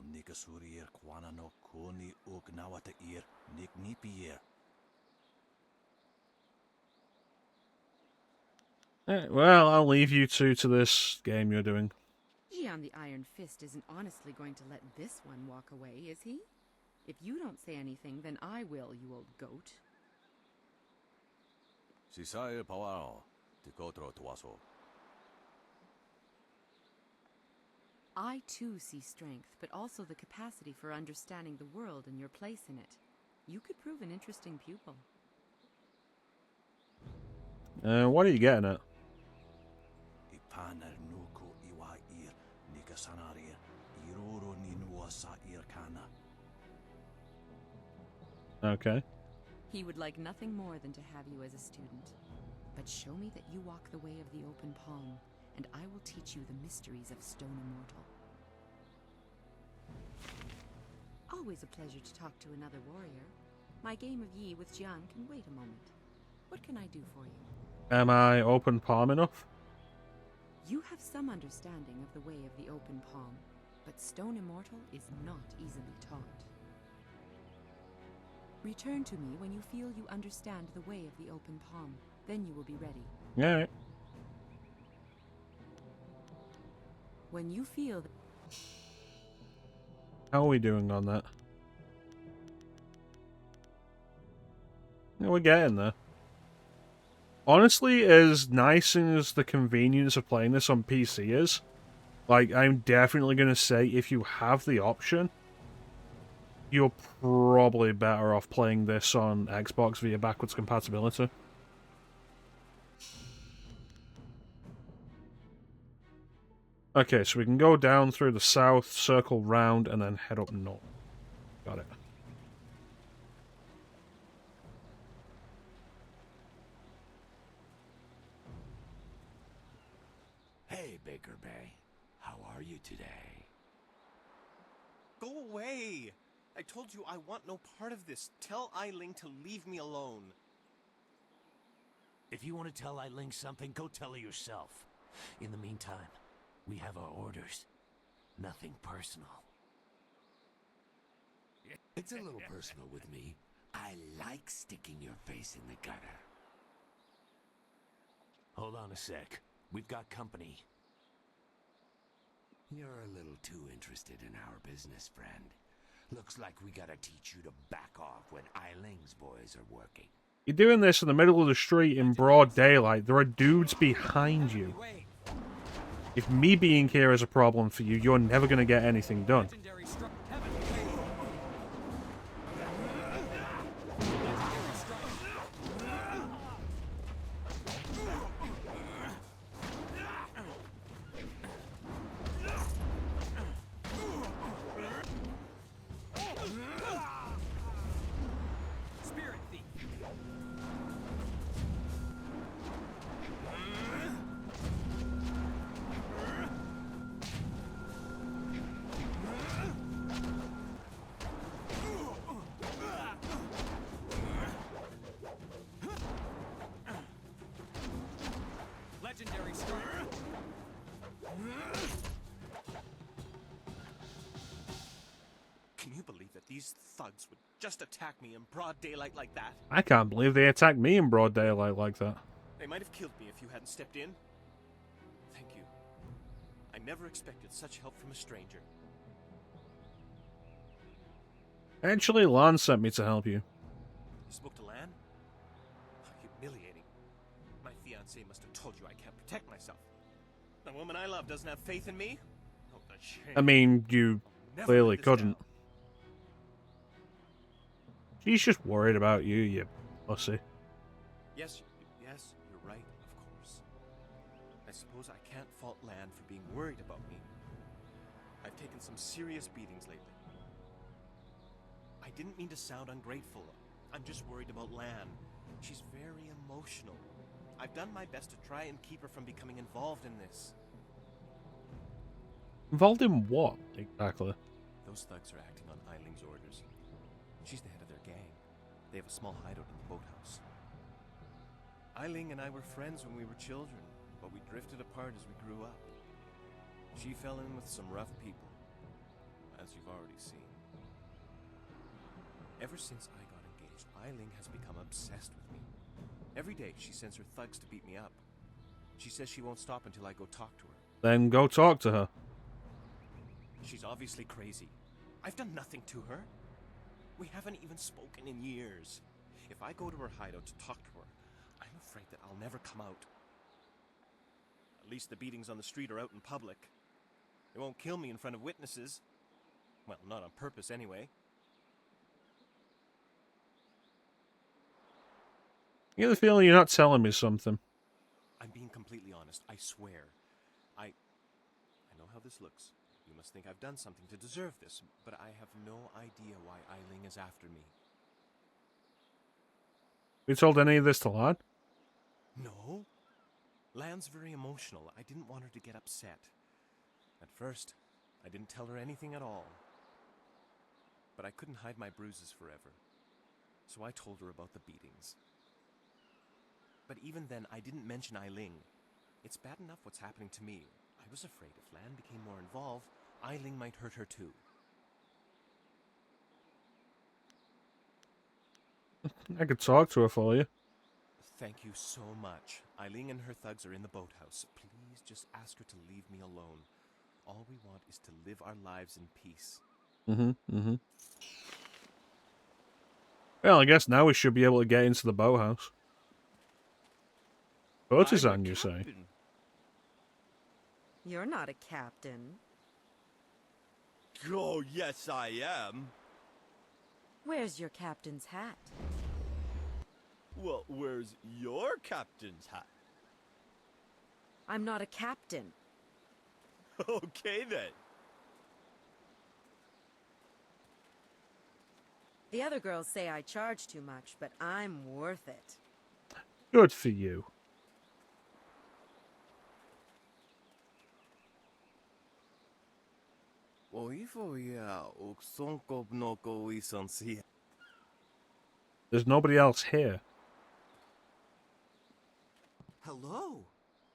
Well, I'll leave you two to this game you're doing. Jian the Iron Fist isn't honestly going to let this one walk away, is he? If you don't say anything, then I will, you old goat. I too see strength, but also the capacity for understanding the world and your place in it. You could prove an interesting pupil. What are you getting at? Okay. He would like nothing more than to have you as a student. But show me that you walk the way of the open palm, and I will teach you the mysteries of Stone Immortal. Always a pleasure to talk to another warrior. My game of Yi with Jian can wait a moment. What can I do for you? Am I open palm enough? You have some understanding of the way of the open palm, but Stone Immortal is not easily taught. Return to me when you feel you understand the way of the open palm. Then you will be ready. Alright. When you feel that... How are we doing on that? Yeah, we're getting there. Honestly, as nice as the convenience of playing this on PC is, like, I'm definitely going to say if you have the option, you're probably better off playing this on Xbox via backwards compatibility. Okay, so we can go down through the south, circle round, and then head up north. Got it. Hey, Baker Bay. How are you today? Go away! I told you I want no part of this. Tell Eiling to leave me alone. If you want to tell Eiling something, go tell her yourself. In the meantime, we have our orders. Nothing personal. It's a little personal with me. I like sticking your face in the gutter. Hold on a sec. We've got company. You're a little too interested in our business, friend. Looks like we gotta teach you to back off when Eiling's boys are working. You're doing this in the middle of the street in broad daylight. There are dudes behind you. If me being here is a problem for you, you're never going to get anything done. these thugs would just attack me in broad daylight like that. I can't believe they attacked me in broad daylight like that. They might have killed me if you hadn't stepped in. Thank you. I never expected such help from a stranger. Actually, Lan sent me to help you. You spoke to Lan? Humiliating. My fiancé must have told you I can't protect myself. The woman I love doesn't have faith in me? Oh, the shame. I mean, you Never clearly let this couldn't. down. She's just worried about you, you pussy. Yes, you're right, of course. I suppose I can't fault Lan for being worried about me. I've taken some serious beatings lately. I didn't mean to sound ungrateful. I'm just worried about Lan. She's very emotional. I've done my best to try and keep her from becoming involved in this. Involved in what, exactly? Those thugs are acting on Eiling's orders. She's the head of their gang. They have a small hideout in the boathouse. Eiling and I were friends when we were children, but we drifted apart as we grew up. She fell in with some rough people, as you've already seen. Ever since I got engaged, Eiling has become obsessed with me. Every day she sends her thugs to beat me up. She says she won't stop until I go talk to her. Then go talk to her. She's obviously crazy. I've done nothing to her. We haven't even spoken in years. If I go to her hideout to talk to her, I'm afraid that I'll never come out. At least the beatings on the street are out in public. They won't kill me in front of witnesses. Well, not on purpose anyway. I get the feeling you're not telling me something. I'm being completely honest, I swear. I know how this looks. You must think I've done something to deserve this, but I have no idea why Eiling is after me. You told any of this to Lan? No. Lan's very emotional. I didn't want her to get upset. At first, I didn't tell her anything at all. But I couldn't hide my bruises forever. So I told her about the beatings. But even then, I didn't mention Eiling. It's bad enough what's happening to me. I was afraid if Lan became more involved, Eiling might hurt her too. I could talk to her for you. Thank you so much. Eiling and her thugs are in the boathouse. Please just ask her to leave me alone. All we want is to live our lives in peace. Well, I guess now we should be able to get into the boathouse. Courtesan, you say? You're not a captain. Oh, yes, I am. Where's your captain's hat? Well, where's your captain's hat? I'm not a captain. Okay, then. The other girls say I charge too much, but I'm worth it. Good for you. There's nobody else here. Hello.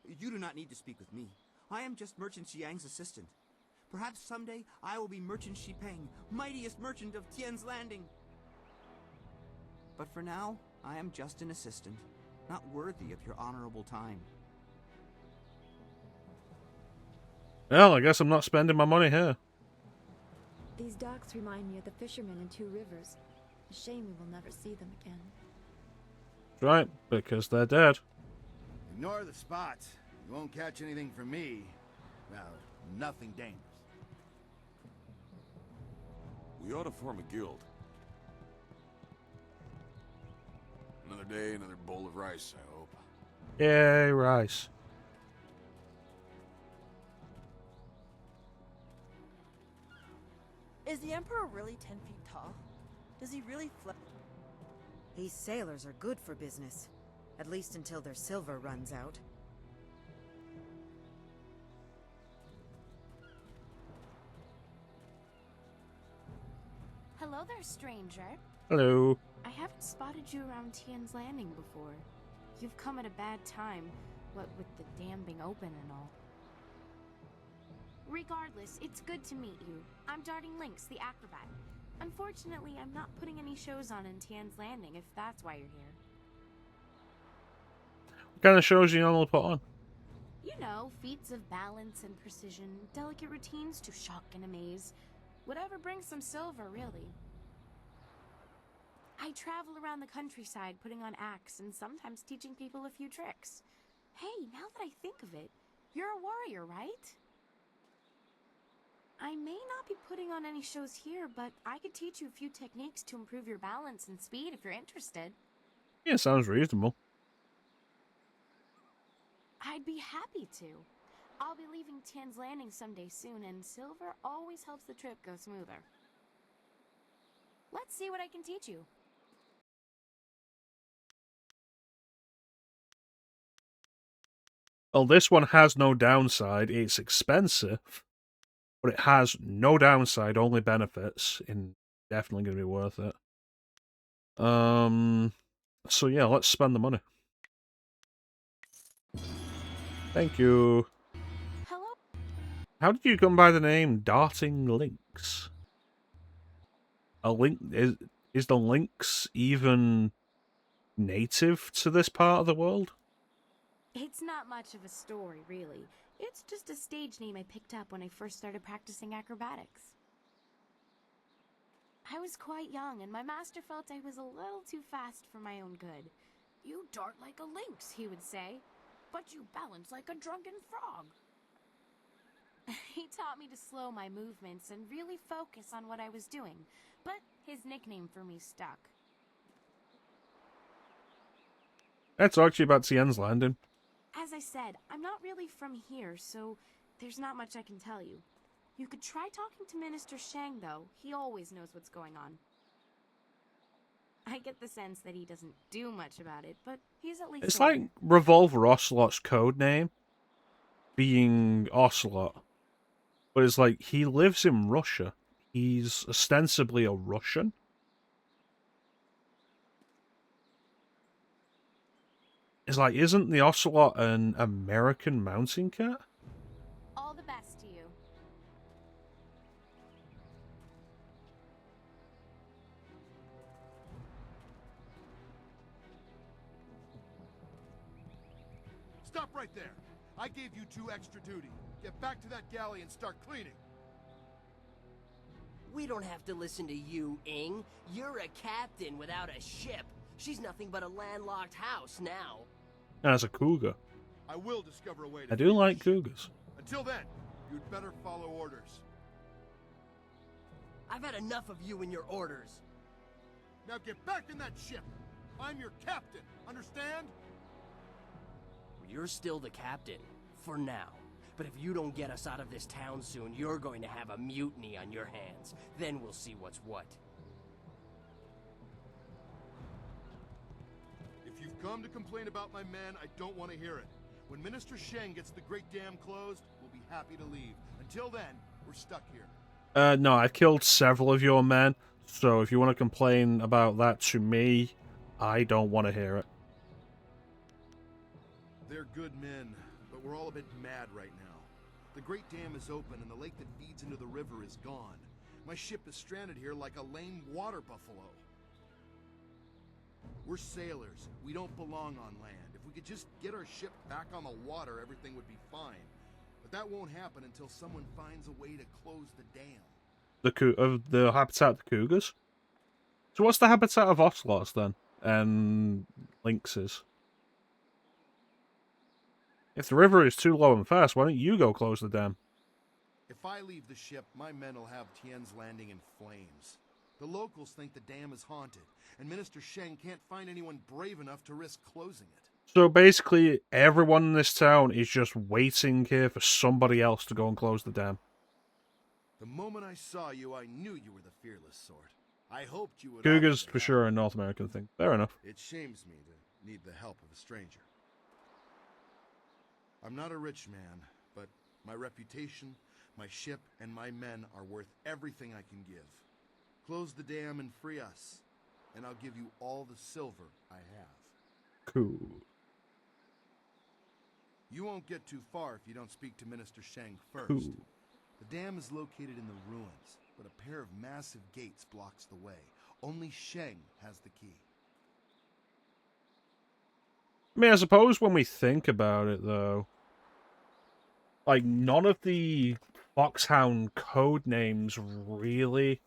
You do not need to speak with me. I am just Merchant Xiang's assistant. Perhaps someday I will be Merchant Xipeng, mightiest merchant of Tien's Landing. But for now, I am just an assistant, not worthy of your honorable time. Well, I guess I'm not spending my money here. These docks remind me of the fishermen in Two Rivers. A shame we will never see them again. Right, because they're dead. Ignore the spots. You won't catch anything from me. Well, nothing dangerous. We ought to form a guild. Another day, another bowl of rice, I hope. Yay, rice. Is the Emperor really 10 feet tall? Does he really fly? These sailors are good for business. At least until their silver runs out. Hello there, stranger. Hello. I haven't spotted you around Tien's Landing before. You've come at a bad time, what with the dam being open and all. Regardless, it's good to meet you. I'm Darting Lynx, the acrobat. Unfortunately, I'm not putting any shows on in Tien's Landing, if that's why you're here. What kind of shows do you normally put on? You know, feats of balance and precision, delicate routines to shock and amaze. Whatever brings some silver, really. I travel around the countryside putting on acts and sometimes teaching people a few tricks. Hey, now that I think of it, you're a warrior, right? I may not be putting on any shows here, but I could teach you a few techniques to improve your balance and speed if you're interested. Yeah, sounds reasonable. I'd be happy to. I'll be leaving Tien's Landing someday soon, and silver always helps the trip go smoother. Let's see what I can teach you. Well, this one has no downside. It's expensive, but it has no downside, only benefits, and definitely going to be worth it. So yeah, let's spend the money. Thank you. Hello? How did you come by the name Darting Lynx? A link is the lynx even native to this part of the world? It's not much of a story, really. It's just a stage name I picked up when I first started practicing acrobatics. I was quite young, and my master felt I was a little too fast for my own good. "You dart like a lynx," he would say, "but you balance like a drunken frog." He taught me to slow my movements and really focus on what I was doing, but his nickname for me stuck. Let's talk to you about Tien's Landing. As I said, I'm not really from here, so there's not much I can tell you. You could try talking to Minister Shang, though. He always knows what's going on. I get the sense that he doesn't do much about it, but he's at least It's aware. like Revolver Ocelot's code name being Ocelot. But it's like, he lives in Russia. He's ostensibly a Russian. It's like, isn't the Ocelot an American mountain cat? All the best to you. Stop right there. I gave you 2 extra duty. Get back to that galley and start cleaning. We don't have to listen to you, Ing. You're a captain without a ship. She's nothing but a landlocked house now. As a cougar. I will discover a way to... I do like cougars. Until then, you'd better follow orders. I've had enough of you and your orders. Now get back in that ship. I'm your captain. Understand? You're still the captain. For now. But if you don't get us out of this town soon, you're going to have a mutiny on your hands. Then we'll see what's what. If you've come to complain about my men, I don't want to hear it. When Minister Shang gets the Great Dam closed, we'll be happy to leave. Until then, we're stuck here. No, I've killed several of your men, so if you want to complain about that to me, I don't want to hear it. They're good men, but we're all a bit mad right now. The Great Dam is open and the lake that feeds into the river is gone. My ship is stranded here like a lame water buffalo. We're sailors. We don't belong on land. If we could just get our ship back on the water, everything would be fine. But that won't happen until someone finds a way to close the dam. The habitat of the cougars? So what's the habitat of ocelots then? And lynxes? If the river is too low and fast, why don't you go close the dam? If I leave the ship, my men will have Tien's Landing in flames. The locals think the dam is haunted, and Minister Shang can't find anyone brave enough to risk closing it. So basically, everyone in this town is just waiting here for somebody else to go and close the dam. The moment I saw you, I knew you were the fearless sort. I hoped you would... Cougars, for sure, are a North American thing. Fair enough. It shames me to need the help of a stranger. I'm not a rich man, but my reputation, my ship, and my men are worth everything I can give. Close the dam and free us, and I'll give you all the silver I have. Cool. You won't get too far if you don't speak to Minister Shang first. Cool. The dam is located in the ruins, but a pair of massive gates blocks the way. Only Sheng has the key. I mean, I suppose when we think about it, though, like, none of the Foxhound code names really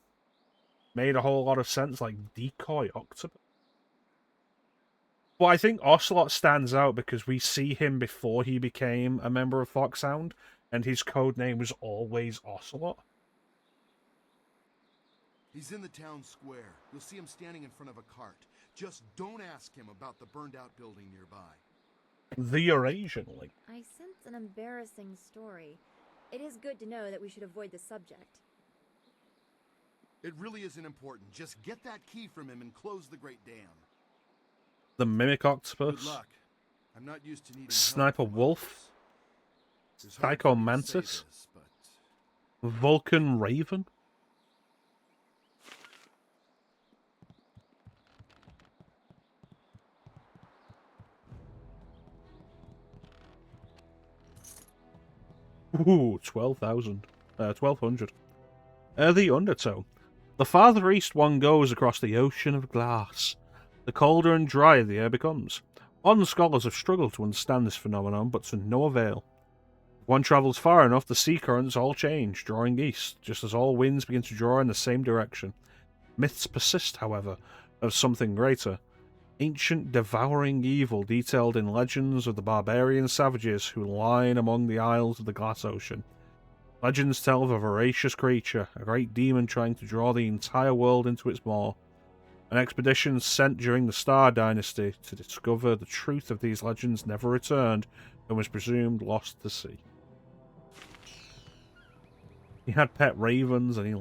made a whole lot of sense, like Decoy Octopus. But I think Ocelot stands out because we see him before he became a member of Foxhound, and his code name was always Ocelot. He's in the town square. You'll see him standing in front of a cart. Just don't ask him about the burned-out building nearby. The Eurasian Link. I sense an embarrassing story. It is good to know that we should avoid the subject. It really isn't important. Just get that key from him and close the Great Dam. The Mimic Octopus. Good luck. I'm not used to needing Sniper Wolf. It's hard for Psycho me to say Mantis. this, but Vulcan Raven. Ooh, 12,000. 1,200. The Undertow. The farther east one goes across the ocean of glass, the colder and drier the air becomes. Modern scholars have struggled to understand this phenomenon, but to no avail. If one travels far enough, the sea currents all change, drawing east, just as all winds begin to draw in the same direction. Myths persist, however, of something greater. Ancient devouring evil detailed in legends of the barbarian savages who line among the isles of the glass ocean. Legends tell of a voracious creature, a great demon trying to draw the entire world into its maw. An expedition sent during the Star Dynasty to discover the truth of these legends never returned and was presumed lost to sea. He had pet ravens, and he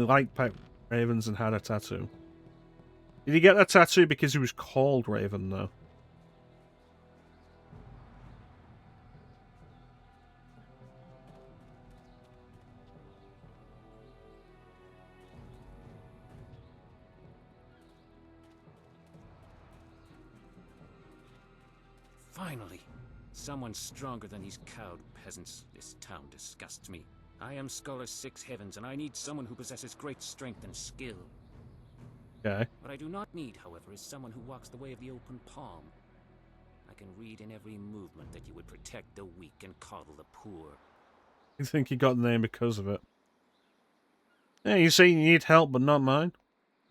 liked pet ravens and had a tattoo. Did he get that tattoo because he was called Raven, though? Finally, someone stronger than these cowed peasants. This town disgusts me. I am Scholar Six Heavens, and I need someone who possesses great strength and skill. Okay. What I do not need, however, is someone who walks the way of the open palm. I can read in every movement that you would protect the weak and coddle the poor. You think he got the name because of it? Yeah, you say you need help, but not mine.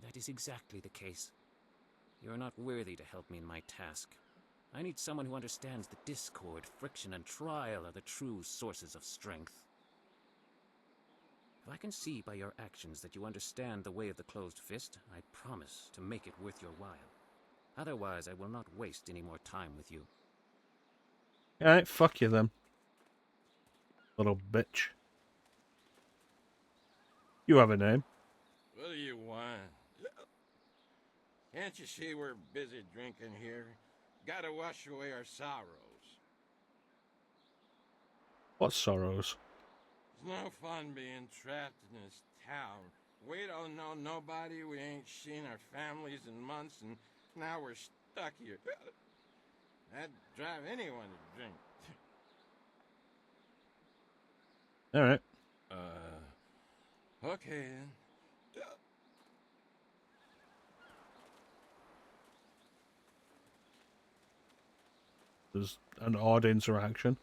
That is exactly the case. You are not worthy to help me in my task. I need someone who understands the discord, friction, and trial are the true sources of strength. If I can see by your actions that you understand the way of the closed fist, I promise to make it worth your while. Otherwise, I will not waste any more time with you. Alright, fuck you then. Little bitch. You have a name. What do you want? Can't you see we're busy drinking here? Gotta wash away our sorrows. What sorrows? It's no fun being trapped in this town. We don't know nobody, we ain't seen our families in months, and now we're stuck here. That'd drive anyone to drink. Alright. Okay then. There's an odd interaction.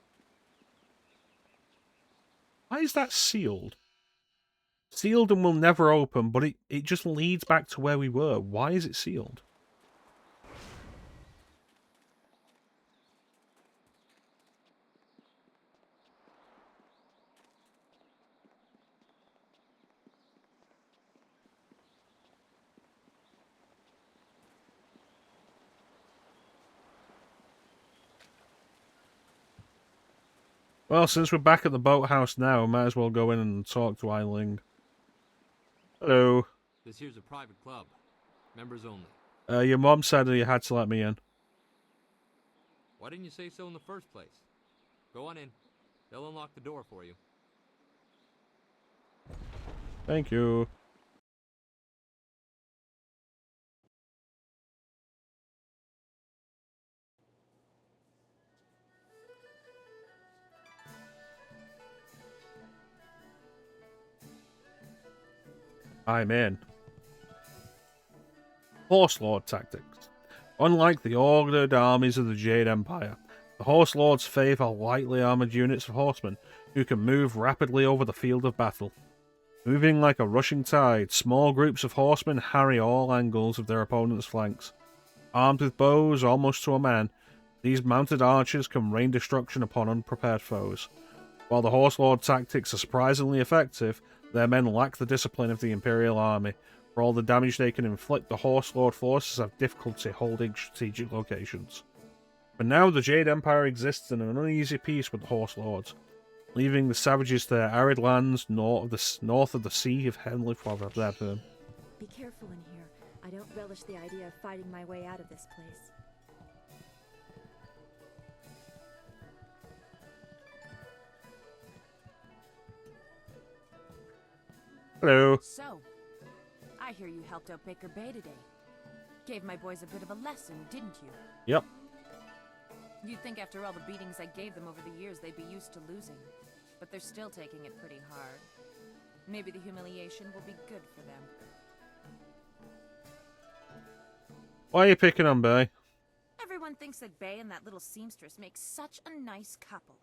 Why is that sealed? Sealed and will never open, but it just leads back to where we were. Why is it sealed? Well, since we're back at the boathouse now, might as well go in and talk to Eiling. Hello. This here's a private club. Members only. Your mom said you had to let me in. Why didn't you say so in the first place? Go on in. They'll unlock the door for you. Thank you. I'm in. Horse Lord tactics. Unlike the ordered armies of the Jade Empire, the Horse Lords favour lightly armoured units of horsemen who can move rapidly over the field of battle. Moving like a rushing tide, small groups of horsemen harry all angles of their opponent's flanks. Armed with bows almost to a man, these mounted archers can rain destruction upon unprepared foes. While the Horse Lord tactics are surprisingly effective, their men lack the discipline of the Imperial army. For all the damage they can inflict, the Horse Lord forces have difficulty holding strategic locations. But now the Jade Empire exists in an uneasy peace with the Horse Lords, leaving the savages to their arid lands north of the Sea of Heavenly Father. Be careful in here. I don't relish the idea of fighting my way out of this place. Hello. So, I hear you helped out Baker Bay today. Gave my boys a bit of a lesson, didn't you? Yep. You'd think after all the beatings I gave them over the years they'd be used to losing. But they're still taking it pretty hard. Maybe the humiliation will be good for them. Why are you picking on Bay? Everyone thinks that Bay and that little seamstress make such a nice couple.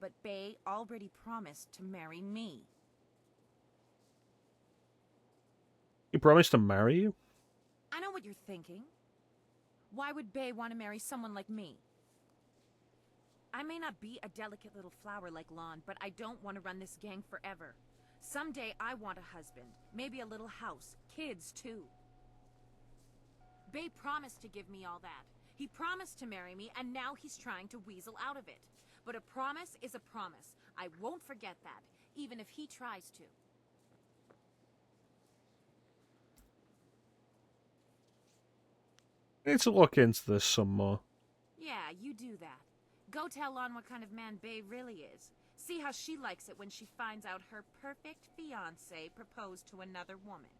But Bay already promised to marry me. He promised to marry you? I know what you're thinking. Why would Bay want to marry someone like me? I may not be a delicate little flower like Lon, but I don't want to run this gang forever. Someday I want a husband, maybe a little house, kids too. Bay promised to give me all that. He promised to marry me, and now he's trying to weasel out of it. But a promise is a promise. I won't forget that, even if he tries to. Need to look into this some more. Yeah, you do that. Go tell Lon what kind of man Bay really is. See how she likes it when she finds out her perfect fiancé proposed to another woman.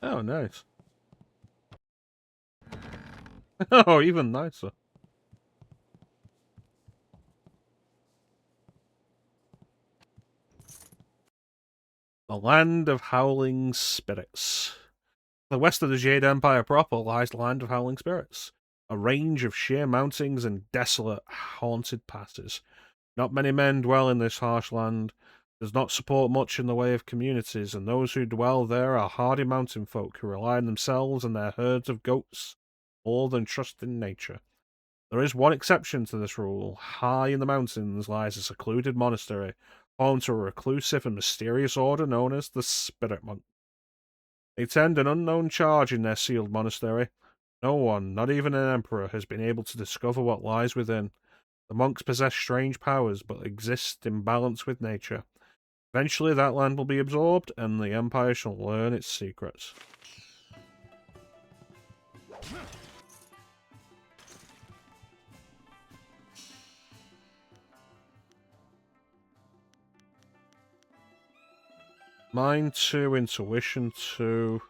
Oh, nice. Oh, even nicer. The Land of Howling Spirits. To the west of the Jade Empire proper lies the Land of Howling Spirits, a range of sheer mountains and desolate, haunted passes. Not many men dwell in this harsh land. It does not support much in the way of communities, and those who dwell there are hardy mountain folk who rely on themselves and their herds of goats more than trust in nature. There is one exception to this rule. High in the mountains lies a secluded monastery, home to a reclusive and mysterious order known as the Spirit Monk. They tend an unknown charge in their sealed monastery. No one, not even an emperor, has been able to discover what lies within. The monks possess strange powers, but exist in balance with nature. Eventually that land will be absorbed, and the Empire shall learn its secrets. Mind 2, Intuition 2.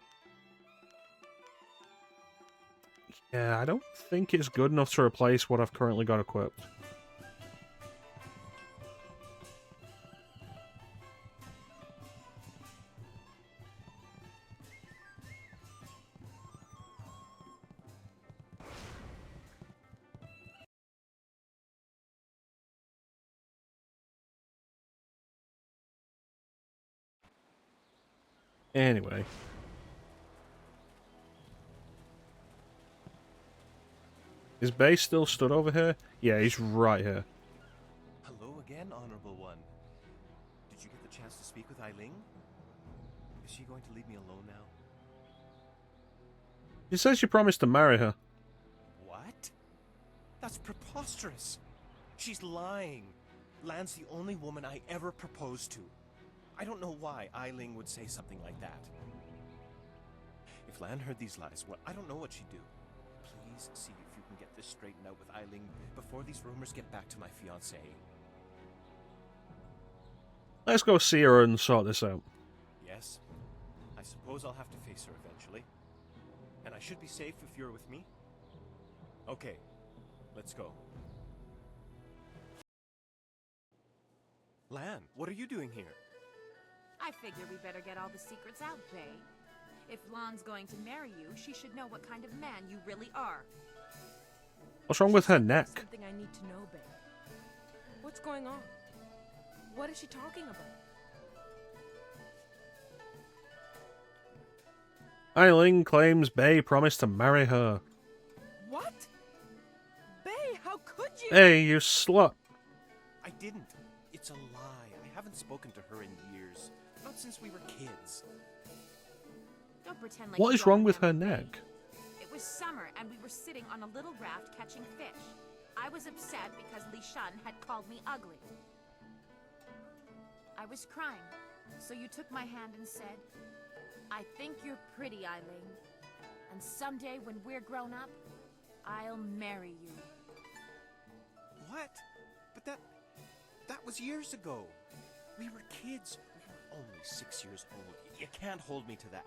Yeah, I don't think it's good enough to replace what I've currently got equipped. Anyway. Is Bay still stood over here? Yeah, he's right here. Hello again, Honorable One. Did you get the chance to speak with Eiling? Is she going to leave me alone now? She says you promised to marry her. What? That's preposterous. She's lying. Lan's the only woman I ever proposed to. I don't know why Eiling would say something like that. If Lan heard these lies, well, I don't know what she'd do. Please see if you can get this straightened out with Eiling before these rumors get back to my fiancé. Let's go see her and sort this out. Yes, I suppose I'll have to face her eventually. And I should be safe if you're with me? Okay, let's go. Lan, what are you doing here? I figure we better get all the secrets out, Bay. If Lon's going to marry you, she should know what kind of man you really are. What's wrong with her neck? Something I need to know, Bay. What's going on? What is she talking about? Ailing claims Bay promised to marry her. What? Bay, how could you? Hey, you slut. I didn't. It's a lie. I haven't spoken to her in years. Not since we were kids. Don't pretend like What you is don't wrong with her remember, neck? Bay. It was summer and we were sitting on a little raft catching fish. I was upset because Shaun had called me ugly. I was crying, so you took my hand and said, I think you're pretty, Eileen. And someday when we're grown up, I'll marry you. What? But that was years ago. We were kids. We were only 6 years old. You can't hold me to that.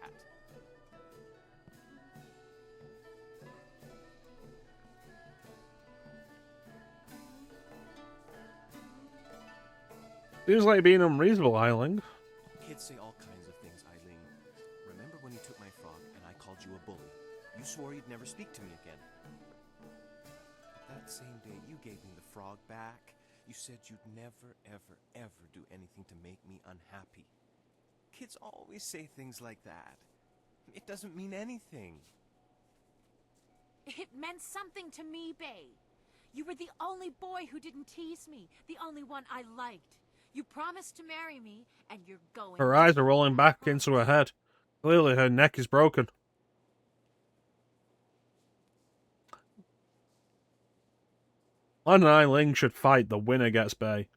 Seems like being unreasonable, Eiling. Kids say all kinds of things, Eileen. Remember when you took my frog and I called you a bully? You swore you'd never speak to me again. But that same day you gave me the frog back. You said you'd never, ever, ever do anything to make me unhappy. Kids always say things like that. It doesn't mean anything. It meant something to me, Bay. You were the only boy who didn't tease me, the only one I liked. You promised to marry me, and you're going. Her eyes are rolling back into her head. Clearly her neck is broken. Lan and Eiling should fight. The winner gets Bay.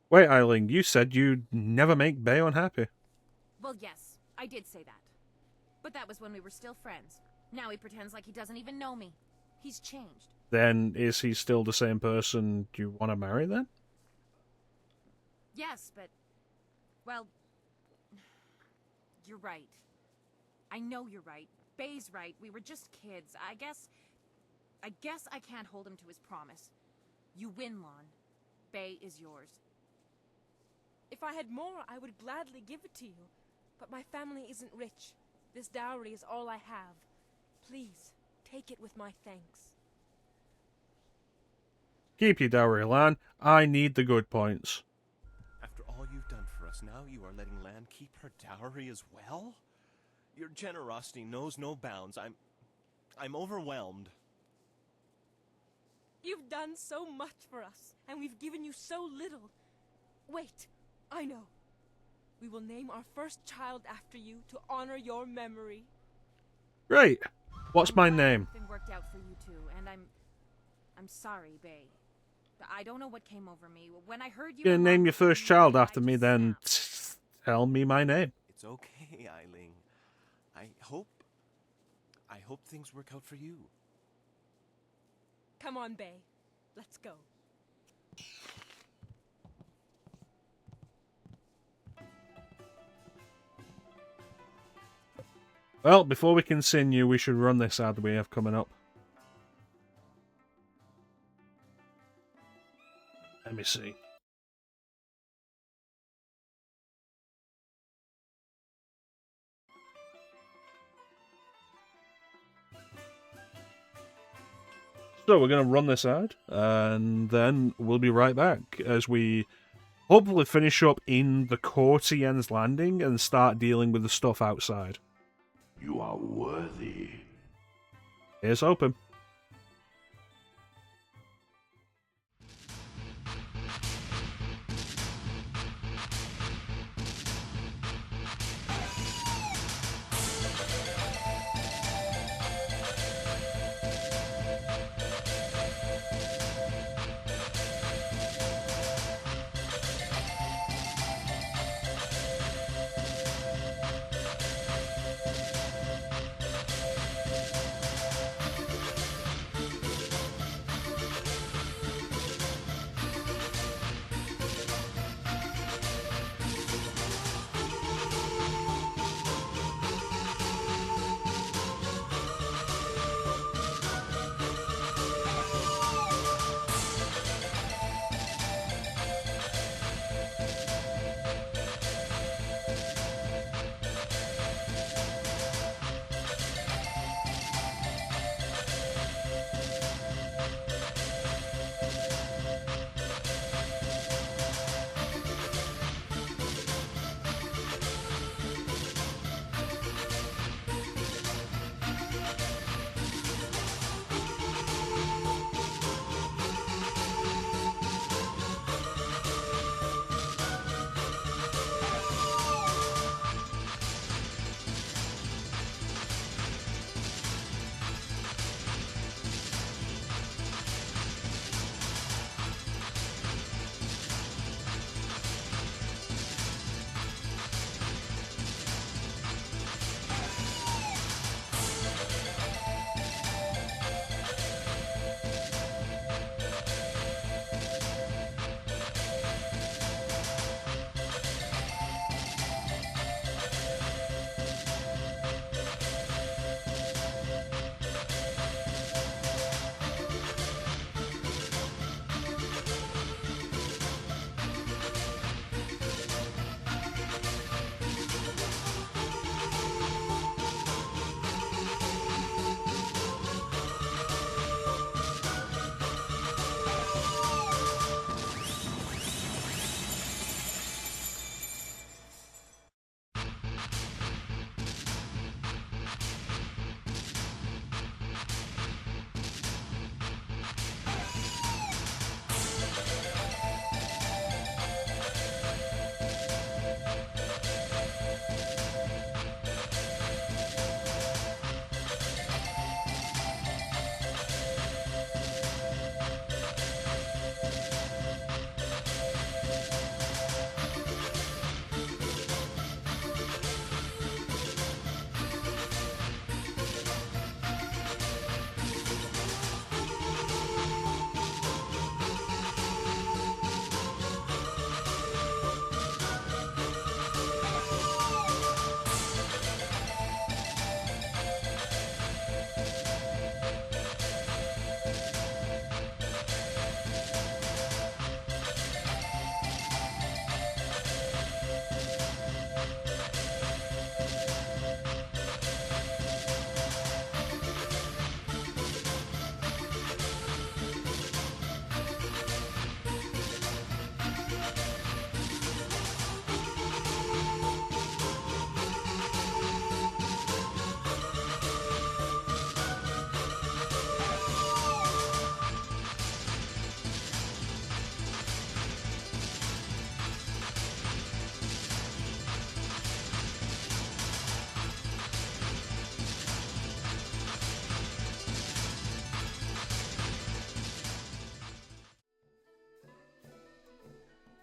Wait, Eiling, you said you'd never make Bay unhappy. Well, yes, I did say that. But that was when we were still friends. Now he pretends like he doesn't even know me. He's changed. Then is he still the same person you want to marry then? Yes, but... well... you're right. I know you're right. Bay's right. We were just kids. I guess I can't hold him to his promise. You win, Lon. Bay is yours. If I had more, I would gladly give it to you. But my family isn't rich. This dowry is all I have. Please, take it with my thanks. Keep your dowry, Lan. I need the good points. After all you've done for us, now you are letting Lan keep her dowry as well? Your generosity knows no bounds. I'm overwhelmed. You've done so much for us, and we've given you so little. Wait, I know. We will name our first child after you to honor your memory. Great. What's my name? Everything worked out for you two, and I'm sorry, Bay. I don't know what came over me. When I heard you... You're gonna name your first child after me, then tell me my name. It's okay, Eileen. I hope things work out for you. Come on, Bay. Let's go. Well, before we continue, we should run this ad we have coming up. Let me see. So we're going to run this ad, and then we'll be right back as we hopefully finish up in the core Tien's Landing and start dealing with the stuff outside. You are worthy. Here's open.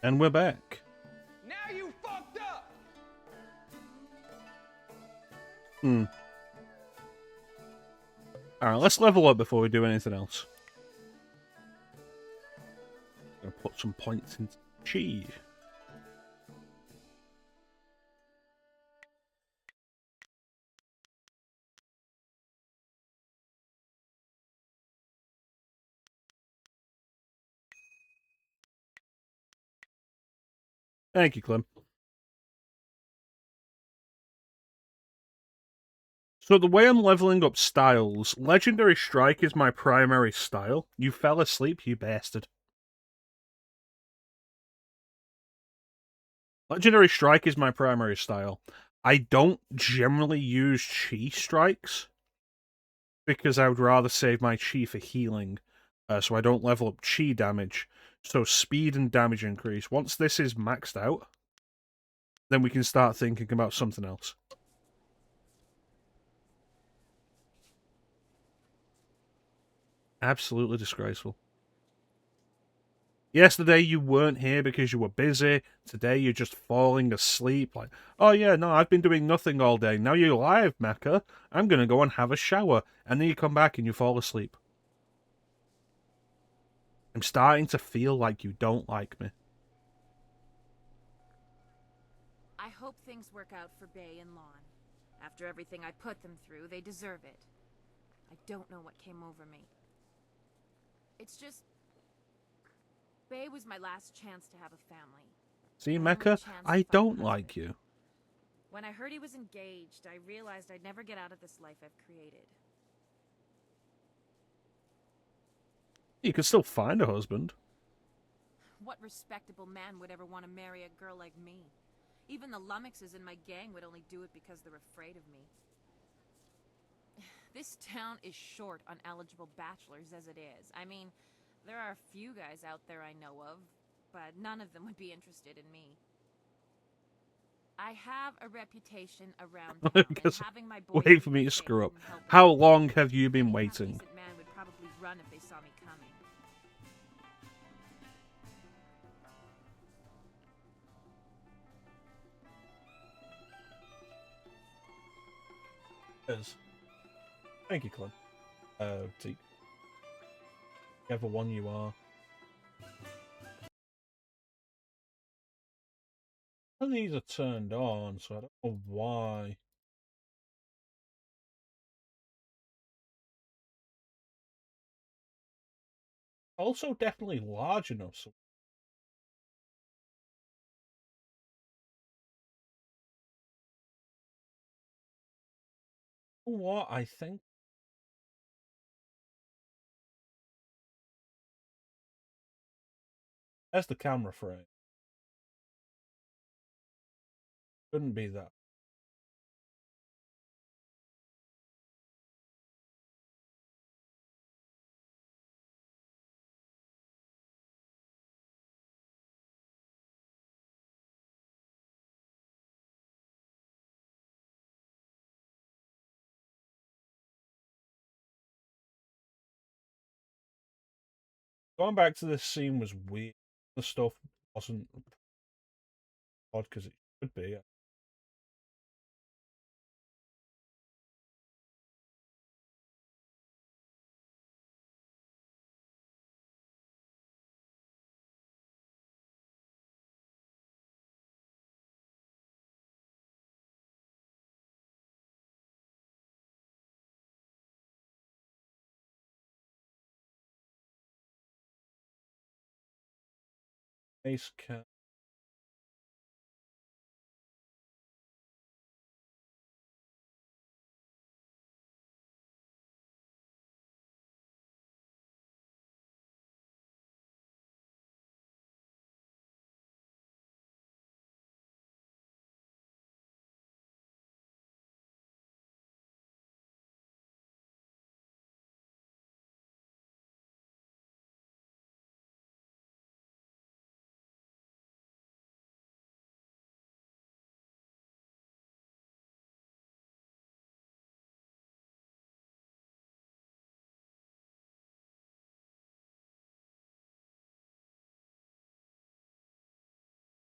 And we're back. Now you fucked up. Alright, let's level up before we do anything else. Gonna put some points into chi. Thank you, Clem. So the way I'm leveling up styles, Legendary Strike is my primary style. You fell asleep, you bastard. Legendary Strike is my primary style. I don't generally use Chi strikes, because I would rather save my Chi for healing, so I don't level up Chi damage. So speed and damage increase. Once this is maxed out, then we can start thinking about something else. Absolutely disgraceful. Yesterday you weren't here because you were busy. Today you're just falling asleep. Like, oh yeah, no, I've been doing nothing all day. Now you're live, Mecha. I'm gonna go and have a shower. And then you come back and you fall asleep. I'm starting to feel like you don't like me. I hope things work out for Bay and Lon. After everything I put them through, they deserve it. I don't know what came over me. It's just... Bay was my last chance to have a family. See, My only Mecha, chance to I find a don't husband. like you. When I heard he was engaged, I realized I'd never get out of this life I've created. You could still find a husband. What respectable man would ever want to marry a girl like me? Even the lummoxes in my gang would only do it because they're afraid of me. This town is short on eligible bachelors as it is. I mean, there are a few guys out there I know of, but none of them would be interested in me. I have a reputation around town, and Because having my boys wait for me to be screw up. and help How me. long have you been waiting? Decent man would probably run if they saw me coming. Yes. Thank you, Clem. See, whichever one you are. None of these are turned on, so I don't know why. Also, definitely large enough. So you know what? I think as the camera frame couldn't be that. Going back to this scene was weird. The stuff wasn't odd because it could be. Ace cat.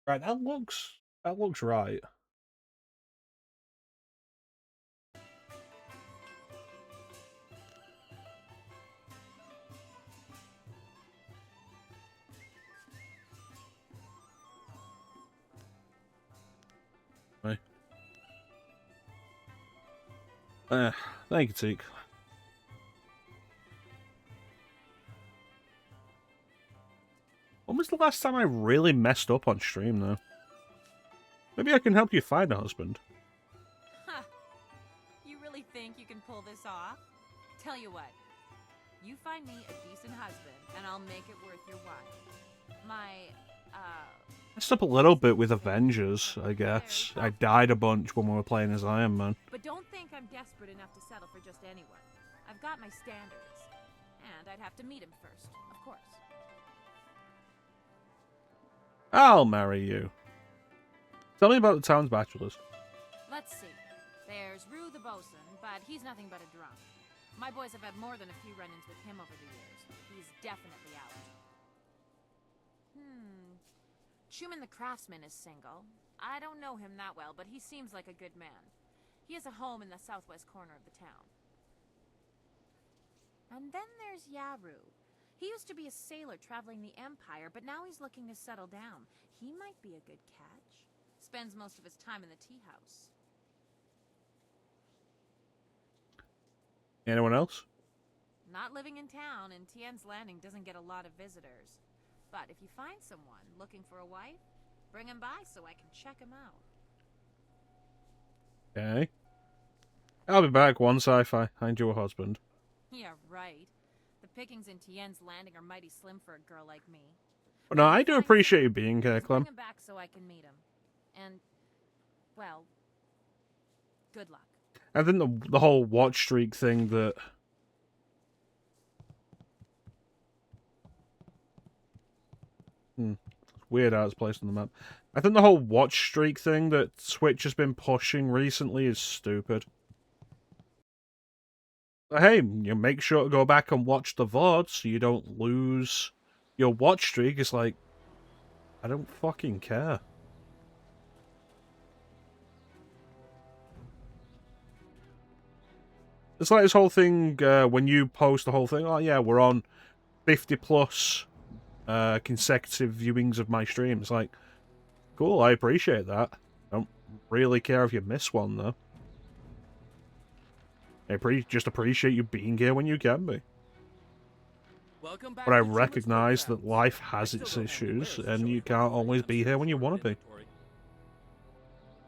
Right, that looks right. Right. Thank you, Teak. When was the last time I really messed up on stream, though? Maybe I can help you find a husband. Huh. You really think you can pull this off? Tell you what. You find me a decent husband, and I'll make it worth your while. Messed up a little bit with Avengers, I guess. I died a bunch when we were playing as Iron Man. But don't think I'm desperate enough to settle for just anyone. I've got my standards. And I'd have to meet him first, of course. I'll marry you. Tell me about the town's bachelors. Let's see. There's Rue the bosun, but he's nothing but a drunk. My boys have had more than a few run-ins with him over the years. He's definitely out. Schumann the craftsman is single. I don't know him that well, but he seems like a good man. He has a home in the southwest corner of the town. And then there's Yaru. He used to be a sailor traveling the Empire, but now he's looking to settle down. He might be a good catch. Spends most of his time in the tea house. Anyone else? Not living in town, and Tien's Landing doesn't get a lot of visitors. But if you find someone looking for a wife, bring him by so I can check him out. Okay. I'll be back once I find you a husband. Yeah, right. The pickings in Tien's Landing are mighty slim for a girl like me. But no, I do appreciate you being here, Clem. Bring him back so I can meet him. And, well, good luck. I think the whole watch streak thing that... Weird how it's placed on the map. I think the whole watch streak thing that Switch has been pushing recently is stupid. But hey, you make sure to go back and watch the VOD so you don't lose your watch streak. It's like, I don't fucking care. It's like this whole thing, when you post the whole thing, oh yeah, we're on 50 plus consecutive viewings of my stream. It's like, cool, I appreciate that. I don't really care if you miss one, though. I just appreciate you being here when you can be. But I recognize that life has its issues, and you can't always be here when you want to be.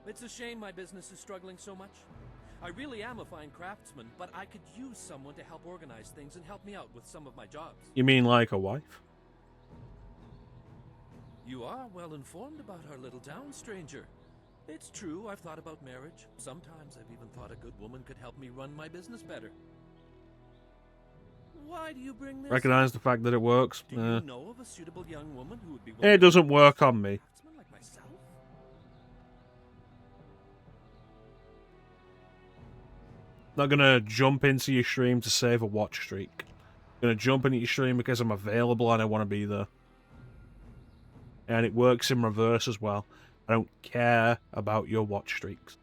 It's a shame my business is struggling so much. I really am a fine craftsman, but I could use someone to help organize things and help me out with some of my jobs. You mean like a wife? You are well informed about our little town, stranger. It's true, I've thought about marriage. Sometimes I've even thought a good woman could help me run my business better. Why do you bring this? Recognize the fact that it works. Do you know of a suitable young woman who would be It doesn't work on me. like myself? Not gonna jump into your stream to save a watch streak. Gonna jump into your stream because I'm available and I want to be there. And it works in reverse as well. I don't care about your watch streaks.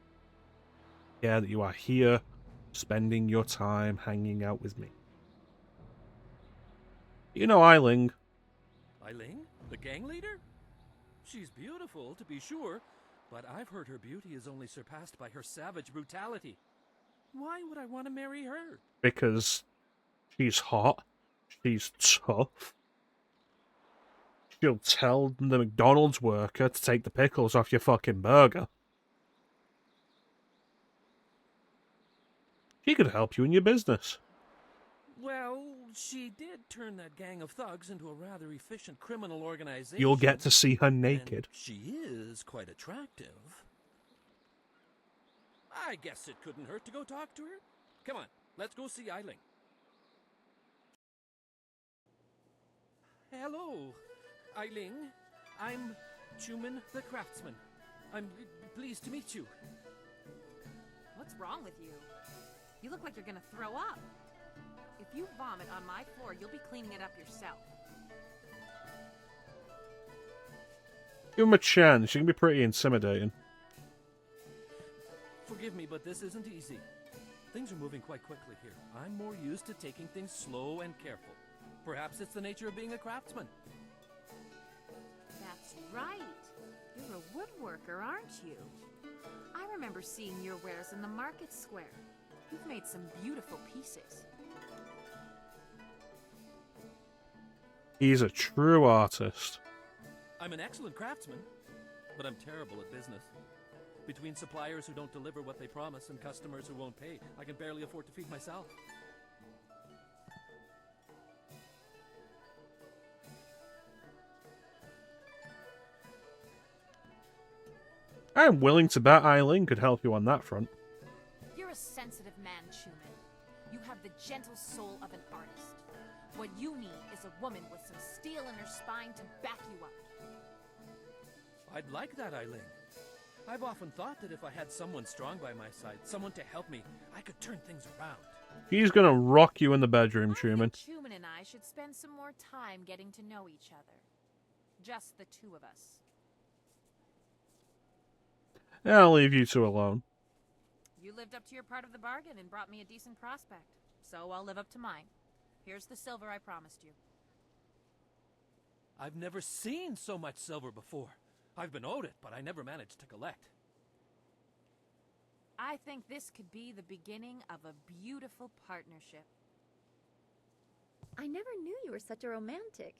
I care that you are here, spending your time hanging out with me. You know Eiling. Eiling? The gang leader? She's beautiful, to be sure, but I've heard her beauty is only surpassed by her savage brutality. Why would I want to marry her? Because she's hot. She's tough. She'll tell the McDonald's worker to take the pickles off your fucking burger. She could help you in your business. Well, she did turn that gang of thugs into a rather efficient criminal organization. You'll get to see her naked. And she is quite attractive. I guess it couldn't hurt to go talk to her. Come on, let's go see Eiling. Hello, Eiling. I'm Schumann the craftsman. I'm pleased to meet you. What's wrong with you? You look like you're gonna throw up. If you vomit on my floor, you'll be cleaning it up yourself. Give him a chance. She can be pretty intimidating. Forgive me, but this isn't easy. Things are moving quite quickly here. I'm more used to taking things slow and careful. Perhaps it's the nature of being a craftsman. That's right. You're a woodworker, aren't you? I remember seeing your wares in the market square. You've made some beautiful pieces. He's a true artist. I'm an excellent craftsman, but I'm terrible at business. Between suppliers who don't deliver what they promise and customers who won't pay, I can barely afford to feed myself. I'm willing to bet Eileen could help you on that front. You're a sensitive man, Schumann. You have the gentle soul of an artist. What you need is a woman with some steel in her spine to back you up. I'd like that, Eileen. I've often thought that if I had someone strong by my side, someone to help me, I could turn things around. He's gonna rock you in the bedroom, Schumann. Schumann and I should spend some more time getting to know each other. Just the two of us. I'll leave you two alone. You lived up to your part of the bargain and brought me a decent prospect, so I'll live up to mine. Here's the silver I promised you. I've never seen so much silver before. I've been owed it, but I never managed to collect. I think this could be the beginning of a beautiful partnership. I never knew you were such a romantic,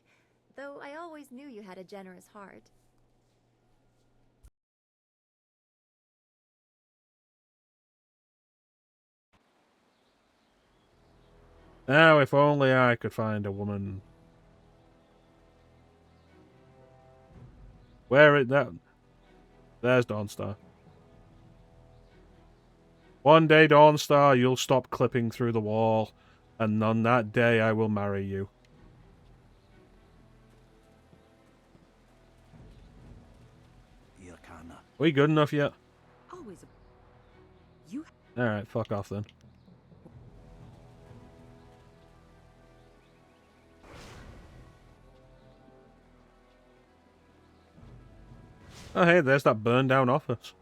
though I always knew you had a generous heart. Now, if only I could find a woman. Where it that? There's Dawnstar. One day, Dawnstar, you'll stop clipping through the wall, and on that day I will marry you. Are we good enough yet? Always you. Alright, fuck off then. Oh hey, there's that burned down office.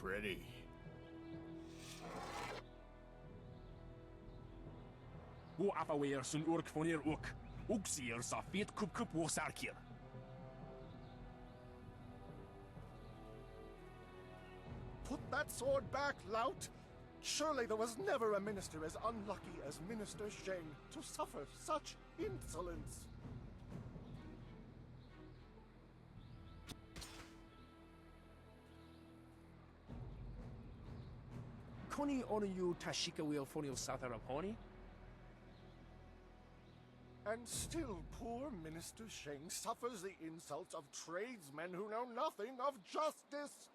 Pretty. Wo afawer sun urk fonir uk. Uksier sa fit kup wo sarkir. Put that sword back, lout! Surely there was never a minister as unlucky as Minister Shaun to suffer such insolence. Koni onu you tashika will fonil sataraponi? And still poor Minister Shaun suffers the insults of tradesmen who know nothing of justice.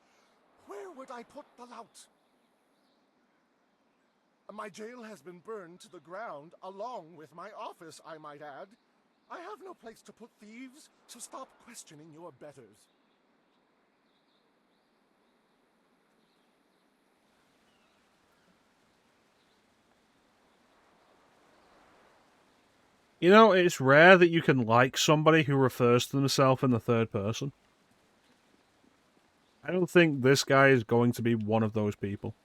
Where would I put the lout? My jail has been burned to the ground, along with my office, I might add. I have no place to put thieves, so stop questioning your betters. You know, it's rare that you can like somebody who refers to themselves in the third person. I don't think this guy is going to be one of those people.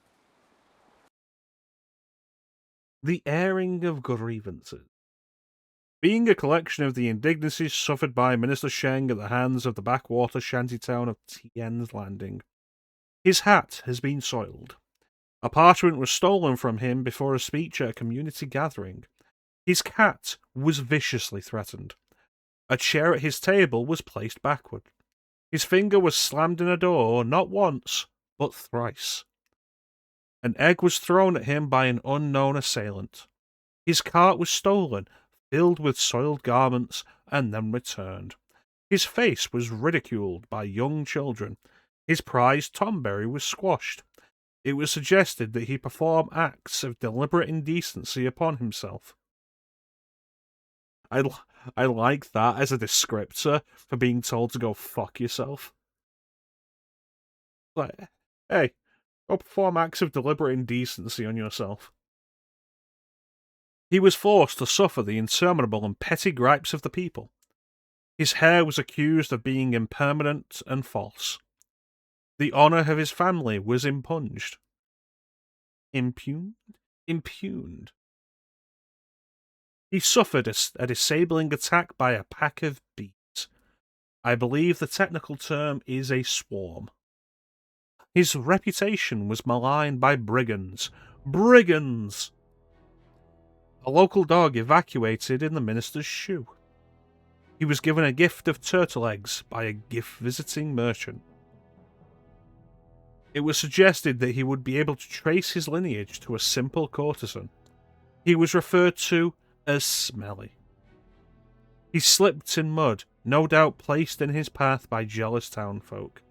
The airing of grievances. Being a collection of the indignities suffered by Minister Sheng at the hands of the backwater shantytown of Tien's Landing. His hat has been soiled. A parchment was stolen from him before a speech at a community gathering. His cat was viciously threatened. A chair at his table was placed backward. His finger was slammed in a door not once, but thrice. An egg was thrown at him by an unknown assailant. His cart was stolen, filled with soiled garments, and then returned. His face was ridiculed by young children. His prized Tomberry was squashed. It was suggested that he perform acts of deliberate indecency upon himself. I like that as a descriptor for being told to go fuck yourself. Like, Hey, go perform acts of deliberate indecency on yourself. He was forced to suffer the interminable and petty gripes of the people. His hair was accused of being impermanent and false. The honour of his family was impunged. Impugned? Impugned. He suffered a disabling attack by a pack of bees. I believe the technical term is a swarm. His reputation was maligned by brigands. Brigands! A local dog evacuated in the minister's shoe. He was given a gift of turtle eggs by a gift-visiting merchant. It was suggested that he would be able to trace his lineage to a simple courtesan. He was referred to as smelly. He slipped in mud, no doubt placed in his path by jealous townfolk.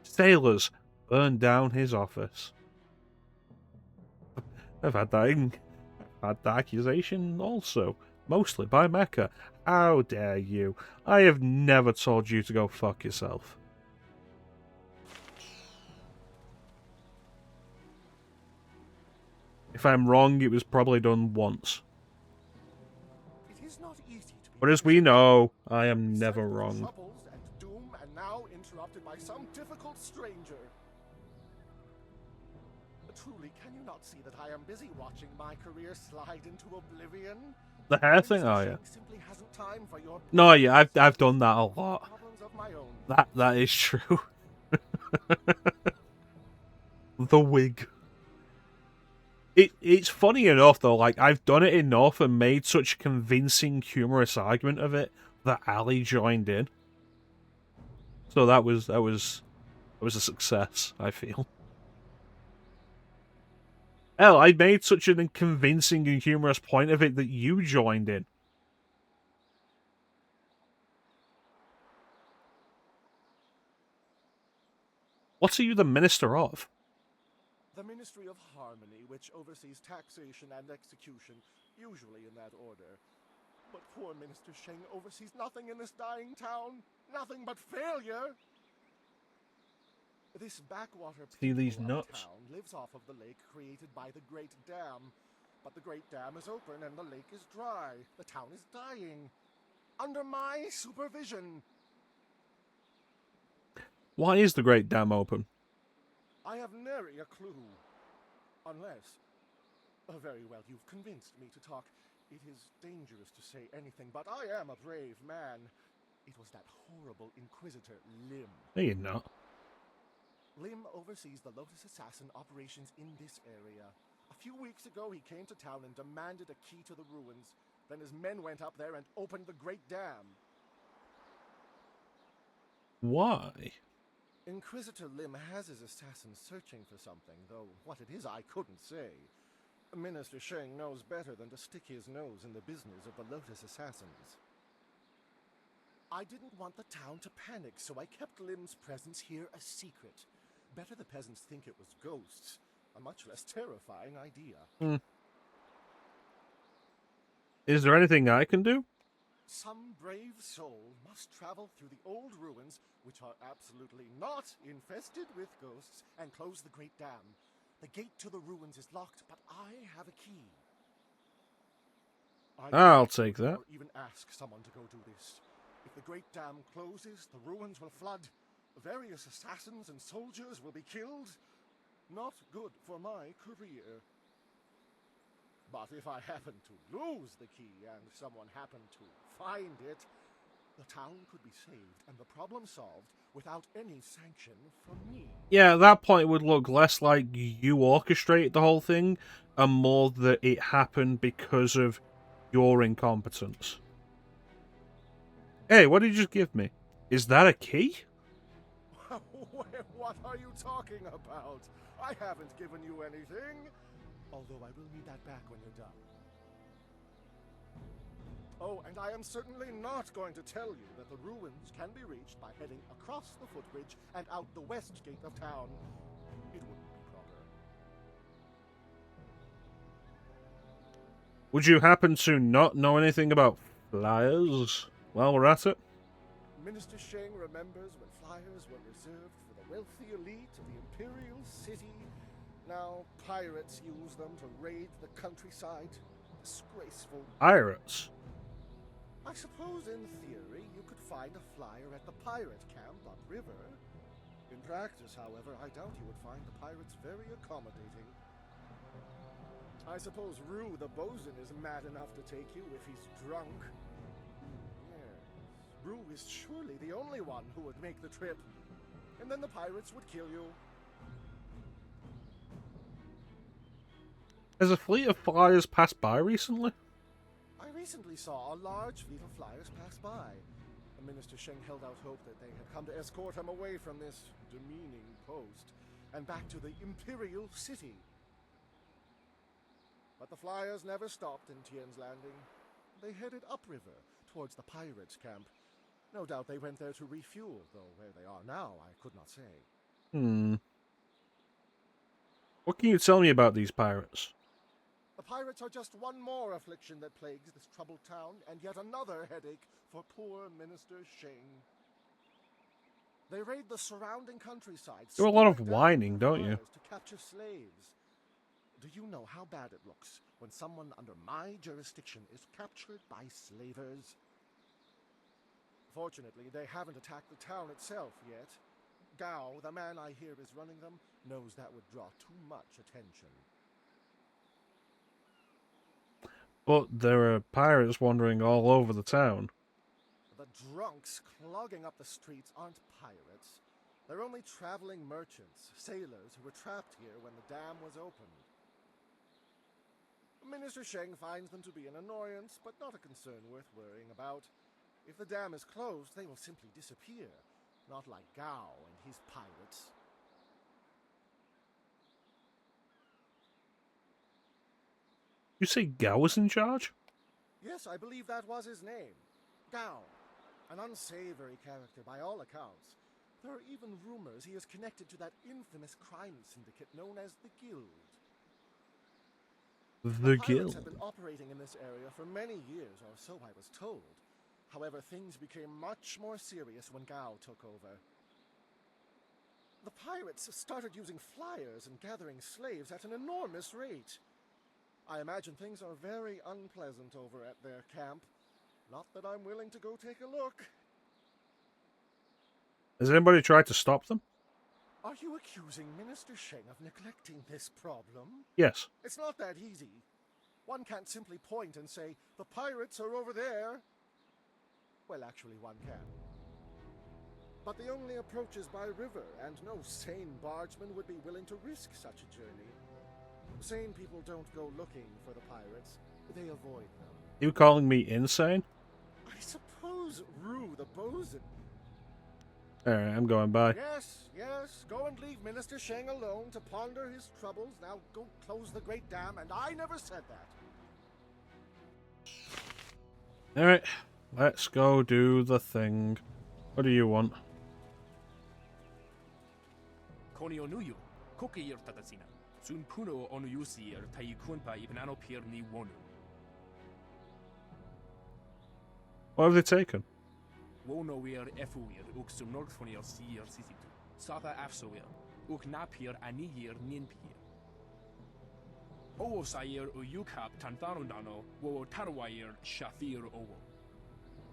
Sailors burned down his office. I've had that accusation also, mostly by Mecha. How dare you? I have never told you to go fuck yourself. If I'm wrong, it was probably done once. It is not easy to be But as we know, I am never wrong. troubles and doom, and now interrupted by some difficult stranger. Truly, can you not see that I am busy watching my career slide into oblivion? The hair thing, are you? Simply hasn't time for your No, yeah, I've done that a lot. problems of my own. That is true. The wig. It's funny enough though, like I've done it enough and made such a convincing, humorous argument of it that Ali joined in. So that was a success, I feel. Hell, I made such a convincing and humorous point of it that you joined in. What are you the minister of? The Ministry of Harmony, which oversees taxation and execution, usually in that order. But poor Minister Sheng oversees nothing in this dying town. Nothing but failure. This backwater See these people of nuts? town lives off of the lake created by the Great Dam. But the Great Dam is open and the lake is dry. The town is dying. Under my supervision. Why is the Great Dam open? I have nary a clue. Unless... very well, you've convinced me to talk. It is dangerous to say anything, but I am a brave man. It was that horrible Inquisitor, Lim. No, you're not. Lim oversees the Lotus Assassin operations in this area. A few weeks ago, he came to town and demanded a key to the ruins. Then his men went up there and opened the Great Dam. Why? Inquisitor Lim has his assassins searching for something, though what it is I couldn't say. Minister Sheng knows better than to stick his nose in the business of the Lotus Assassins. I didn't want the town to panic, so I kept Lim's presence here a secret. Better the peasants think it was ghosts. A much less terrifying idea. Is there anything I can do? Some brave soul must travel through the old ruins, which are absolutely not infested with ghosts, and close the Great Dam. The gate to the ruins is locked, but I have a key. I'll take that. Or even ask someone to go do this. If the Great Dam closes, the ruins will flood. Various assassins and soldiers will be killed. Not good for my career. But if I happen to lose the key and someone happened to find it, the town could be saved and the problem solved without any sanction from me. Yeah, at that point it would look less like you orchestrated the whole thing and more that it happened because of your incompetence. Hey, what did you just give me? Is that a key? What are you talking about? I haven't given you anything. Although I will need that back when you're done. Oh, and I am certainly not going to tell you that the ruins can be reached by heading across the footbridge and out the west gate of town. It wouldn't be proper. Would you happen to not know anything about flyers while we're at it? Minister Sheng remembers when flyers were reserved for the the wealthy elite of the Imperial City. Now pirates use them to raid the countryside. Disgraceful. Pirates? I suppose in theory you could find a flyer at the pirate camp upriver. In practice, however, I doubt you would find the pirates very accommodating. I suppose Rue the bosun is mad enough to take you if he's drunk. Yes, Rue is surely the only one who would make the trip. And then the pirates would kill you. Has a fleet of flyers passed by recently? I recently saw a large fleet of flyers pass by. Minister Sheng held out hope that they had come to escort him away from this demeaning post and back to the Imperial City. But the flyers never stopped in Tien's Landing. They headed upriver towards the pirates' camp. No doubt they went there to refuel, though where they are now I could not say. What can you tell me about these pirates? The pirates are just one more affliction that plagues this troubled town, and yet another headache for poor Minister Sheng. They raid the surrounding countryside. Do a lot of whining, don't you? To capture slaves. Do you know how bad it looks when someone under my jurisdiction is captured by slavers? Fortunately, they haven't attacked the town itself yet. Gao, the man I hear is running them, knows that would draw too much attention. But there are pirates wandering all over the town. The drunks clogging up the streets aren't pirates. They're only traveling merchants, sailors who were trapped here when the dam was opened. Minister Sheng finds them to be an annoyance, but not a concern worth worrying about. If the dam is closed, they will simply disappear. Not like Gao and his pirates. You say Gao was in charge? Yes, I believe that was his name. Gao. An unsavory character by all accounts. There are even rumors he is connected to that infamous crime syndicate known as the Guild. The Pirates Guild? have been operating in this area for many years, or so I was told. However, things became much more serious when Gao took over. The pirates started using flyers and gathering slaves at an enormous rate. I imagine things are very unpleasant over at their camp. Not that I'm willing to go take a look. Has anybody tried to stop them? Are you accusing Minister Sheng of neglecting this problem? Yes. It's not that easy. One can't simply point and say, the pirates are over there. Well, actually, one can. But the only approach is by river, and no sane bargeman would be willing to risk such a journey. Sane people don't go looking for the pirates. They avoid them. You calling me insane? I suppose Rue the bosun. Alright, I'm going by. Yes, go and leave Minister Sheng alone to ponder his troubles. Now go close the great dam, and I never said that. Alright, let's go do the thing. What do you want? Konio nuyu, kokir tatasina. Sun puno onu yusir taikunpa ibnano pirni wonu. What have they taken? Wono wir efuir uk sum northfonir sier sisitu. Sata afsoir uk napir anigir ninpir. Owo sair uyukap tantarundano wo tarwair shafir owo.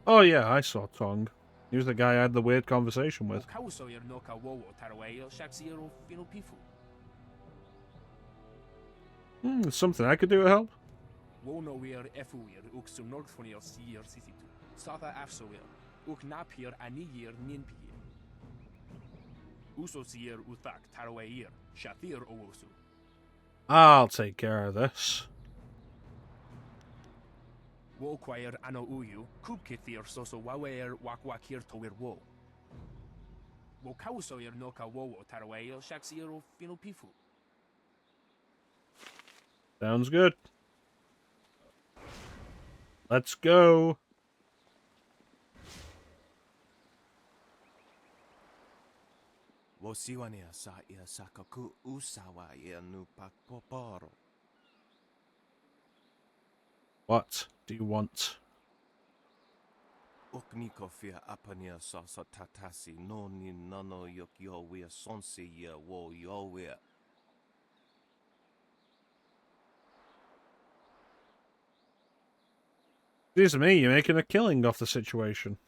Oh yeah, I saw Tong. He was the guy I had the weird conversation with. Kausoir noka wowo tarwair shaxiro finopifu. There's something I could do to help. Wono wir efuir uk sum northfonir sier sisitu. Sata afsoir uk napir anigir ninpir. Uso sier uthak tarwair shafir owosu. I'll take care of this. Wo choir ano uyu, kubkithir soso wawer wakwakir tower wo. Wo kausoir noka wowo tarwail shaxiro finopifu. Sounds good. Let's go. Wo siwania sa ia sakaku usawa ia nu pakpoporo. What do you want? Oknikofia apania sasa tatasi no ni nano yok yo wea sonsi ya wo yo wea. Excuse me, you're making a killing off the situation.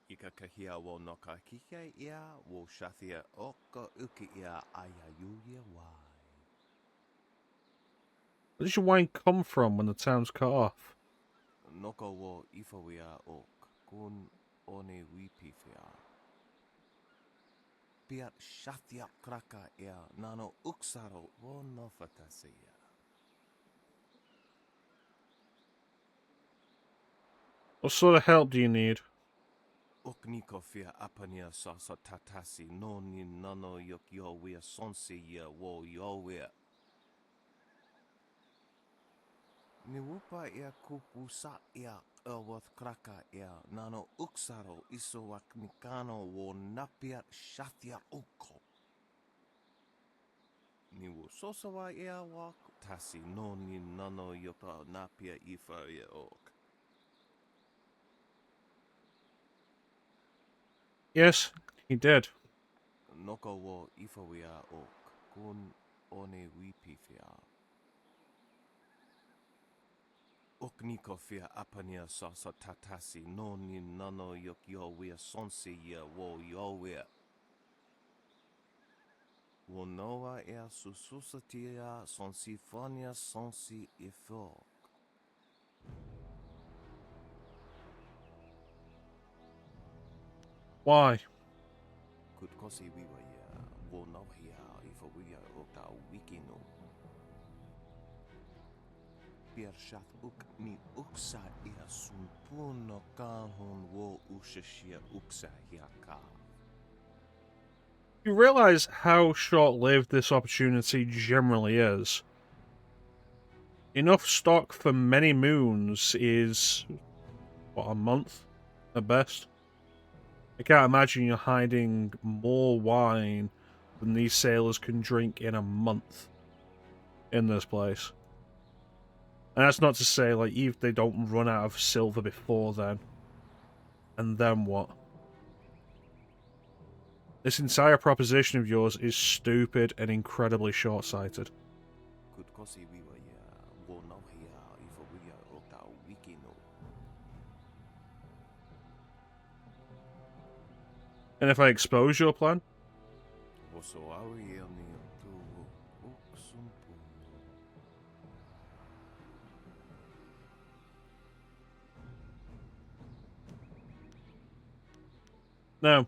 Ika kahia wo noka kike ia wo shathia oka uki ia ayayuya wai. Where does your wine come from when the town's cut off? Noko wo ifawia ok kun one wipifia. Piat shathia kraka ia nano uksaro wo nofatasiya. What sort of help do you need? Oknikofia apania sasa tatasi no ni nano yok yo wea sonsi ya wo yo wea. Ni wupa ia kupu sa ia Elworth kraka ia nano uksaro iso waknikano wo napiat shathia uko. Ni wu sosawa ia wak tasi no ni nano yota napia ifa ia ok. Yes, he did. Noko wo ifawia ok kun one wipifia. Oknikofia apania sasa tatasi no ni nano yok yo wea sonsi ya wo yo wea. Wo noa ea sususatia sonsi fonia sonsi ifok. Why? Kutkosi wiwa ya wo noa ya ifawia okta wikino. Piershat uk ni uksa ia sumpuno kahun wo ushashia uksa hiaka. You realize how short-lived this opportunity generally is. Enough stock for many moons is, what, a month at best? I can't imagine you're hiding more wine than these sailors can drink in a month in this place. And that's not to say, like, even if they don't run out of silver before then. And then what? This entire proposition of yours is stupid and incredibly short-sighted. And if I expose your plan? No.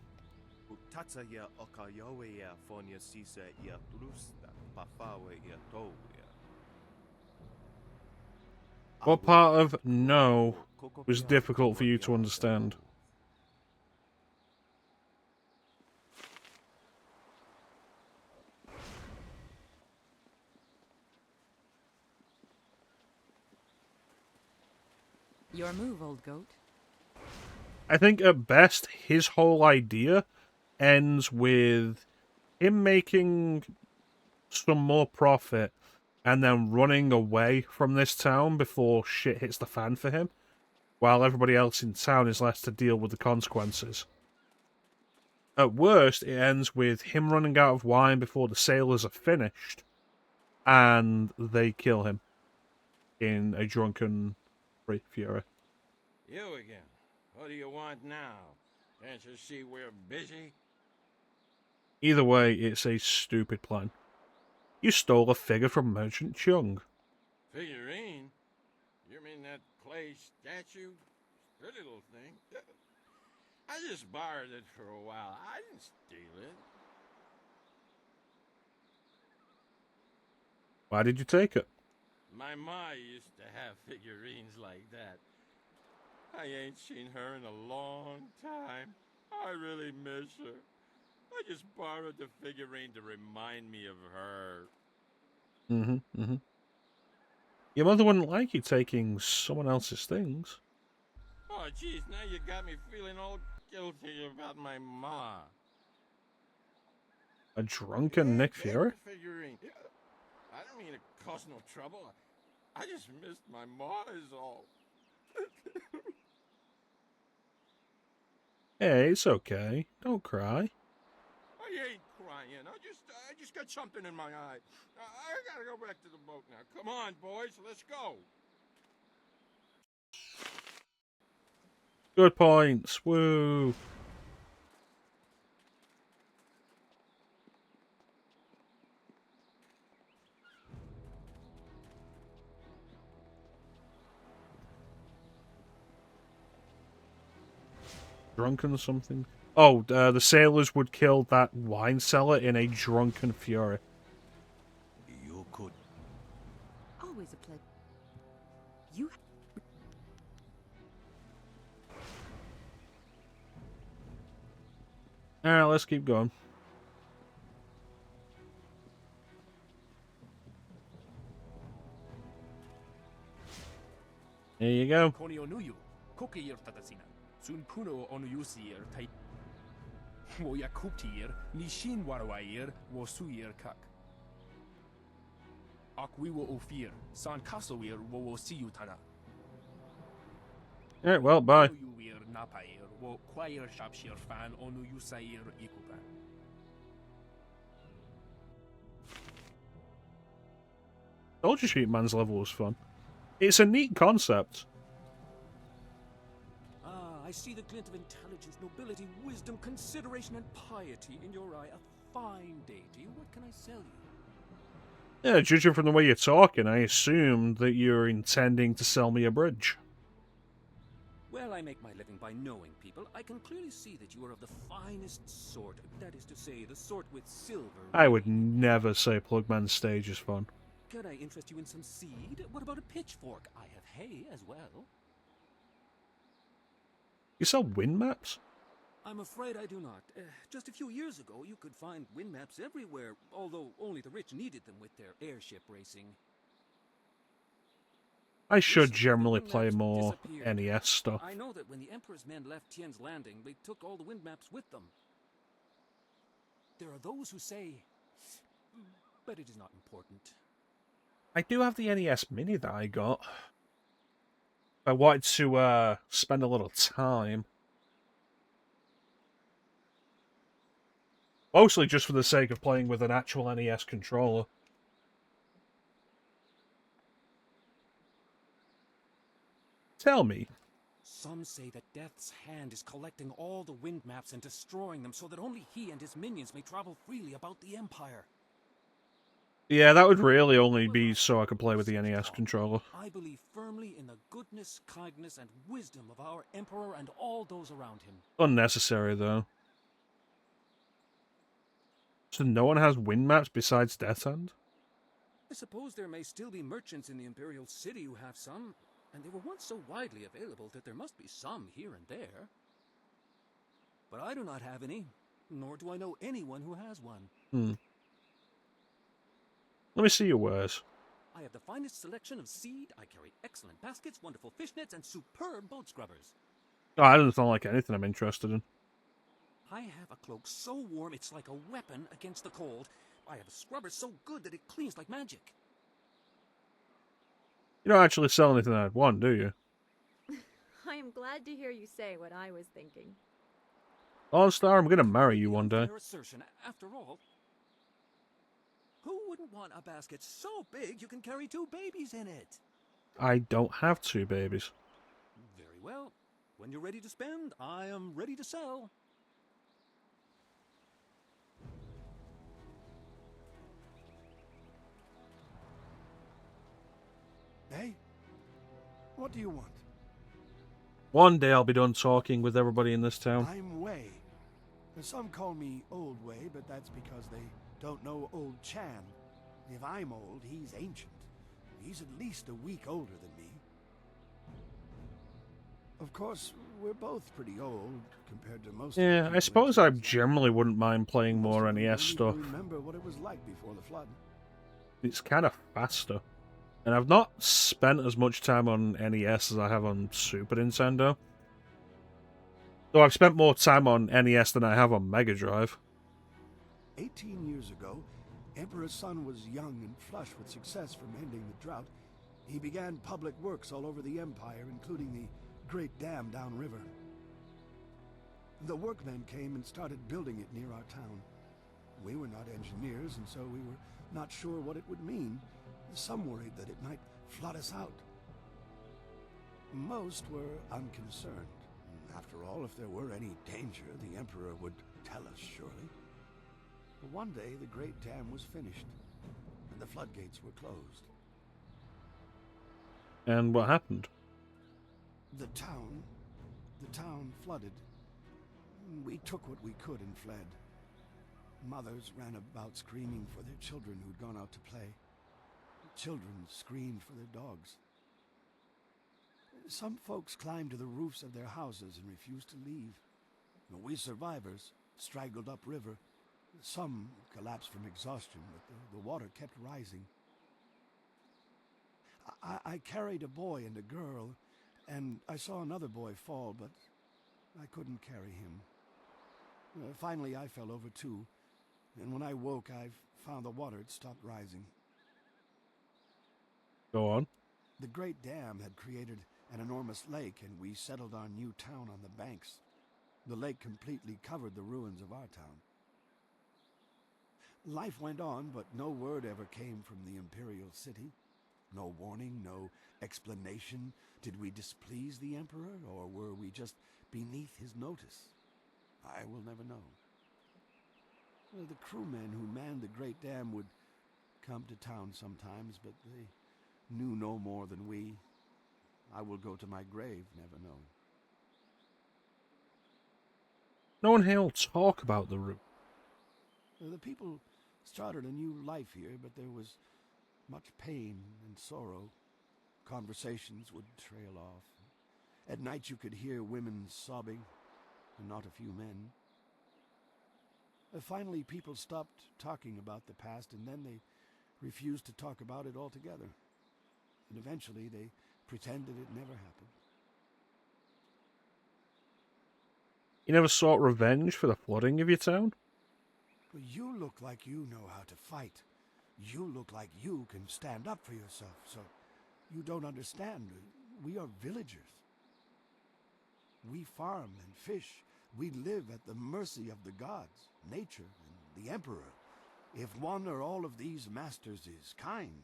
Tatsa ya okayowe ya fonia sisa ya trusta pafawe ya towe. What part of no was difficult for you to understand? Your move, old goat. I think at best, his whole idea ends with him making some more profit and then running away from this town before shit hits the fan for him, while everybody else in town is left to deal with the consequences. At worst, it ends with him running out of wine before the sailors are finished, and they kill him in a drunken fury. You again. What do you want now? Can't you see we're busy? Either way, it's a stupid plan. You stole a figure from Merchant Chung. Figurine? You mean that clay statue? Pretty little thing. I just borrowed it for a while. I didn't steal it. Why did you take it? My ma used to have figurines like that. I ain't seen her in a long time. I really miss her. I just borrowed the figurine to remind me of her. Your mother wouldn't like you taking someone else's things. Oh, jeez, now you got me feeling all guilty about my ma. A drunken Nick Fury? Figurine. I don't mean to cause no trouble. I just missed my ma is all. Hey, it's okay. Don't cry. I ain't crying. I just got something in my eye. I gotta go back to the boat now. Come on, boys, let's go. Good points. Woo. Drunken something. Oh, the sailors would kill that wine cellar in a drunken fury. You could. Always a pleasure. You. Alright, let's keep going. There you go. Sun kuno onuyusir tai wo yakuptir nishin warwair wo suir kak. Akwiwo ofir san kasoir wo siyutana. Alright, well, bye. Onuyuir napair wo choir shapshir fan onuyusair ikupan. Soldier Street Man's level was fun. It's a neat concept. I see the glint of intelligence, nobility, wisdom, consideration, and piety in your eye. A fine deity. What can I sell you? Yeah, judging from the way you're talking, I assumed that you're intending to sell me a bridge. Well, I make my living by knowing people. I can clearly see that you are of the finest sort. That is to say, the sort with silver. I would never say Plugman's stage is fun. Can I interest you in some seed? What about a pitchfork? I have hay as well. You sell wind maps? I'm afraid I do not. Just a few years ago, you could find wind maps everywhere, although only the rich needed them with their airship racing. I should generally play more NES stuff. I know that when the Emperor's men left Tien's landing, they took all the wind maps with them. There are those who say, but it is not important. I do have the NES Mini that I got. I wanted to spend a little time. Mostly just for the sake of playing with an actual NES controller. Tell me. Some say that Death's Hand is collecting all the wind maps and destroying them so that only he and his minions may travel freely about the Empire. Yeah, that would really only be so I could play with the NES controller. I believe firmly in the goodness, kindness, and wisdom of our Emperor and all those around him. Unnecessary, though. So no one has wind maps besides Death's Hand? I suppose there may still be merchants in the Imperial City who have some, and they were once so widely available that there must be some here and there. But I do not have any, nor do I know anyone who has one. Let me see your wares. I have the finest selection of seed, I carry excellent baskets, wonderful fishnets, and superb boat scrubbers. Oh, that doesn't sound like anything I'm interested in. I have a cloak so warm it's like a weapon against the cold. I have a scrubber so good that it cleans like magic. You don't actually sell anything I'd want, do you? I am glad to hear you say what I was thinking. All-Star, I'm gonna marry you one day. Fair assertion. After all, who wouldn't want a basket so big you can carry 2 babies in it? I don't have 2 babies. Very well. When you're ready to spend, I am ready to sell. Hey, what do you want? One day I'll be done talking with everybody in this town. I'm Wei. Some call me Old Wei, but that's because they don't know Old Chan. If I'm old, he's ancient. He's at least a week older than me. Of course, we're both pretty old compared to most. Yeah, I suppose I generally wouldn't mind playing more NES stuff. Remember what it was like before the flood. It's kind of faster. And I've not spent as much time on NES as I have on Super Nintendo. Though I've spent more time on NES than I have on Mega Drive. 18 years ago, Emperor Sun was young and flush with success from ending the drought. He began public works all over the Empire, including the Great Dam downriver. The workmen came and started building it near our town. We were not engineers, and so we were not sure what it would mean. Some worried that it might flood us out. Most were unconcerned. After all, if there were any danger, the Emperor would tell us, surely. But one day, the Great Dam was finished, and the floodgates were closed. And what happened? The town flooded. We took what we could and fled. Mothers ran about screaming for their children who'd gone out to play. Children screamed for their dogs. Some folks climbed to the roofs of their houses and refused to leave. We survivors straggled upriver. Some collapsed from exhaustion, but the water kept rising. I carried a boy and a girl, and I saw another boy fall, but I couldn't carry him. Finally, I fell over too, and when I woke, I found the water had stopped rising. Go on. The Great Dam had created an enormous lake, and we settled our new town on the banks. The lake completely covered the ruins of our town. Life went on, but no word ever came from the Imperial City. No warning, no explanation. Did we displease the Emperor, or were we just beneath his notice? I will never know. The crewmen who manned the Great Dam would come to town sometimes, but they knew no more than we. I will go to my grave never knowing. No one here will talk about the route. The people started a new life here, but there was much pain and sorrow. Conversations would trail off. At night you could hear women sobbing, and not a few men. Finally, people stopped talking about the past, and then they refused to talk about it altogether. And eventually they pretended it never happened. You never sought revenge for the flooding of your town? Well, you look like you know how to fight. You look like you can stand up for yourself, so you don't understand. We are villagers. We farm and fish. We live at the mercy of the gods, nature, and the Emperor. If one or all of these masters is kind,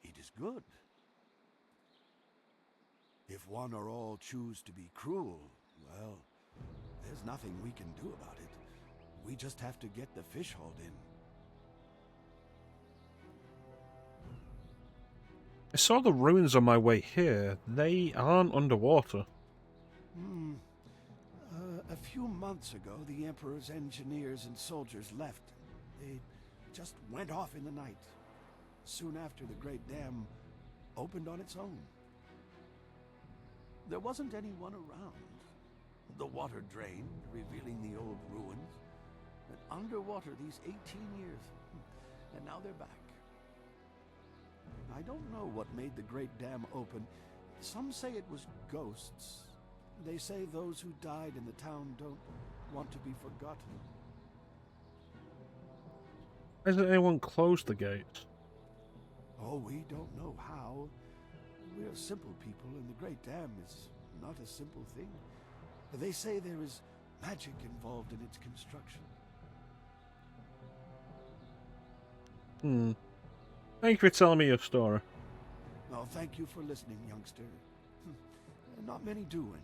it is good. If one or all choose to be cruel, well, there's nothing we can do about it. We just have to get the fish hauled in. I saw the ruins on my way here. They aren't underwater. A few months ago, the Emperor's engineers and soldiers left. They just went off in the night, soon after the Great Dam opened on its own. There wasn't anyone around. The water drained, revealing the old ruins. And underwater these 18 years, and now they're back. I don't know what made the Great Dam open. Some say it was ghosts. They say those who died in the town don't want to be forgotten. Hasn't anyone closed the gates? Oh, we don't know how. We're simple people, and the Great Dam is not a simple thing. They say there is magic involved in its construction. Thank you for telling me your story. Oh, thank you for listening, youngster. Not many do anymore.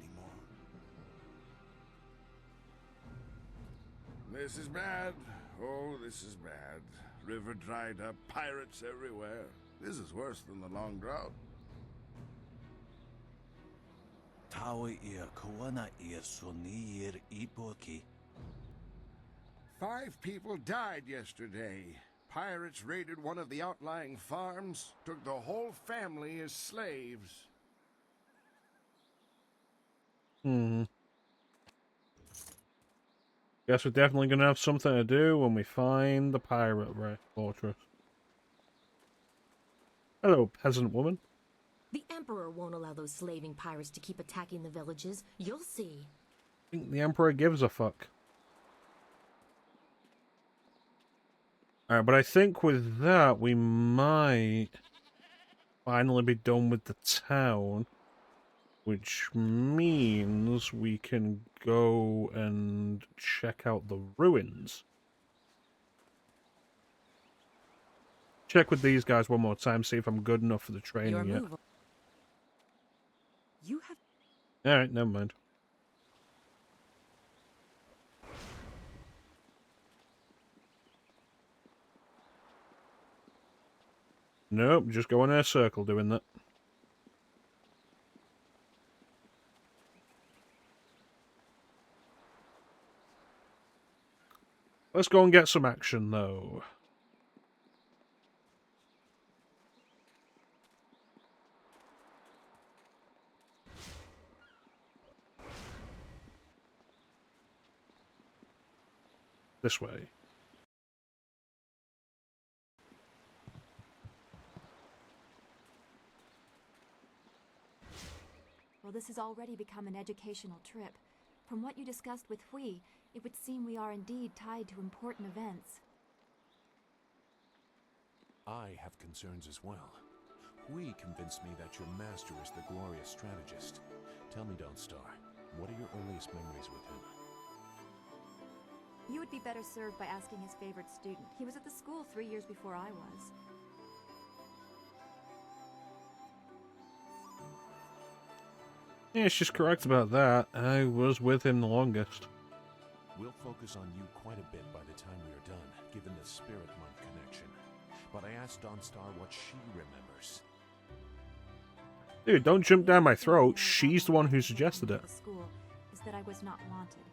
This is bad. Oh, this is bad. River dried up, pirates everywhere. This is worse than the long drought. Five people died yesterday. Pirates raided one of the outlying farms, took the whole family as slaves. Guess we're definitely gonna have something to do when we find the pirate fortress. Hello, peasant woman. The Emperor won't allow those slaving pirates to keep attacking the villages. You'll see. I think the Emperor gives a fuck. Alright, but I think with that, we might finally be done with the town. Which means we can go and check out the ruins. Check with these guys one more time, see if I'm good enough for the training yet. You have... Alright, never mind. Nope, just go in a circle doing that. Let's go and get some action, though. This way. Well, this has already become an educational trip. From what you discussed with Hui, it would seem we are indeed tied to important events. I have concerns as well. Hui convinced me that your master is the glorious strategist. Tell me, Dawnstar, what are your earliest memories with him? You would be better served by asking his favorite student. He was at the school 3 years before I was. Yeah, she's correct about that. I was with him the longest. We'll focus on you quite a bit by the time we are done, given the Spirit Month connection. But I asked Dawnstar what she remembers. Dude, don't jump down my throat. She's the one who suggested it. The school is that I was not wanted,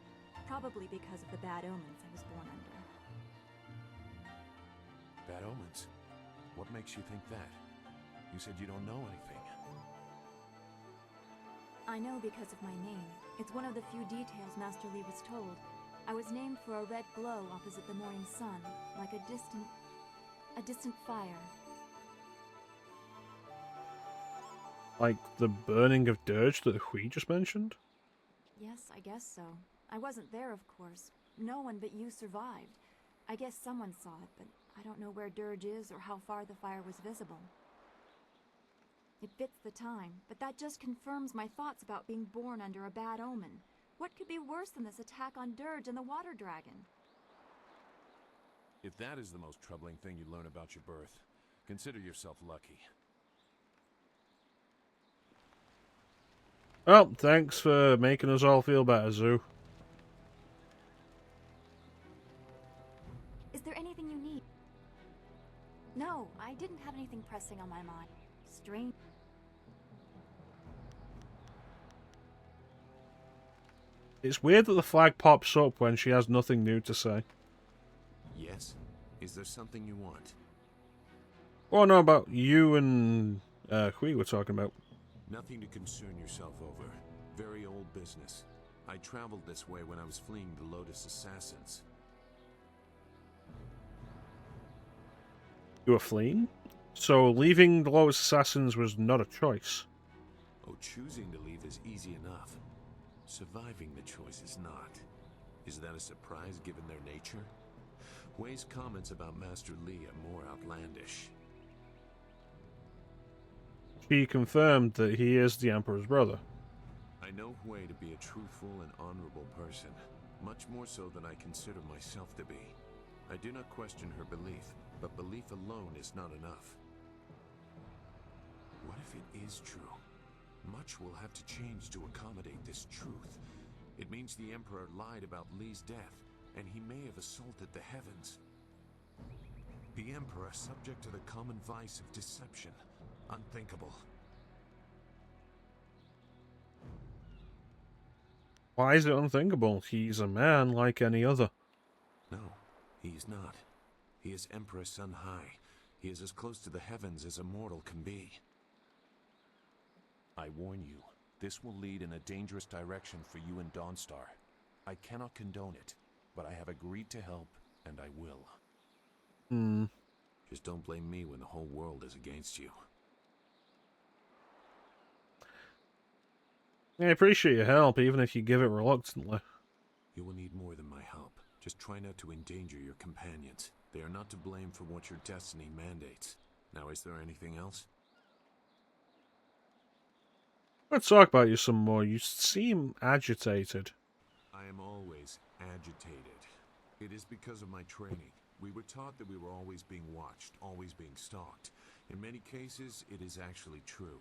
probably because of the bad omens I was born under. Bad omens? What makes you think that? You said you don't know anything. I know because of my name. It's one of the few details Master Li was told. I was named for a red glow opposite the morning sun, like a distant fire. Like the burning of dirge that Hui just mentioned? Yes, I guess so. I wasn't there, of course. No one but you survived. I guess someone saw it, but I don't know where dirge is or how far the fire was visible. It fits the time, but that just confirms my thoughts about being born under a bad omen. What could be worse than this attack on Dirge and the Water Dragon? If that is the most troubling thing you learn about your birth, consider yourself lucky. Well, thanks for making us all feel better, Zoo. Is there anything you need? No, I didn't have anything pressing on my mind. Strange. It's weird that the flag pops up when she has nothing new to say. Yes? Is there something you want? Oh, no, about you and Hui we're talking about. Nothing to concern yourself over. Very old business. I traveled this way when I was fleeing the Lotus Assassins. You were fleeing? So leaving the Lotus Assassins was not a choice. Oh, choosing to leave is easy enough. Surviving the choice is not. Is that a surprise given their nature? Hui's comments about Master Li are more outlandish. She confirmed that he is the Emperor's brother. I know Hui to be a truthful and honorable person, much more so than I consider myself to be. I do not question her belief, but belief alone is not enough. What if it is true? Much will have to change to accommodate this truth. It means the Emperor lied about Li's death, and he may have assaulted the heavens. The Emperor subject to the common vice of deception. Unthinkable. Why is it unthinkable? He's a man like any other. No, he is not. He is Emperor Sun High. He is as close to the heavens as a mortal can be. I warn you, this will lead in a dangerous direction for you and Dawnstar. I cannot condone it, but I have agreed to help, and I will. Just don't blame me when the whole world is against you. I appreciate your help, even if you give it reluctantly. You will need more than my help. Just try not to endanger your companions. They are not to blame for what your destiny mandates. Now, is there anything else? Let's talk about you some more. You seem agitated. I am always agitated. It is because of my training. We were taught that we were always being watched, always being stalked. In many cases, it is actually true.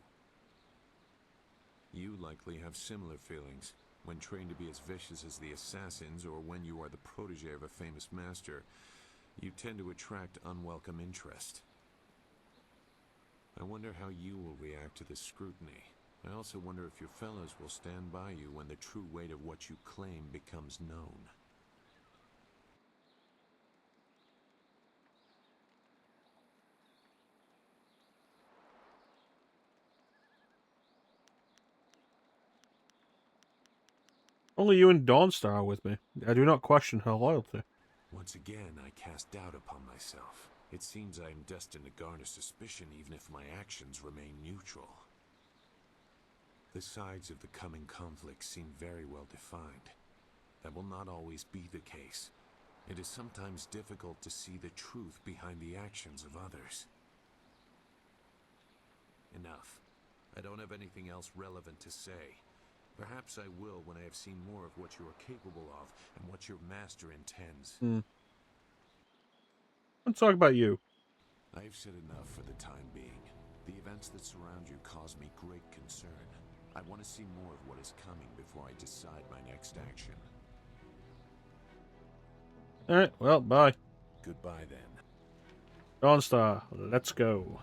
You likely have similar feelings. When trained to be as vicious as the assassins, or when you are the protege of a famous master, you tend to attract unwelcome interest. I wonder how you will react to this scrutiny. I also wonder if your fellows will stand by you when the true weight of what you claim becomes known. Only you and Dawnstar are with me. I do not question her loyalty. Once again, I cast doubt upon myself. It seems I am destined to garner suspicion even if my actions remain neutral. The sides of the coming conflict seem very well defined. That will not always be the case. It is sometimes difficult to see the truth behind the actions of others. Enough. I don't have anything else relevant to say. Perhaps I will when I have seen more of what you are capable of and what your master intends. Let's talk about you. I have said enough for the time being. The events that surround you cause me great concern. I want to see more of what is coming before I decide my next action. Alright, well, bye. Goodbye then. Dawnstar, let's go.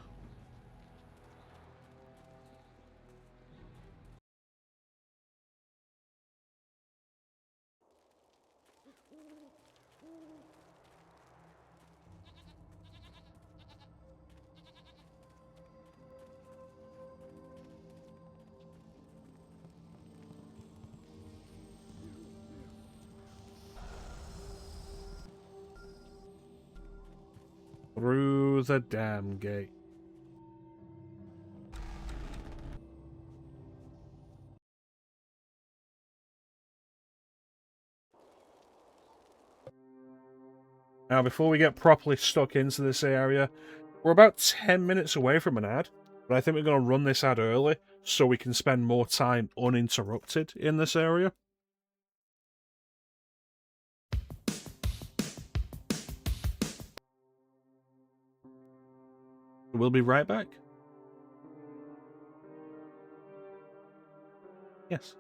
Through the damn gate. Now, before we get properly stuck into this area, we're about 10 minutes away from an ad, but I think we're going to run this ad early so we can spend more time uninterrupted in this area. We'll be right back. Yes.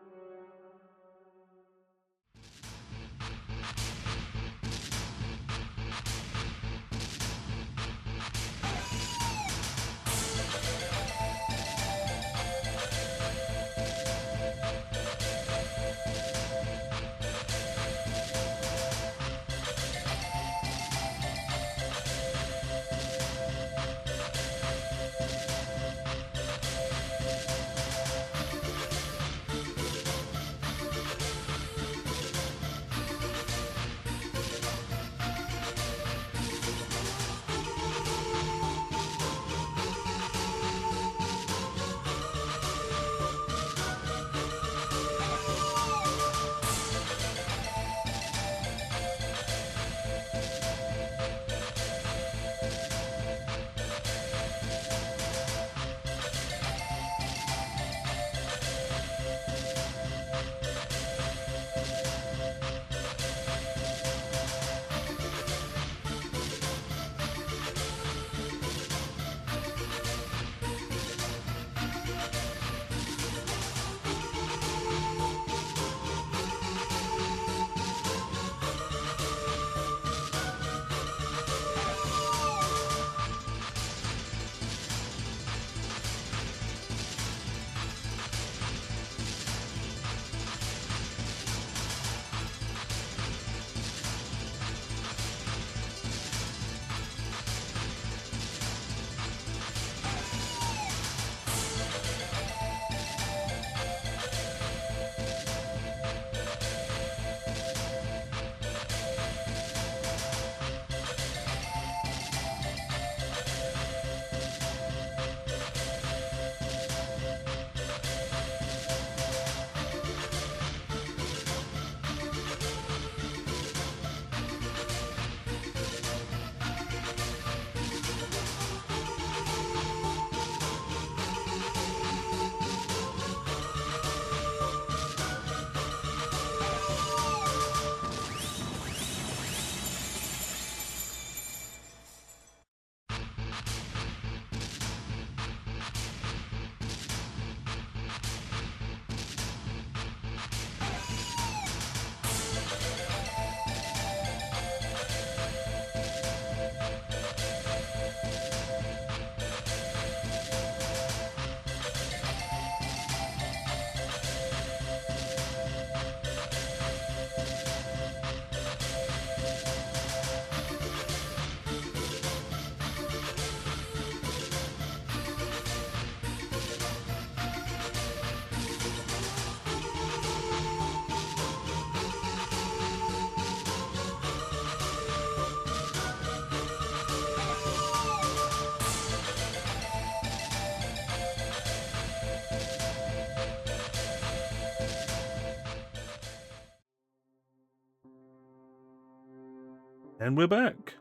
And we're back.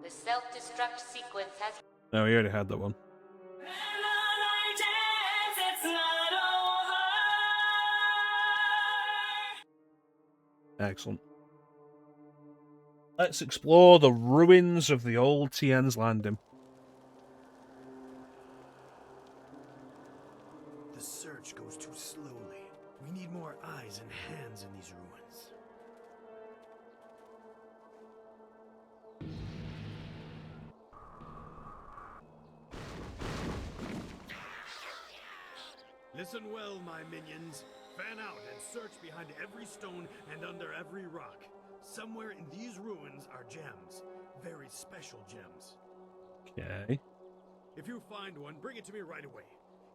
The self-destruct sequence has... No, we already had that one. Excellent. Let's explore the ruins of the old Tien's Landing. The search goes too slowly. We need more eyes and hands in these ruins. Listen well, my minions. Fan out and search behind every stone and under every rock. Somewhere in these ruins are gems. Very special gems. Okay. If you find one, bring it to me right away.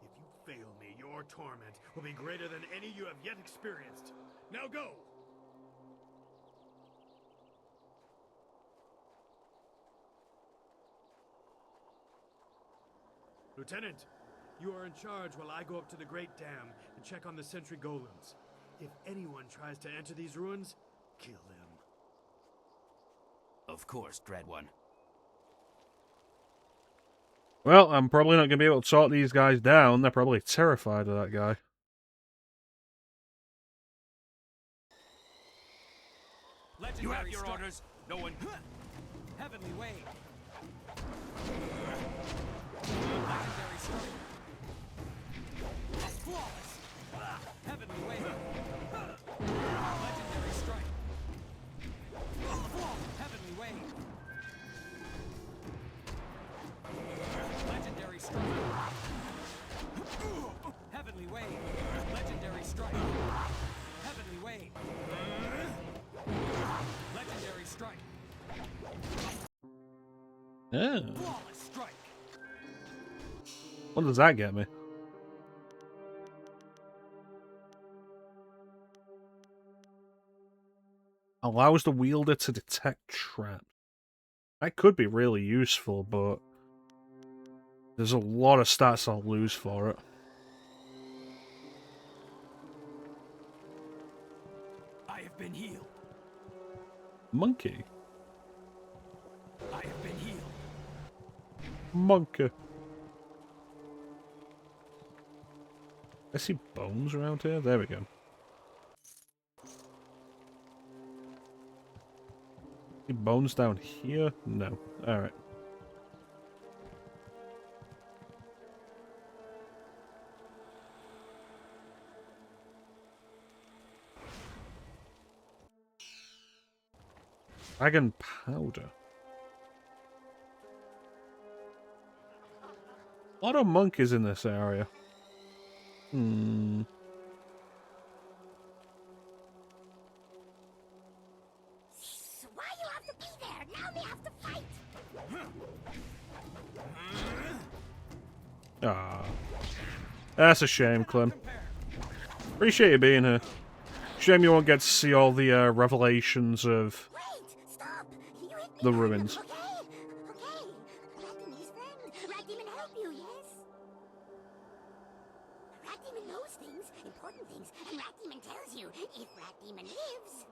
If you fail me, your torment will be greater than any you have yet experienced. Now go! Lieutenant, you are in charge while I go up to the Great Dam and check on the sentry golems. If anyone tries to enter these ruins, kill them. Of course, Dread One. Well, I'm probably not going to be able to talk these guys down. They're probably terrified of that guy. You have your orders. No one... Heavenly Way. Legendary strike. Flawless. Heavenly Way. Legendary strike. Heavenly Way. Legendary strike. Heavenly Way. Legendary strike. Heavenly Way. Legendary strike. Yeah. Flawless strike. What does that get me? Allows the wielder to detect traps. That could be really useful, but there's a lot of stats I'll lose for it. I have been healed. Monkey. I have been healed. Monkey. I see bones around here. There we go. See bones down here? No. Alright. Dragon powder. A lot of monkeys in this area. Hmm. Why you have to be there? Now we have to fight. Ah. That's a shame, Clem. Appreciate you being here. Shame you won't get to see all the revelations of the ruins. Important things, and Rat Demon tells you if Rat Demon lives.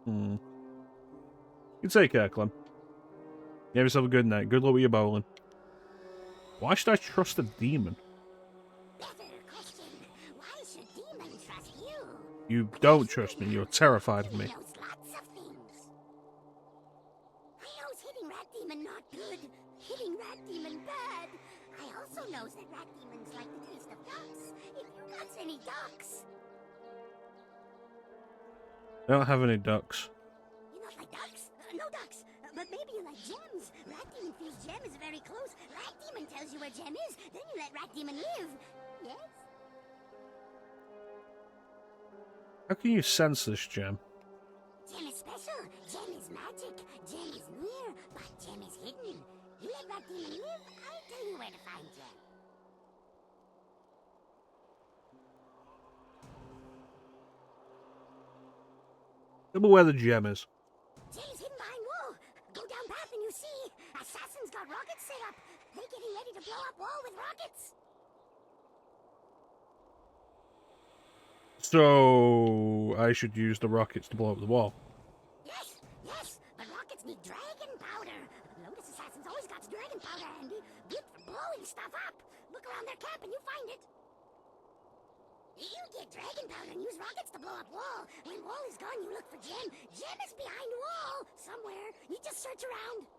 Hmm. You take care, Clem. You have yourself a good night. Good luck with your bowling. Why should I trust a demon? Better question. Why should Demon trust you? You don't trust me. You're terrified of me. He knows lots of things. I knows hitting Rat Demon not good. Hitting Rat Demon bad. I also knows that Rat Demons like the taste of ducks. If you got any ducks. I don't have any ducks. You not like ducks? No ducks. But maybe you like gems. Rat Demon feels gem is very close. Rat Demon tells you where gem is. Then you let Rat Demon live. Yes? How can you sense this gem? Gem is special. Gem is magic. Gem is near. But gem is hidden. You let Rat Demon live, I'll tell you where to find gem. Tell me where the gem is. Gem is hidden behind wall. Go down path and you see. Assassins got rockets set up. They're getting ready to blow up wall with rockets. So I should use the rockets to blow up the wall. Yes, yes, but rockets need dragon powder. Lotus Assassin's always got dragon powder handy. Good for blowing stuff up. Look around their camp and you find it. You get dragon powder and use rockets to blow up wall. When wall is gone, you look for gem. Gem is behind wall somewhere. You just search around.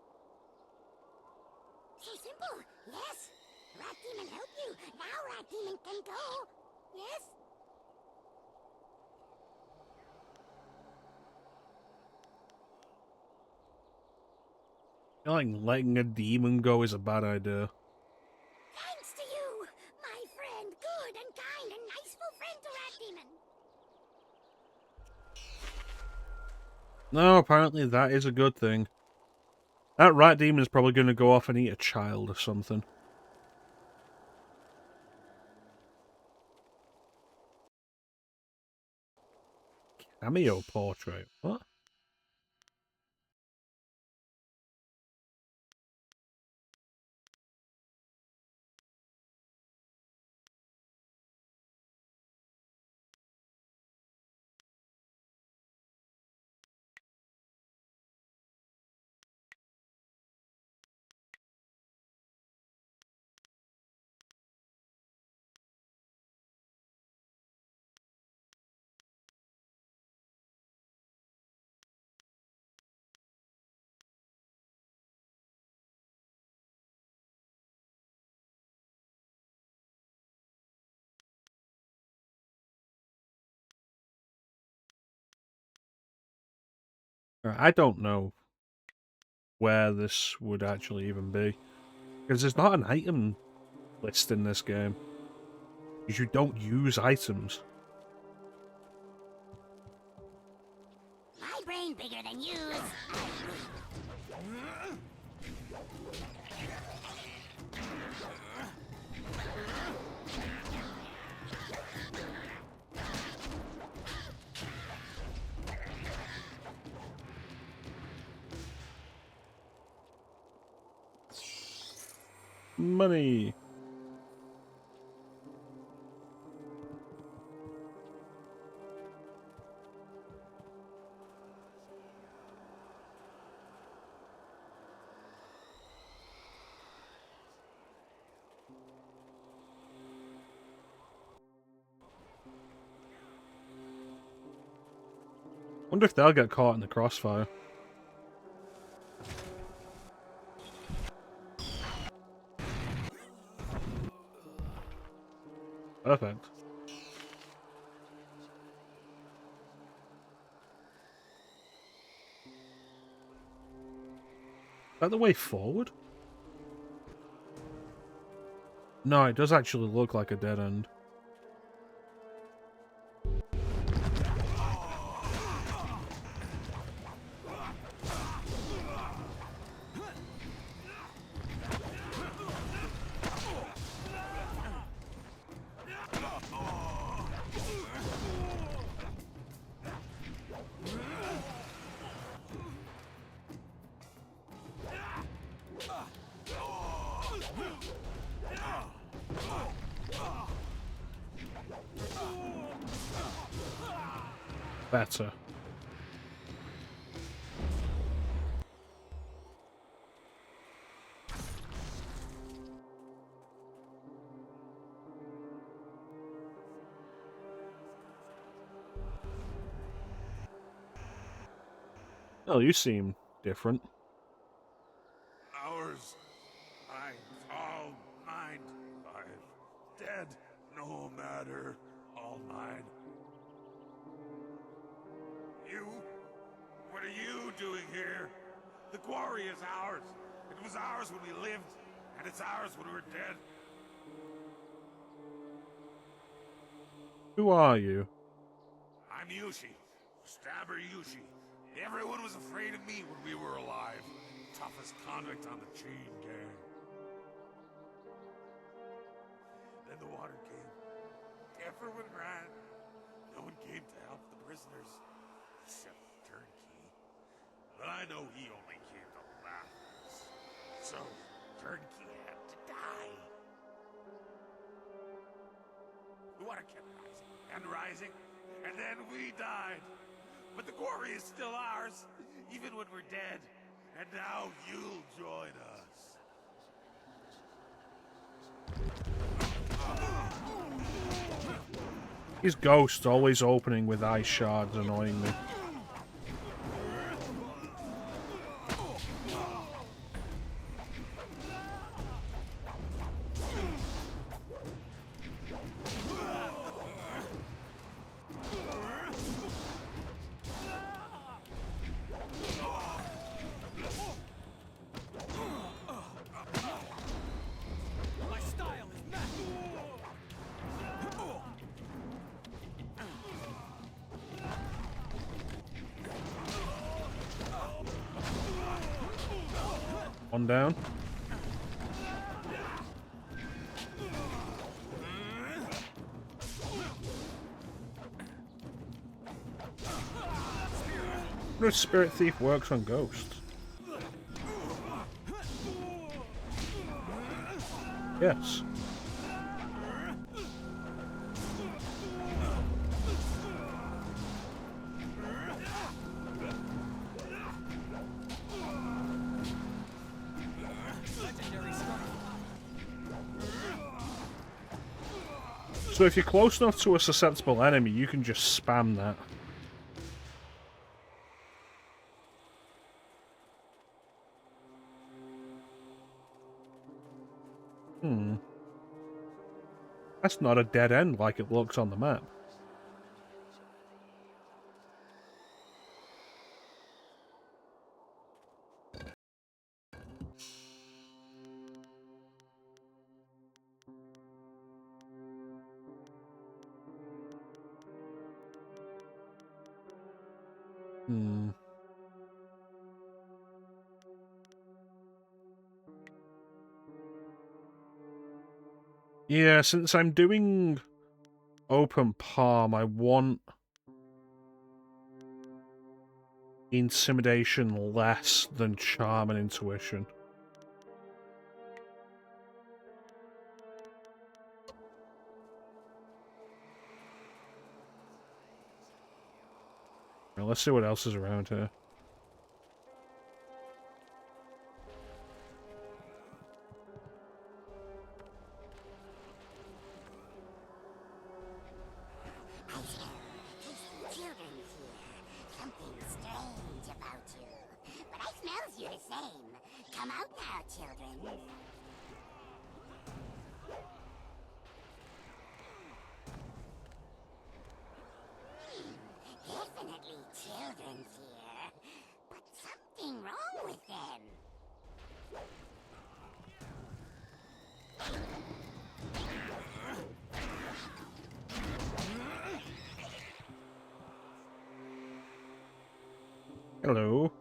So simple. Yes. Rat Demon help you. Now Rat Demon can go. Yes. I feel like letting a demon go is a bad idea. Thanks to you, my friend. Good and kind and niceful friend to Rat Demon. No, apparently that is a good thing. That rat demon is probably going to go off and eat a child or something. Cameo portrait. What? I don't know where this would actually even be. Because there's not an item list in this game. Because you don't use items. My brain bigger than yours. Money. Wonder if they'll get caught in the crossfire. Perfect. Is that the way forward? No, it does actually look like a dead end. Better. Oh, you seem different. Ours, mine, all mine. I'm dead, no matter, all mine. You? What are you doing here? The quarry is ours. It was ours when we lived, and it's ours when we're dead. Who are you? I'm Yushi. Stabber Yushi. Everyone was afraid of me when we were alive. Toughest convict on the chain gang. Then the water came. Everyone ran. No one came to help the prisoners. Except Turnkey. But I know he only came to laugh at us. So, Turnkey had to die. The water kept rising and rising. and then we died. But the quarry is still ours, even when we're dead. And now you'll join us. His ghosts always opening with ice shards, annoying me. My style is magic. One down. No Spirit Thief works on ghosts. Yes. So if you're close enough to a susceptible enemy, you can just spam that. That's not a dead end like it looks on the map. Yeah, since I'm doing open palm, I want intimidation less than charm and intuition. Now, let's see what else is around here. Children here. Something strange about you. But I smells you the same. Come out now, children. Definitely children's here. But something wrong with them. Hello.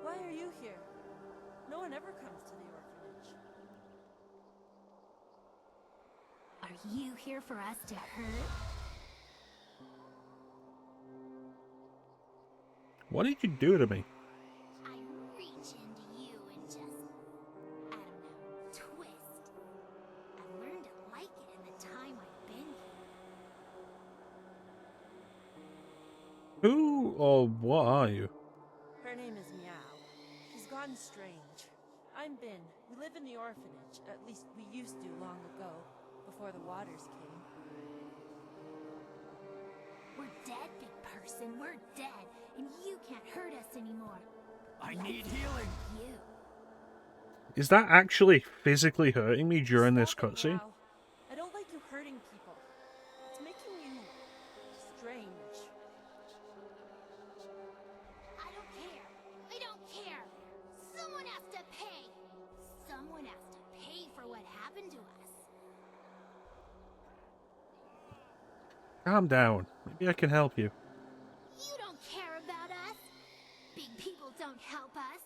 Why are you here? No one ever comes to the orphanage. Are you here for us to hurt? What did you do to me? I reach into you and just, I don't know, twist. I've learned to like it in the time I've been here. Who or what are you? Her name is Meow. She's gone strange. I'm Bin. We live in the orphanage. At least we used to long ago, before the waters came. We're dead, big person. We're dead. And you can't hurt us anymore. I need healing. You. Is that actually physically hurting me during this cutscene? Meow. I don't like you hurting people. It's making you strange. I don't care. I don't care. Someone has to pay. Someone has to pay for what happened to us. Calm down. Maybe I can help you. You don't care about us. Big people don't help us.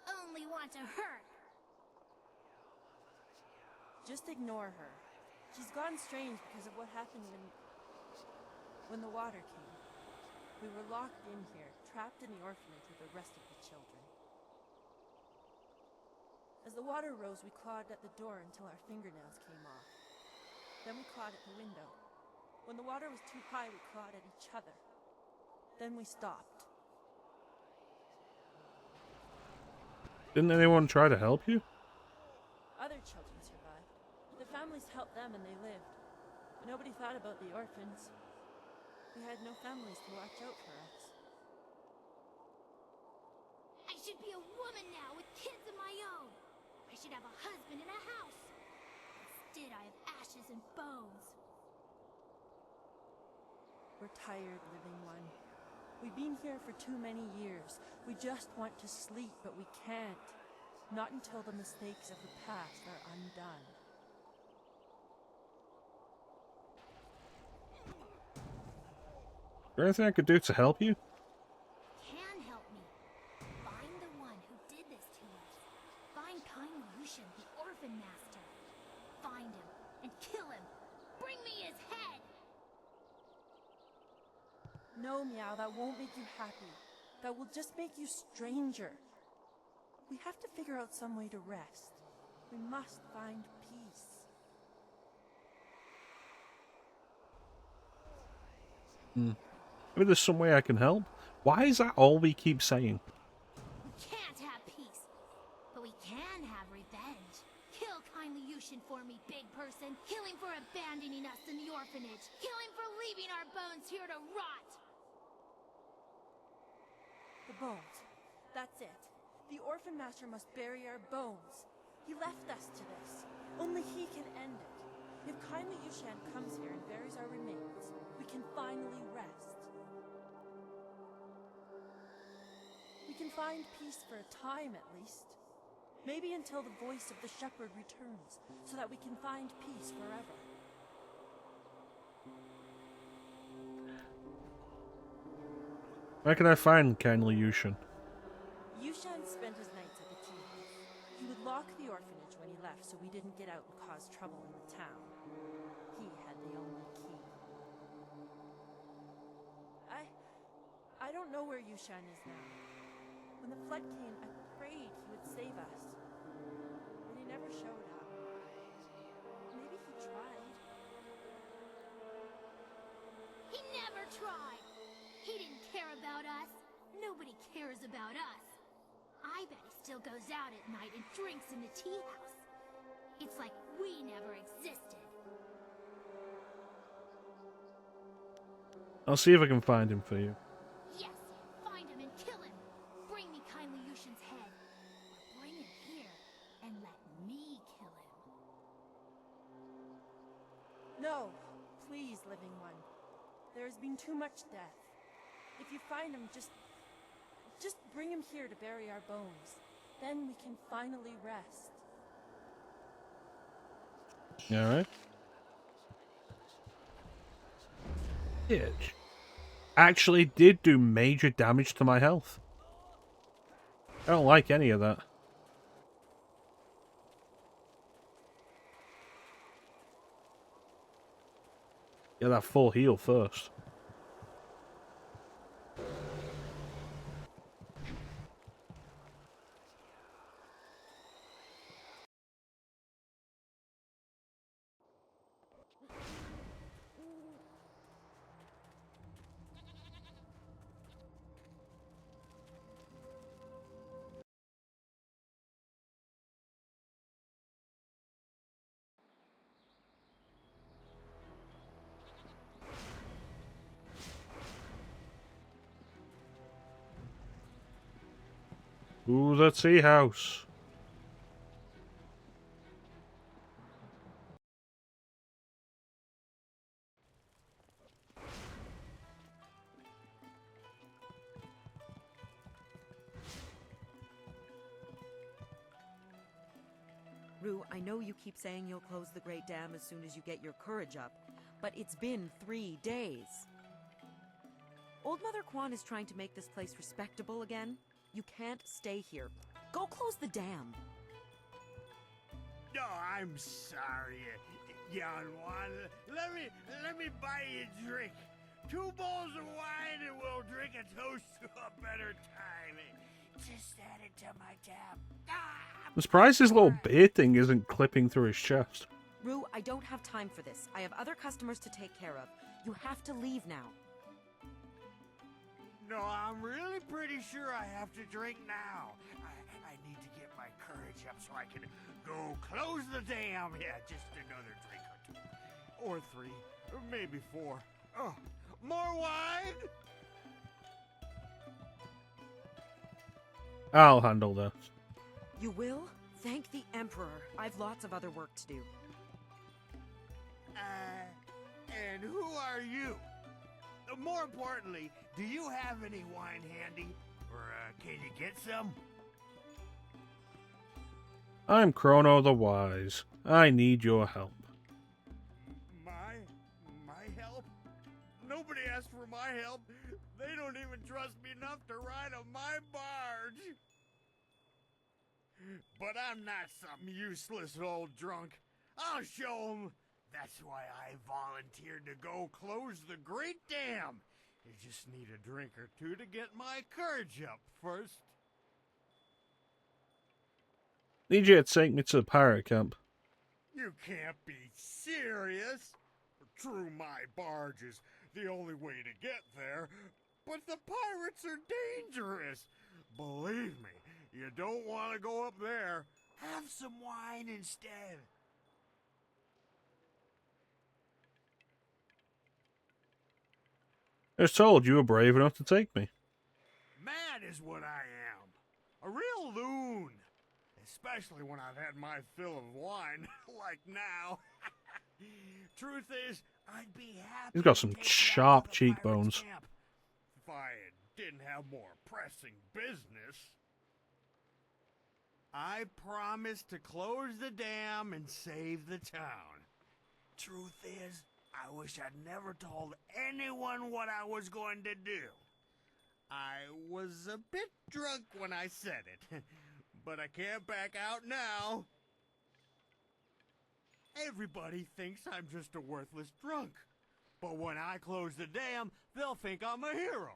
They only want to hurt. Just ignore her. She's gone strange because of what happened when the water came. We were locked in here, trapped in the orphanage with the rest of the children. As the water rose, we clawed at the door until our fingernails came off. Then we clawed at the window. When the water was too high, we clawed at each other. Then we stopped. Didn't anyone try to help you? Other children survived. Their families helped them and they lived. But nobody thought about the orphans. We had no families to watch out for us. I should be a woman now with kids of my own. I should have a husband and a house. Instead, I have ashes and bones. We're tired, living one. We've been here for too many years. We just want to sleep, but we can't. Not until the mistakes of the past are undone. Is there anything I could do to help you? Can help me. Find the one who did this to us. Find kindly Yushin, the orphan master. Find him and kill him. Bring me his head. No, Meow, that won't make you happy. That will just make you stranger. We have to figure out some way to rest. We must find peace. Maybe there's some way I can help. Why is that all we keep saying? We can't have peace, but we can have revenge. Kill kindly Yushin for me, big person. Kill him for abandoning us in the orphanage. Kill him for leaving our bones here to rot. The bones. That's it. The orphan master must bury our bones. He left us to this. Only he can end it. If kindly Yushan comes here and buries our remains, we can finally rest. We can find peace for a time, at least. Maybe until the voice of the shepherd returns, so that we can find peace forever. Where can I find kindly Yushin? Yushan spent his nights at the tea house. He would lock the orphanage when he left so we didn't get out and cause trouble in the town. He had the only key. I don't know where Yushan is now. When the flood came, I prayed he would save us. But he never showed up. Maybe he tried. He never tried. He didn't care about us. Nobody cares about us. I bet he still goes out at night and drinks in the tea house. It's like we never existed. I'll see if I can find him for you. Yes, find him and kill him. Bring me kindly Yushin's head. Or bring him here and let me kill him. No, please, living one. There has been too much death. If you find him, just bring him here to bury our bones. Then we can finally rest. Alright. It actually did do major damage to my health. I don't like any of that. Get that full heal first. Ooh, the tea house. Rue, I know you keep saying you'll close the Great Dam as soon as you get your courage up, but it's been 3 days. Old Mother Quan is trying to make this place respectable again. You can't stay here. Go close the dam. No, I'm sorry, young one. Let me buy you a drink. 2 bowls of wine and we'll drink a toast to a better time. Just add it to my tab. I'm surprised his little beard thing isn't clipping through his chest. Rue, I don't have time for this. I have other customers to take care of. You have to leave now. No, I'm really pretty sure I have to drink now. I need to get my courage up so I can go close the dam. Yeah, just another drink or two. Or 3, or maybe 4. Oh, more wine? I'll handle this. You will? Thank the Emperor. I've lots of other work to do. And who are you? More importantly, do you have any wine handy? Or, can you get some? I'm Chrono the Wise. I need your help. My help? Nobody asked for my help. They don't even trust me enough to ride on my barge. But I'm not some useless old drunk. I'll show 'em. That's why I volunteered to go close the Great Dam. You just need a drink or two to get my courage up first. Need you to take me to the pirate camp. You can't be serious. True, my barge is the only way to get there, but the pirates are dangerous. Believe me, you don't want to go up there. Have some wine instead. I was told you were brave enough to take me. Mad is what I am. A real loon. Especially when I've had my fill of wine, like now. Truth is, I'd be happy. He's got some to take sharp you out to the pirates' cheekbones. camp if I didn't have more pressing business. I promised to close the dam and save the town. Truth is, I wish I'd never told anyone what I was going to do. I was a bit drunk when I said it, but I can't back out now. Everybody thinks I'm just a worthless drunk, but when I close the dam, they'll think I'm a hero.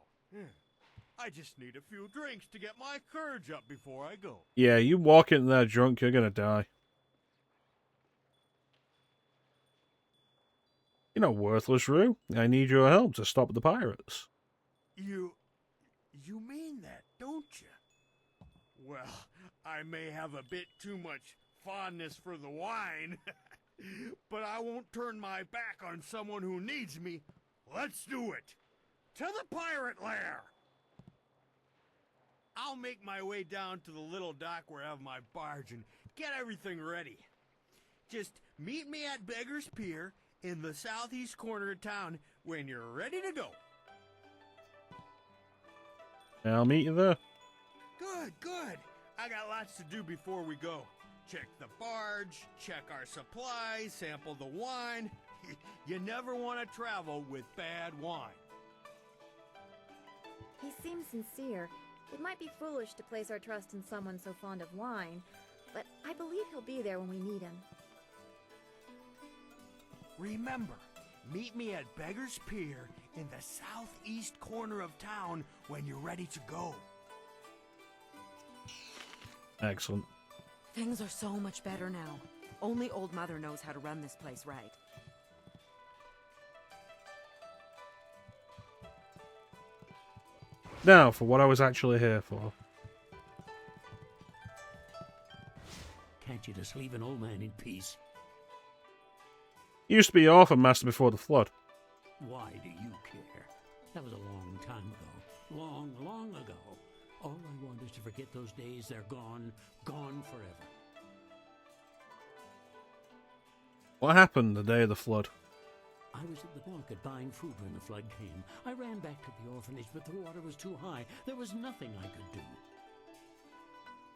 I just need a few drinks to get my courage up before I go. Yeah, you walk in there drunk, you're gonna die. You're not worthless, Rue. I need your help to stop the pirates. You mean that, don't you? Well, I may have a bit too much fondness for the wine, but I won't turn my back on someone who needs me. Let's do it. To the pirate lair. I'll make my way down to the little dock where I have my barge and get everything ready. Just meet me at Beggar's Pier in the southeast corner of town when you're ready to go. I'll meet you there. Good. I got lots to do before we go. Check the barge, check our supplies, sample the wine. You never want to travel with bad wine. He seems sincere. It might be foolish to place our trust in someone so fond of wine, but I believe he'll be there when we need him. Remember, meet me at Beggar's Pier in the southeast corner of town when you're ready to go. Excellent. Things are so much better now. Only Old Mother knows how to run this place right. Now, for what I was actually here for. Can't you just leave an old man in peace? Used to be Orphan Master before the flood. Why do you care? That was a long time ago. Long ago. All I want is to forget those days. They're gone. Gone forever. What happened the day of the flood? I was at the market buying food when the flood came. I ran back to the orphanage, but the water was too high. There was nothing I could do.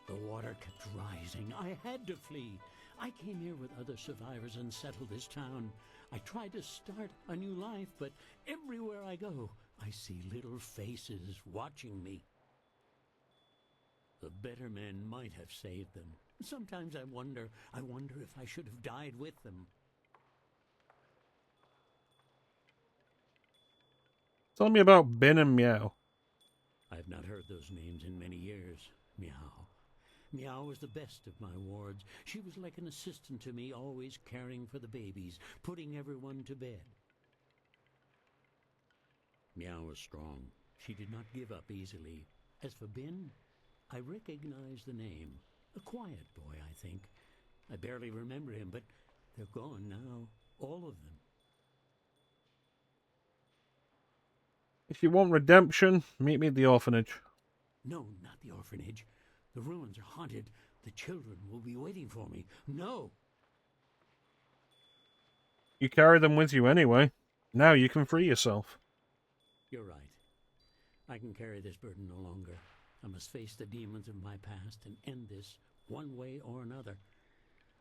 The water kept rising. I had to flee. I came here with other survivors and settled this town. I tried to start a new life, but everywhere I go, I see little faces watching me. The better men might have saved them. Sometimes I wonder if I should have died with them. Tell me about Ben and Meow. I've not heard those names in many years. Meow. Meow was the best of my wards. She was like an assistant to me, always caring for the babies, putting everyone to bed. Meow was strong. She did not give up easily. As for Bin, I recognize the name. A quiet boy, I think. I barely remember him, but they're gone now. All of them. If you want redemption, meet me at the orphanage. No, not the orphanage. The ruins are haunted. The children will be waiting for me. No! You carry them with you anyway. Now you can free yourself. You're right. I can carry this burden no longer. I must face the demons of my past and end this one way or another.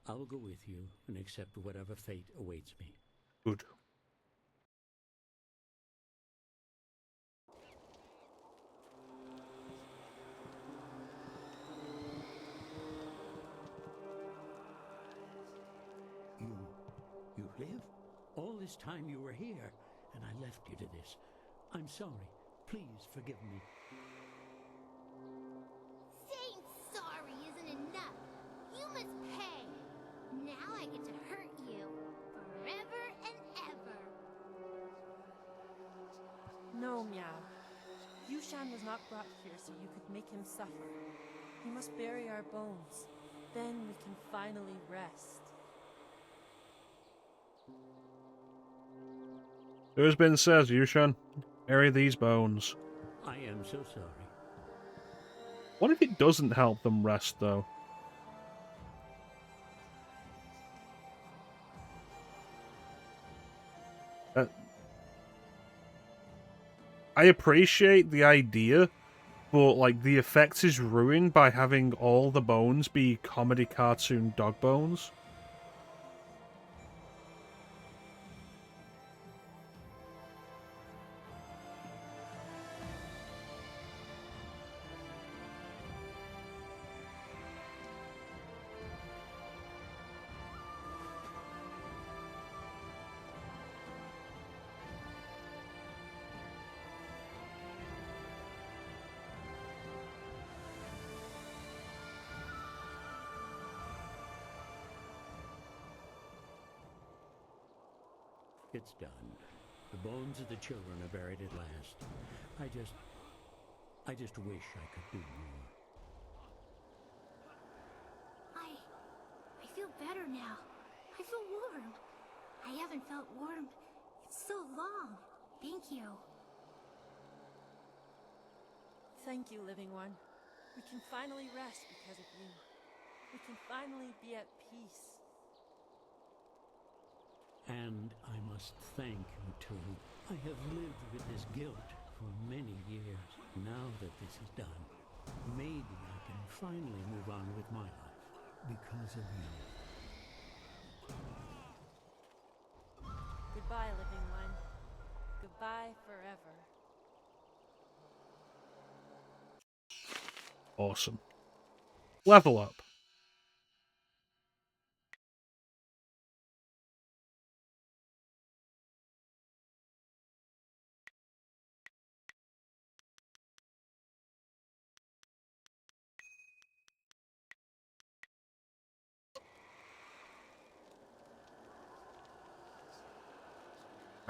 I will go with you and accept whatever fate awaits me. Good. You live? All this time you were here, and I left you to this. I'm sorry. Please forgive me. Saying sorry isn't enough. You must pay. Now I get to hurt you forever and ever. No, Meow. Yushan was not brought here so you could make him suffer. You must bury our bones. Then we can finally rest. It has been said, Yushan. Bury these bones. I am so sorry. What if it doesn't help them rest, though? I appreciate the idea, but like the effect is ruined by having all the bones be comedy cartoon dog bones. It's done. The bones of the children are buried at last. I just wish I could do more. I feel better now. I feel warm. I haven't felt warm in so long. Thank you. Thank you, Living One. We can finally rest because of you. We can finally be at peace. And I must thank you, too. I have lived with this guilt for many years. Now that this is done, maybe I can finally move on with my life because of you. Goodbye, Living One. Goodbye forever. Awesome. Level up.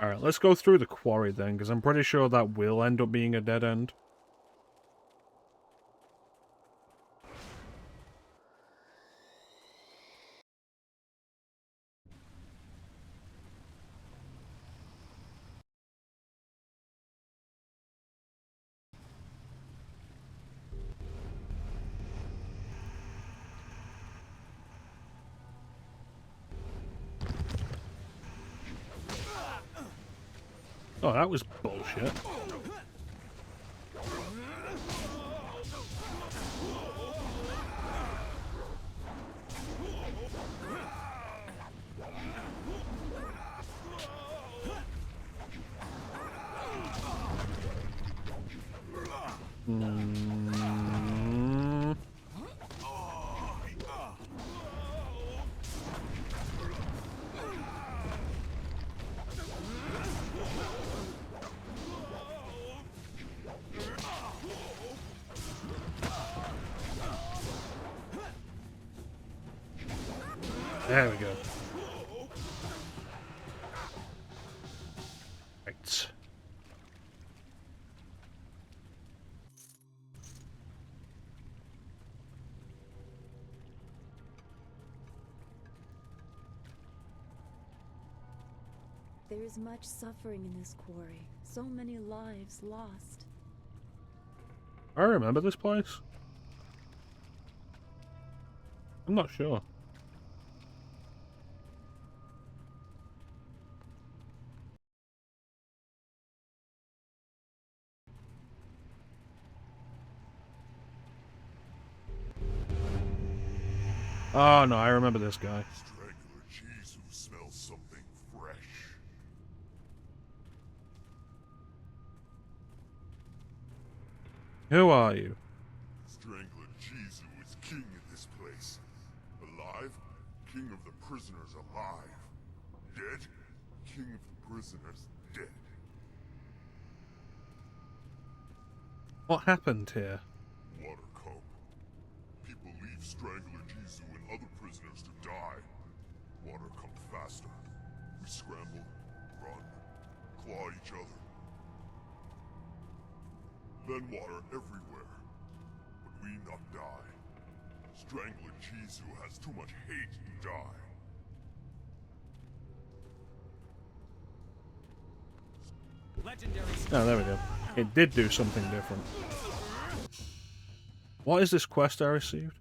Alright, let's go through the quarry then, because I'm pretty sure that will end up being a dead end. Oh, that was bullshit. There we go. Right. There is much suffering in this quarry. So many lives lost. I remember this place. I'm not sure. Oh no, I remember this guy. Strangler cheese who smells something fresh. Who are you? Strangler Jizu is king in this place. Alive, king of the prisoners alive. Dead, king of the prisoners dead. What happened here? Water cope. People leave Strangler Jizu and other prisoners to die. Water come faster. We scramble, run, claw each other. Then water everywhere. But we not die. Strangler Jizu has too much hate to die. Legendary. Oh, there we go. It did do something different. What is this quest I received?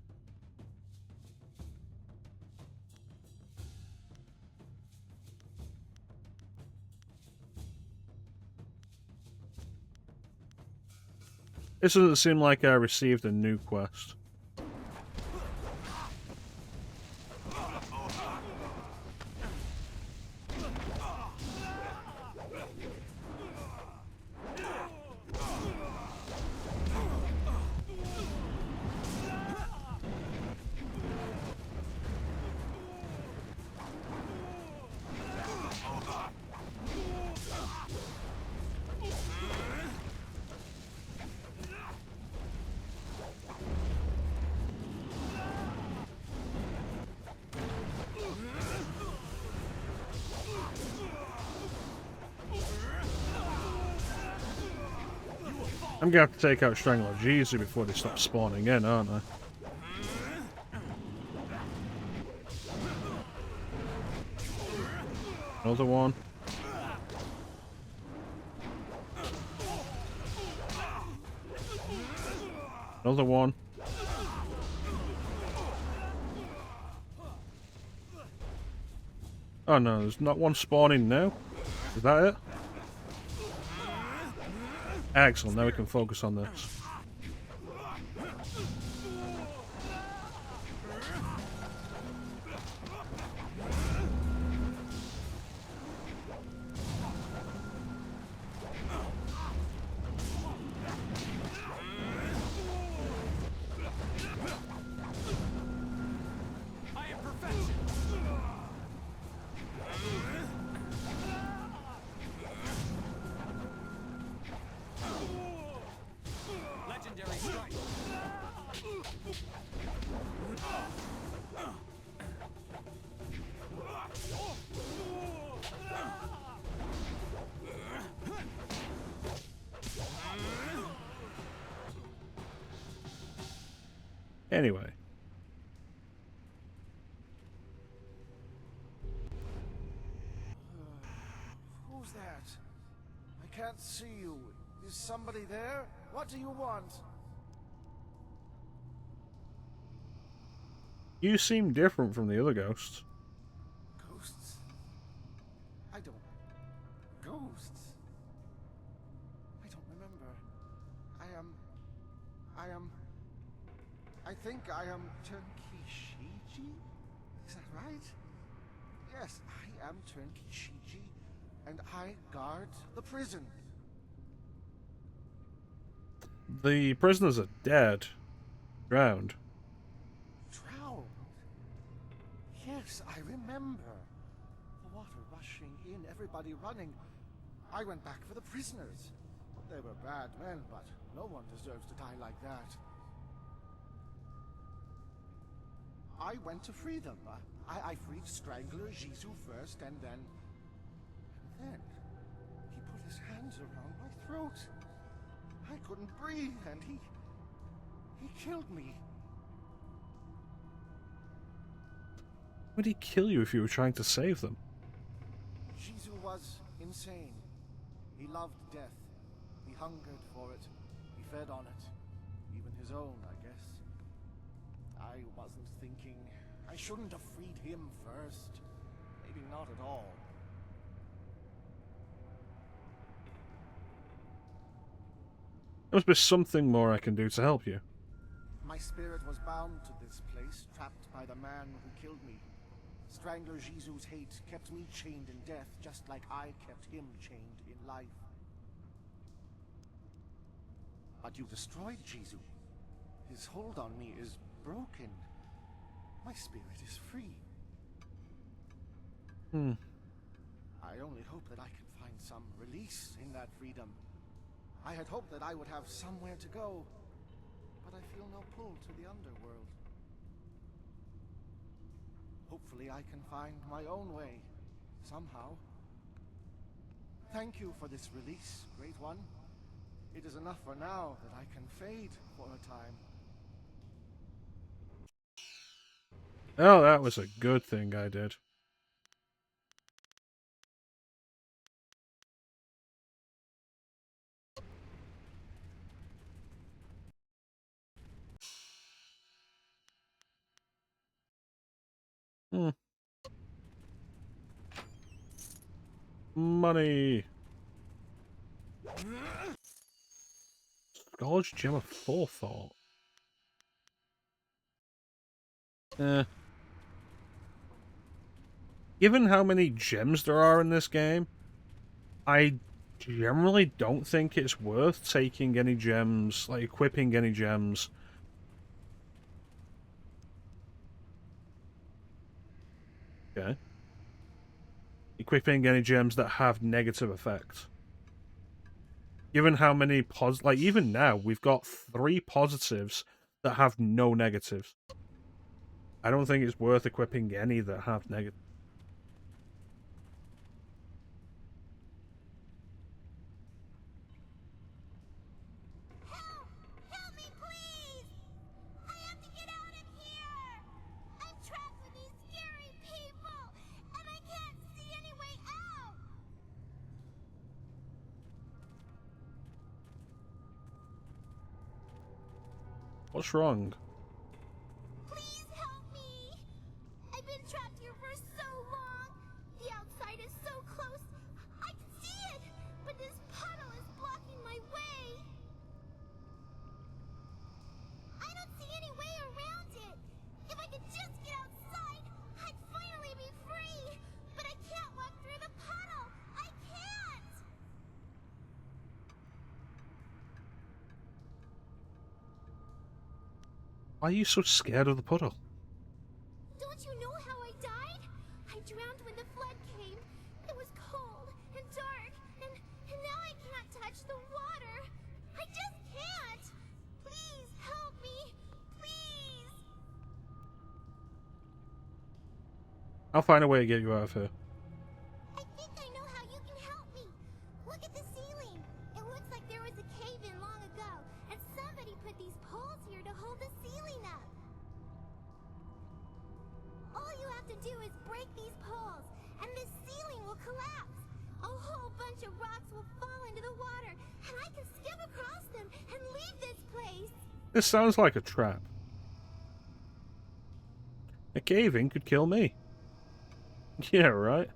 This doesn't seem like I received a new quest. I'm gonna have to take out Strangler Jizu before they stop spawning in, aren't I? Another one. Another one. Oh no, there's not one spawning now. Is that it? Excellent, now we can focus on this. Anyway. Who's that? I can't see you. Is somebody there? What do you want? You seem different from the other ghosts. Ghosts? I don't... Ghosts? I don't remember. I think I am Turnkey Shiji? Is that right? Yes, I am Turnkey Shiji, and I guard the prison. The prisoners are dead. Drowned. Drowned? Yes, I remember. The water rushing in, everybody running. I went back for the prisoners. They were bad men, but no one deserves to die like that. I went to free them. I freed Strangler Jizu first, and then he put his hands around my throat. I couldn't breathe, and he killed me. Would he kill you if you were trying to save them? Jizu was insane. He loved death. He hungered for it. He fed on it. Even his own, I guess. I wasn't thinking. I shouldn't have freed him first. Maybe not at all. There must be something more I can do to help you. My spirit was bound to this place, trapped by the man who killed me. Strangler Jisu's hate kept me chained in death, just like I kept him chained in life. But you destroyed Jisu. His hold on me is broken. My spirit is free. I only hope that I can find some release in that freedom. I had hoped that I would have somewhere to go, but I feel no pull to the underworld. Hopefully I can find my own way, somehow. Thank you for this release, Great One. It is enough for now that I can fade for a time. Oh, that was a good thing I did. Money. Gorge Gem of Forethought. Given how many gems there are in this game, I generally don't think it's worth taking any gems, like equipping any gems. Okay. Equipping any gems that have negative effects. Given how many like even now, we've got 3 positives that have no negatives. I don't think it's worth equipping any that have negative. Help me, please! I have to get out of here! I'm trapped with these scary people, and I can't see any way out! What's wrong? Please help me! I've been trapped here for so long. The outside is so close. I can see it, but this puddle is blocking my way. I don't see any way around it. If I could just get outside, I'd finally be free. But I can't walk through the puddle. I can't! Why are you so scared of the puddle? Don't you know how I died? I drowned when the flood came. It was cold and dark, and now I cannot touch the water. I just can't. Please help me. Please. I'll find a way to get you out of here. I think I know how you can help me. Look at the ceiling. It looks like there was a cave-in long ago, and somebody put these poles here to hold the ceiling up. All you have to do is break these poles, and this ceiling will collapse. A whole bunch of rocks will fall into the water, and I can skim across them and leave this place. This sounds like a trap. A cave-in could kill me. Yeah, right.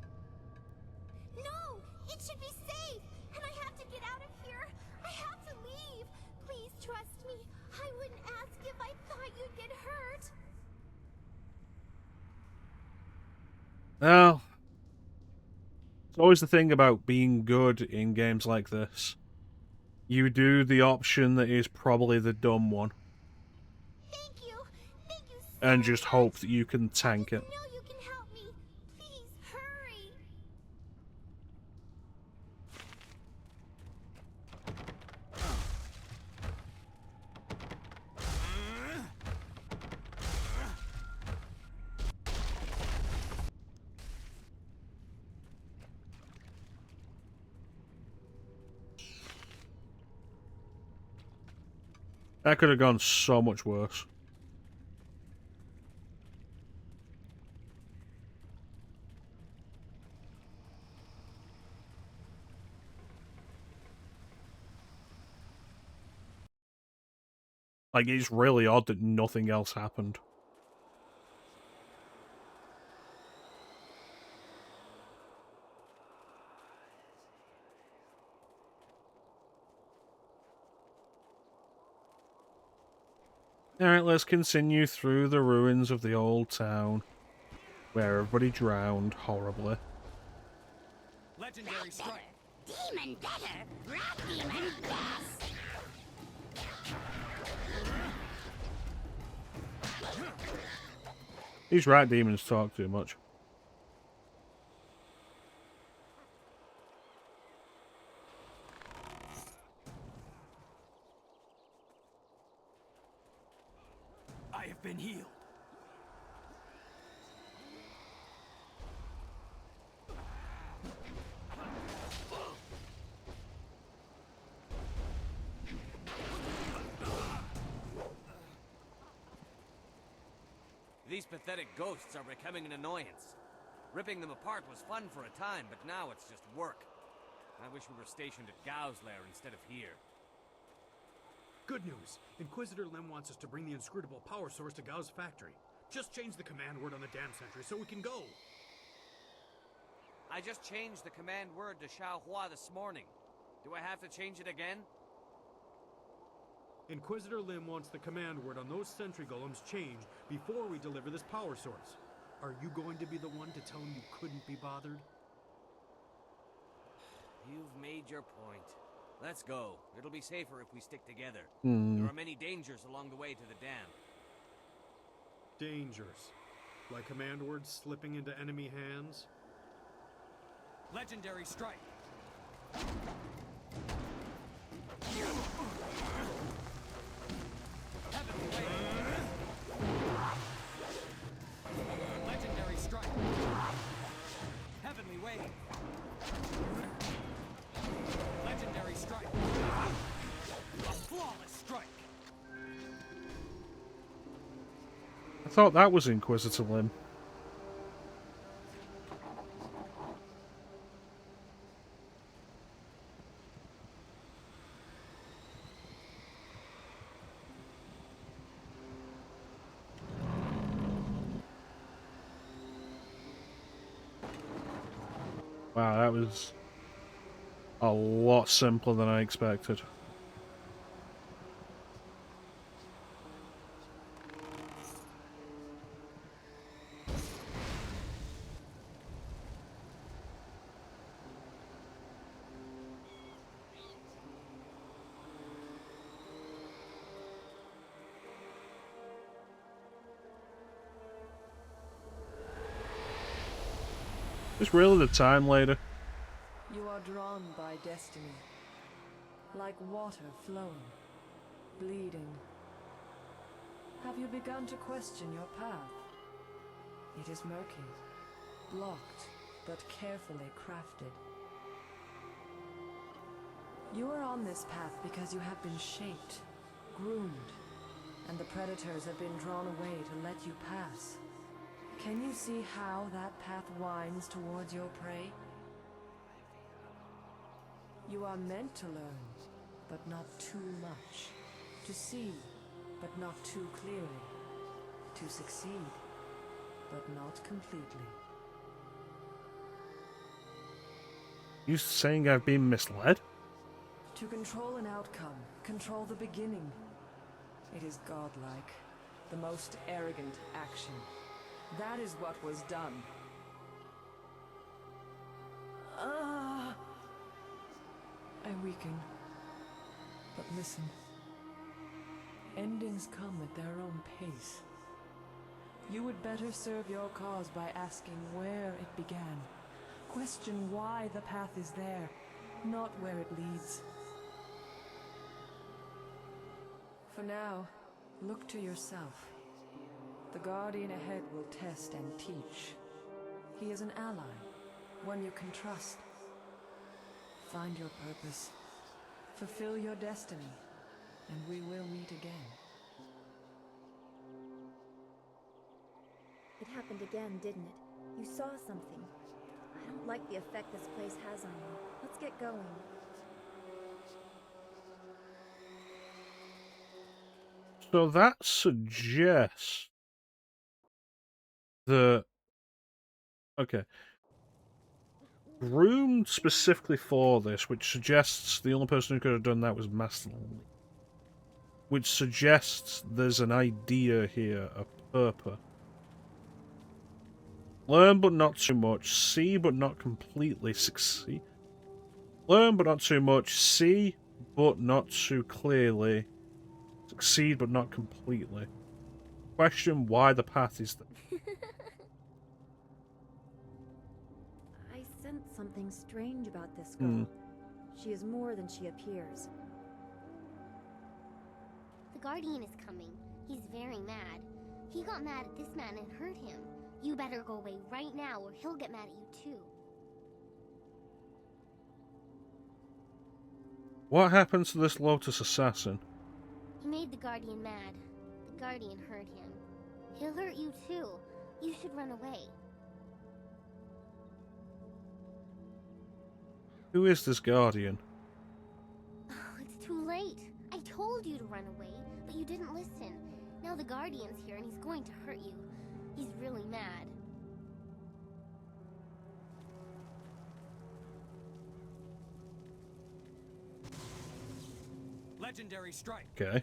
No, it should be safe, and I have to get out of here. I have to leave. Please trust me. I wouldn't ask if I thought you'd get hurt. Well, it's always the thing about being good in games like this. You do the option that is probably the dumb one. Thank you. Thank you so And just hope that you can tank it. much. I know you can help me. Please hurry. That could have gone so much worse. Like, it's really odd that nothing else happened. Alright, let's continue through the ruins of the old town, where everybody drowned horribly. Legendary strike. Demon better, rat demon best. These rat demons talk too much. I have been healed. These pathetic ghosts are becoming an annoyance. Ripping them apart was fun for a time, but now it's just work. I wish we were stationed at Gao's lair instead of here. Good news. Inquisitor Lim wants us to bring the inscrutable power source to Gao's factory. Just change the command word on the dam sentry so we can go. I just changed the command word to Xiaohua this morning. Do I have to change it again? Inquisitor Lim wants the command word on those sentry golems changed before we deliver this power source. Are you going to be the one to tell him you couldn't be bothered? You've made your point. Let's go. It'll be safer if we stick together. Hmm. There are many dangers along the way to the dam. Dangers. Like command words slipping into enemy hands? Legendary strike. Heavenly wave. Legendary strike. Heavenly wave. Legendary strike. A flawless strike. I thought that was Inquisitor Lim. Wow, that was a lot simpler than I expected. Just really the time later. You are drawn by destiny, like water flowing, bleeding. Have you begun to question your path? It is murky, blocked, but carefully crafted. You are on this path because you have been shaped, groomed, and the predators have been drawn away to let you pass. Can you see how that path winds towards your prey? You are meant to learn, but not too much. To see, but not too clearly. To succeed, but not completely. You saying I've been misled? To control an outcome, control the beginning. It is godlike, the most arrogant action. That is what was done. I weaken. But listen. Endings come at their own pace. You would better serve your cause by asking where it began. Question why the path is there, not where it leads. For now, look to yourself. The Guardian ahead will test and teach. He is an ally, one you can trust. Find your purpose, fulfill your destiny, and we will meet again. It happened again, didn't it? You saw something. I don't like the effect this place has on you. Let's get going. So that suggests that... Okay. Room specifically for this, which suggests the only person who could have done that was Master Lee. Which suggests there's an idea here, a purpose. Learn but not too much, see but not completely succeed. Learn but not too much, see but not too clearly, succeed but not completely. Question why the path is there. I sense something strange about this girl. She is more than she appears. The Guardian is coming. He's very mad. He got mad at this man and hurt him. You better go away right now or he'll get mad at you too. What happened to this Lotus assassin? He made the Guardian mad. The Guardian hurt him. He'll hurt you too. You should run away. Who is this Guardian? Oh, it's too late. I told you to run away, but you didn't listen. Now the Guardian's here and he's going to hurt you. He's really mad. Legendary strike. Okay.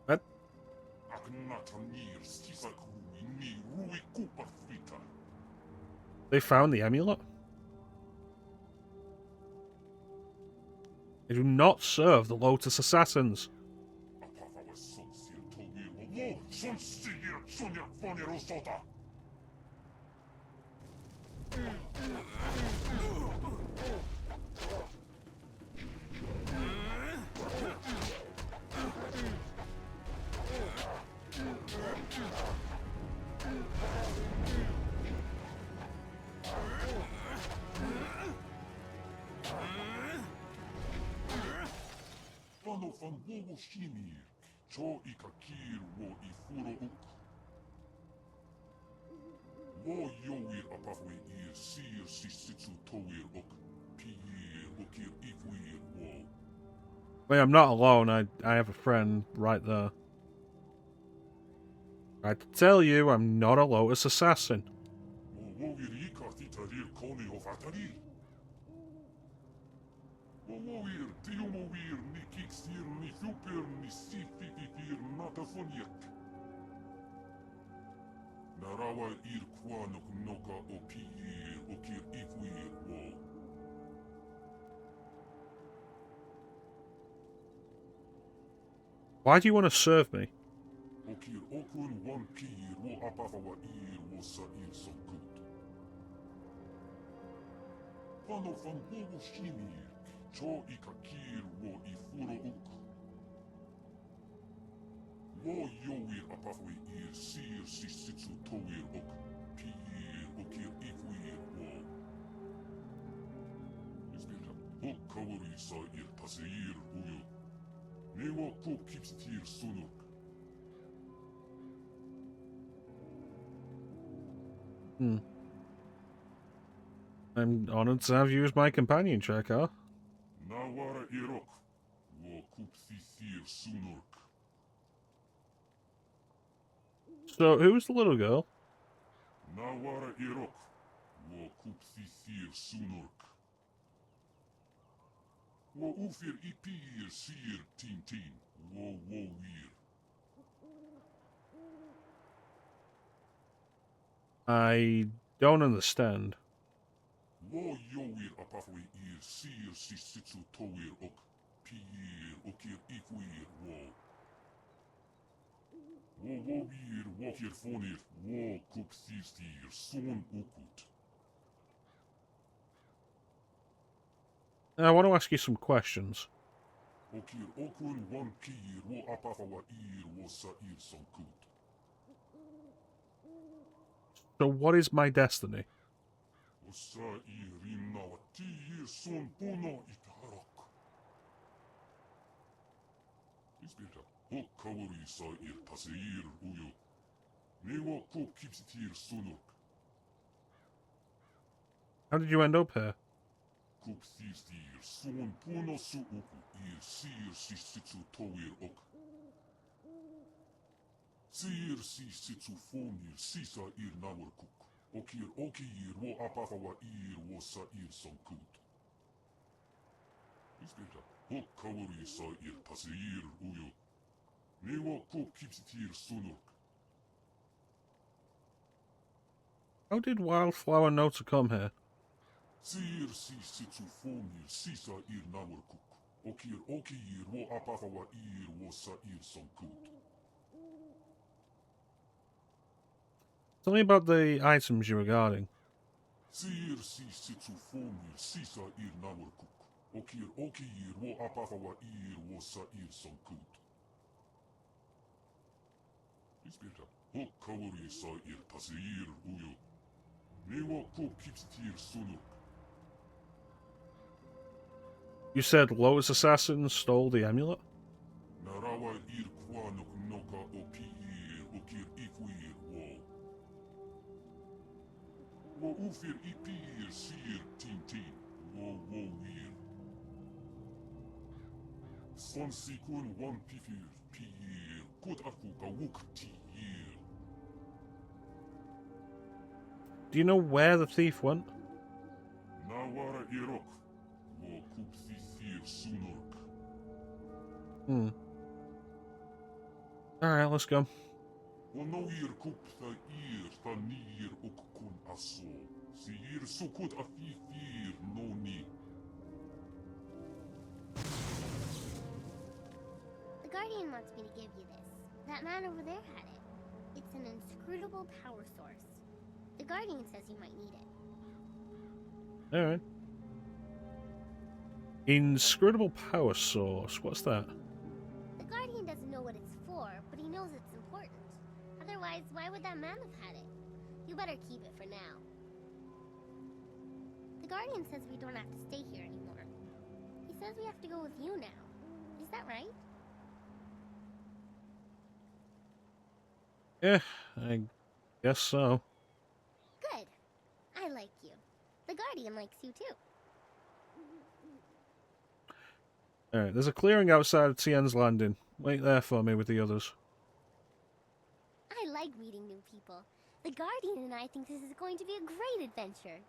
What? They found the amulet? They do not serve the Lotus Assassins. Wait, I'm not alone. I have a friend right there. I have to tell you, I'm not a Lotus assassin. Why do you want to serve me? I'm honored to have you as my companion, Shakar. So, who's the little girl? I don't understand. I want to ask you some questions. So what is my destiny? Hokkawari sair taseir uyo. Mewa kop kipsitir sunok. How did you end up here? Kop sir son puno su uku ir sir sisitsu toir ok. Sir sisitsu fonir sisa ir nawar kuk. Okir okir wo apafawa ir wo sa ir sankut. Ispeta. Hokkawari sair taseir uyo. Mewa kop kipsitir sunok. How did Wildflower know to come here? Sir sisitsu fonir sisa ir nawar kuk. Okir okir wo apafawa ir wo sa ir sankut. Tell me about the items you were guarding. Sir sisitsu fonir sisa ir nawar kuk. Okir okir wo apafawa ir wo sa ir sankut. Ispeta. Hokkawari sair taseir uyo. Mewa kop kipsitir sunok. You said Lotus Assassins stole the amulet? Narawa ir kwanok noka o piir okir ifuir wo. Wo ufir ipir sir tintin wo wir. Son sikun wan pifir piir kut afuka wuk tiir. Do you know where the thief went? Nawara irok wo kupsi sir sunork. Alright, let's go. Wo no ir kupta ir tanir ok kun aso. Sir sukut afifir no ni. The Guardian wants me to give you this. That man over there had it. It's an inscrutable power source. The Guardian says you might need it. Alright. Inscrutable power source. What's that? The Guardian doesn't know what it's for, but he knows it's important. Otherwise, why would that man have had it? You better keep it for now. The Guardian says we don't have to stay here anymore. He says we have to go with you now. Is that right? Yeah, I guess so. Good. I like you. The Guardian likes you too. Alright, there's a clearing outside of Tien's landing. Wait there for me with the others. I like meeting new people. The Guardian and I think this is going to be a great adventure.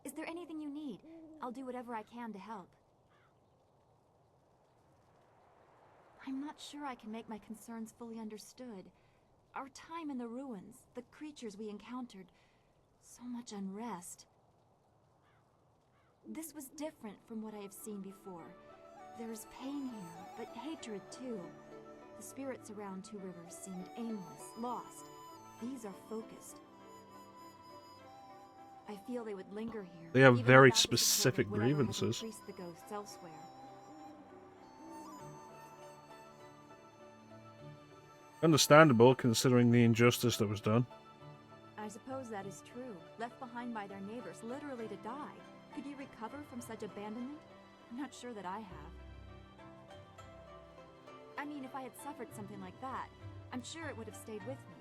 Is there anything you need? I'll do whatever I can to help. I'm not sure I can make my concerns fully understood. Our time in the ruins, the creatures we encountered, so much unrest. This was different from what I have seen before. There is pain here, but hatred too. The spirits around Two Rivers seemed aimless, lost. These are focused. I feel they would linger here. They have even very without the support of specific whatever had grievances. increased the ghosts elsewhere. Understandable, considering the injustice that was done. I suppose that is true. Left behind by their neighbors, literally to die. Could you recover from such abandonment? I'm not sure that I have. I mean, if I had suffered something like that, I'm sure it would have stayed with me.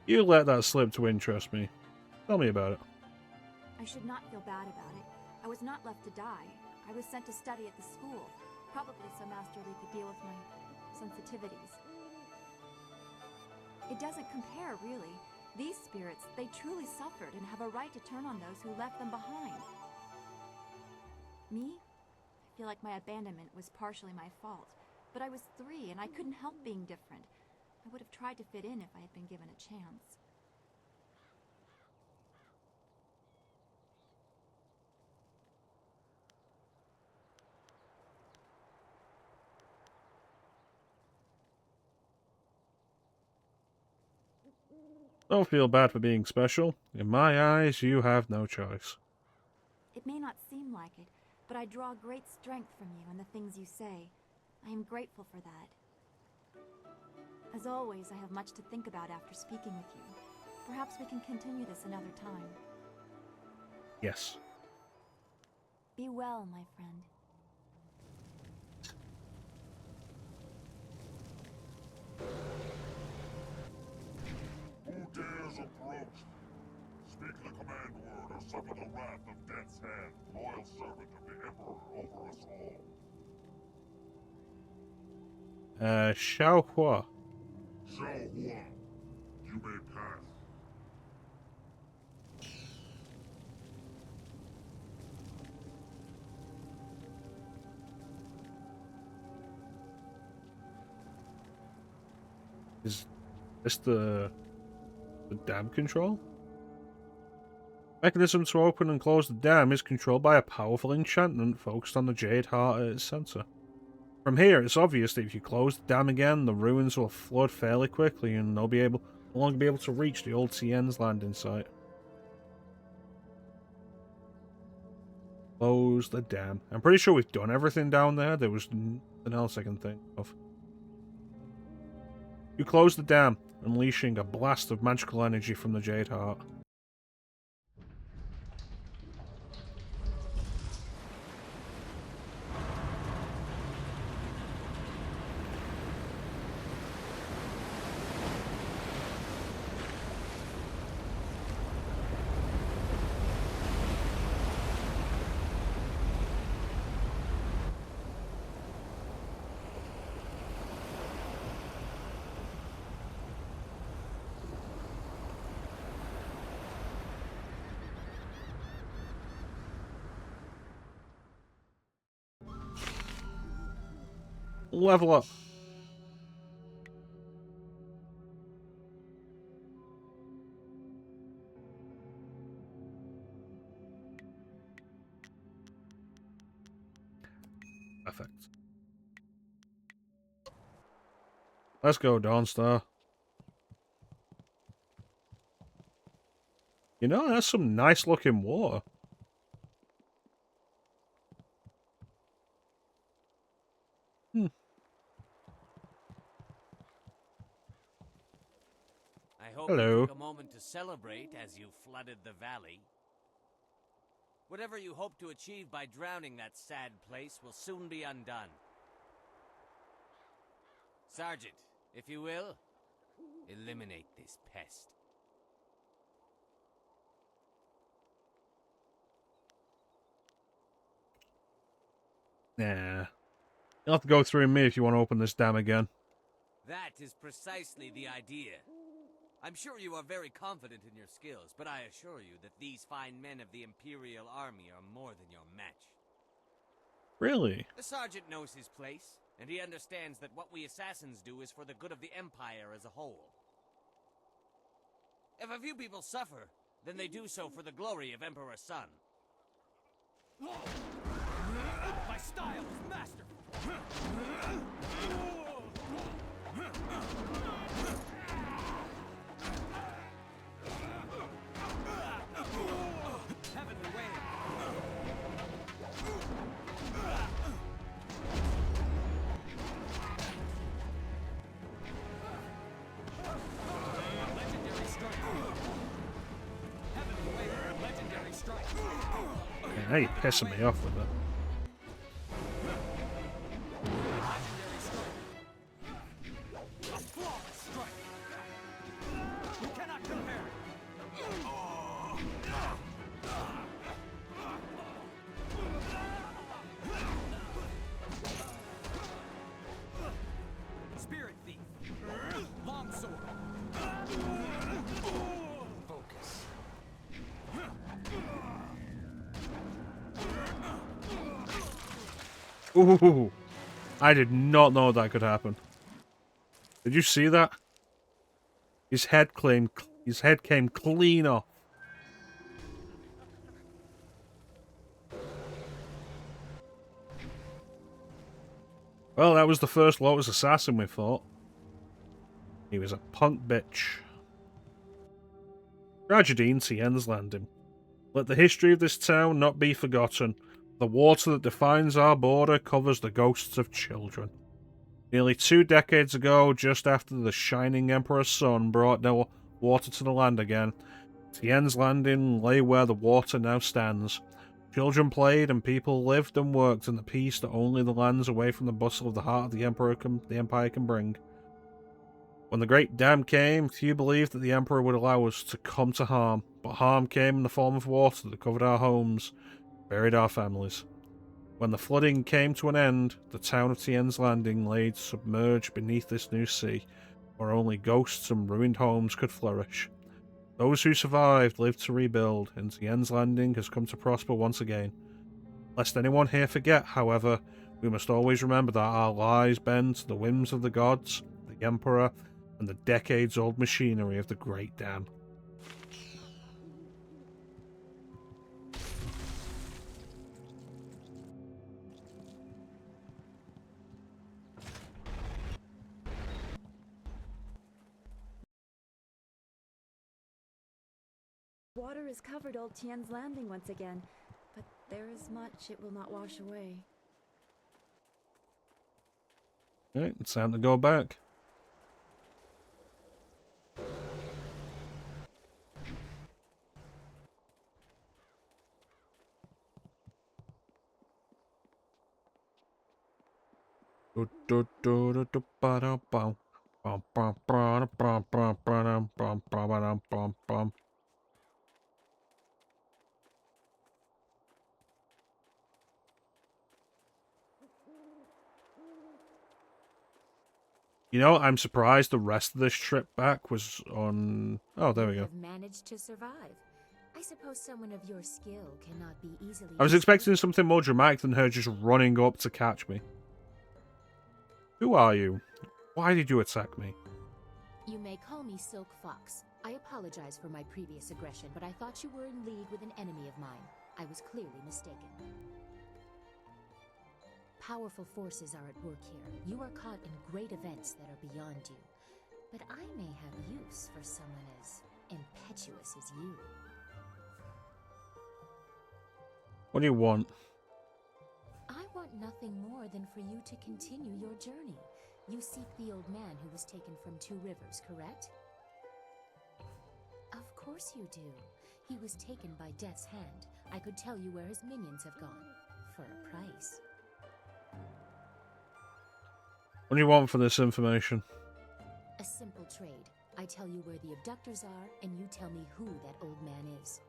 You let that slip to interest me. Tell me about it. I should not feel bad about it. I was not left to die. I was sent to study at the school, probably so Master Lee could deal with my sensitivities. It doesn't compare, really. These spirits, they truly suffered and have a right to turn on those who left them behind. Me? I feel like my abandonment was partially my fault, but I was 3 and I couldn't help being different. I would have tried to fit in if I had been given a chance. Don't feel bad for being special. In my eyes, you have no choice. It may not seem like it, but I draw great strength from you and the things you say. I am grateful for that. As always, I have much to think about after speaking with you. Perhaps we can continue this another time. Yes. Be well, my friend. Who dares approach? Speak the command word or suffer the wrath of Death's Hand, loyal servant of the Emperor over us all. Xiaohua. Xiaohua, you may pass. Is this the dam control? Mechanism to open and close the dam is controlled by a powerful enchantment focused on the Jade heart at its center. From here, it's obvious that if you close the dam again, the ruins will flood fairly quickly and they'll no longer be able to reach the old Tien's landing site. Close the dam. I'm pretty sure we've done everything down there. There was nothing else I can think of. You close the dam, unleashing a blast of magical energy from the Jade heart. Level up. Perfect. Let's go, Dawnstar. You know, that's some nice looking water. I hope Hello. you took a moment to celebrate as you flooded the valley. Whatever you hope to achieve by drowning that sad place will soon be undone. Sergeant, if you will, eliminate this pest. Nah. You'll have to go through me if you want to open this dam again. That is precisely the idea. I'm sure you are very confident in your skills, but I assure you that these fine men of the Imperial Army are more than your match. Really? The Sergeant knows his place, and he understands that what we assassins do is for the good of the Empire as a whole. If a few people suffer, then they do so for the glory of Emperor Sun. My style is masterful. Heavenly wave. Legendary strike. Heavenly wave. Legendary strike. Yeah, now you're pissing me off with it. Legendary strike. A flawless strike. You cannot compare it. Spirit thief. Longsword. Focus. Ooh, I did not know that could happen. Did you see that? His head came clean off. Well, that was the first Lotus Assassin we fought. He was a punk bitch. Tragedy in Tien's Landing. Let the history of this town not be forgotten. The water that defines our border covers the ghosts of children. Nearly 2 decades ago, just after the shining Emperor's son brought water to the land again. Tien's landing lay where the water now stands. Children played and people lived and worked in the peace that only the lands away from the bustle of the heart of the Empire can bring. When the Great Dam came, few believed that the Emperor would allow us to come to harm, but harm came in the form of water that covered our homes, buried our families. When the flooding came to an end, the town of Tien's Landing lay submerged beneath this new sea, where only ghosts and ruined homes could flourish. Those who survived lived to rebuild, and Tien's Landing has come to prosper once again. Lest anyone here forget, however, we must always remember that our lives bend to the whims of the gods, the Emperor, and the decades-old machinery of the Great Dam. Water has covered old Tien's Landing once again, but there is much it will not wash away. Alright, it's time to go back. You know, I'm surprised the rest of this trip back was on... Oh, there we go. Have managed to survive. I suppose someone of your skill cannot be easily... I was expecting something more dramatic than her just running up to catch me. Who are you? Why did you attack me? You may call me Silk Fox. I apologize for my previous aggression, but I thought you were in league with an enemy of mine. I was clearly mistaken. Powerful forces are at work here. You are caught in great events that are beyond you. But I may have use for someone as impetuous as you. What do you want? I want nothing more than for you to continue your journey. You seek the old man who was taken from Two Rivers, correct? Of course you do. He was taken by Death's Hand. I could tell you where his minions have gone. For a price. What do you want for this information? A simple trade. I tell you where the abductors are, and you tell me who that old man is.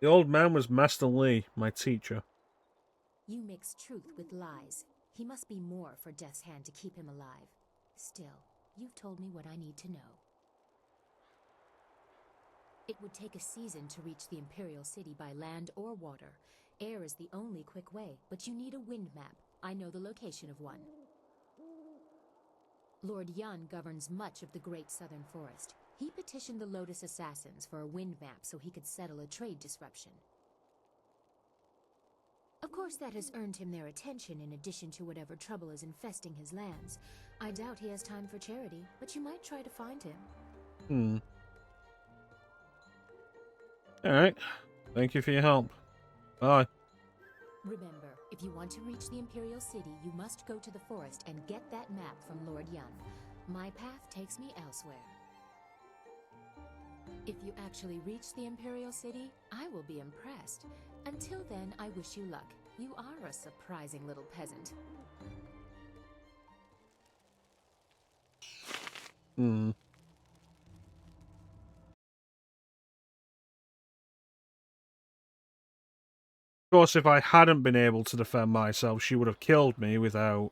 The old man was Master Lee, my teacher. You mix truth with lies. He must be more for Death's Hand to keep him alive. Still, you've told me what I need to know. It would take a season to reach the Imperial City by land or water. Air is the only quick way, but you need a wind map. I know the location of one. Lord Yun governs much of the Great Southern Forest. He petitioned the Lotus Assassins for a wind map so he could settle a trade disruption. Of course, that has earned him their attention in addition to whatever trouble is infesting his lands. I doubt he has time for charity, but you might try to find him. Alright. Thank you for your help. Bye. Remember, if you want to reach the Imperial City, you must go to the forest and get that map from Lord Yun. My path takes me elsewhere. If you actually reach the Imperial City, I will be impressed. Until then, I wish you luck. You are a surprising little peasant. Of course, if I hadn't been able to defend myself, she would have killed me without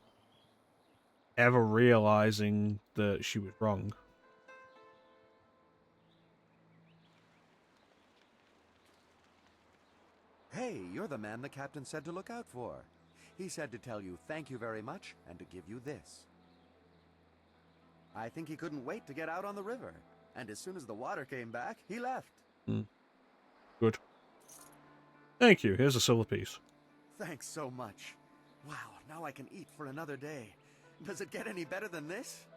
ever realizing that she was wrong. Hey, you're the man the captain said to look out for. He said to tell you thank you very much and to give you this. I think he couldn't wait to get out on the river. And as soon as the water came back, he left. Good. Thank you. Here's a silver piece. Thanks so much. Wow, now I can eat for another day. Does it get any better than this?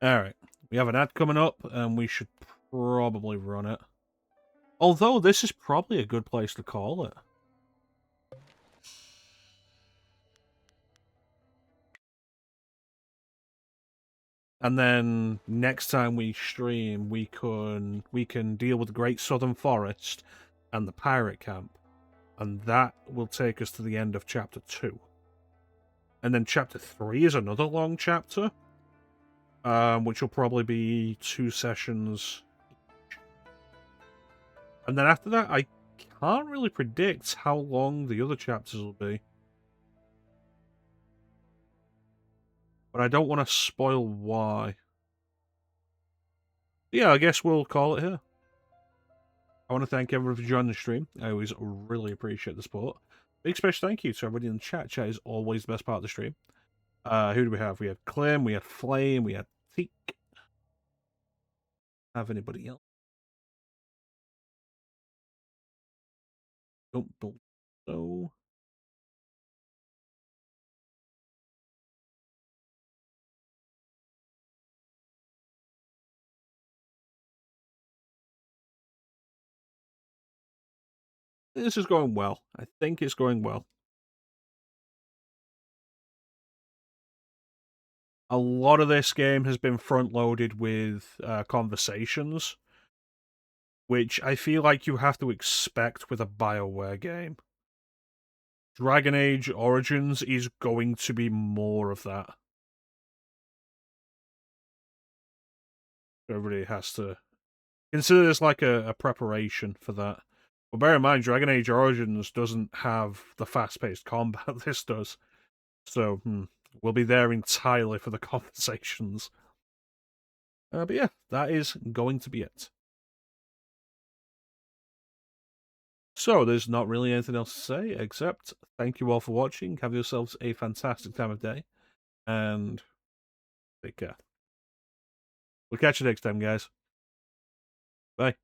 Alright. We have an ad coming up, and we should probably run it. Although this is probably a good place to call it. And then next time we stream, we can deal with the Great Southern Forest and the pirate camp, and that will take us to the end of chapter 2. And then chapter 3 is another long chapter, which will probably be 2 sessions. And then after that, I can't really predict how long the other chapters will be. But I don't want to spoil why. Yeah, I guess we'll call it here. I want to thank everyone for joining the stream. I always really appreciate the support. Big special thank you to everybody in the chat. Chat is always the best part of the stream. Who do we have? We had Clem, we had Flame, we had Teak. Have anybody else? Don't believe so. This is going well. I think it's going well. A lot of this game has been front-loaded with conversations, which I feel like you have to expect with a BioWare game. Dragon Age Origins is going to be more of that. Everybody has to consider this like a preparation for that. But bear in mind, Dragon Age Origins doesn't have the fast-paced combat this does. So, we'll be there entirely for the conversations. But yeah, that is going to be it. So, there's not really anything else to say, except thank you all for watching. Have yourselves a fantastic time of day, and take care. We'll catch you next time, guys. Bye.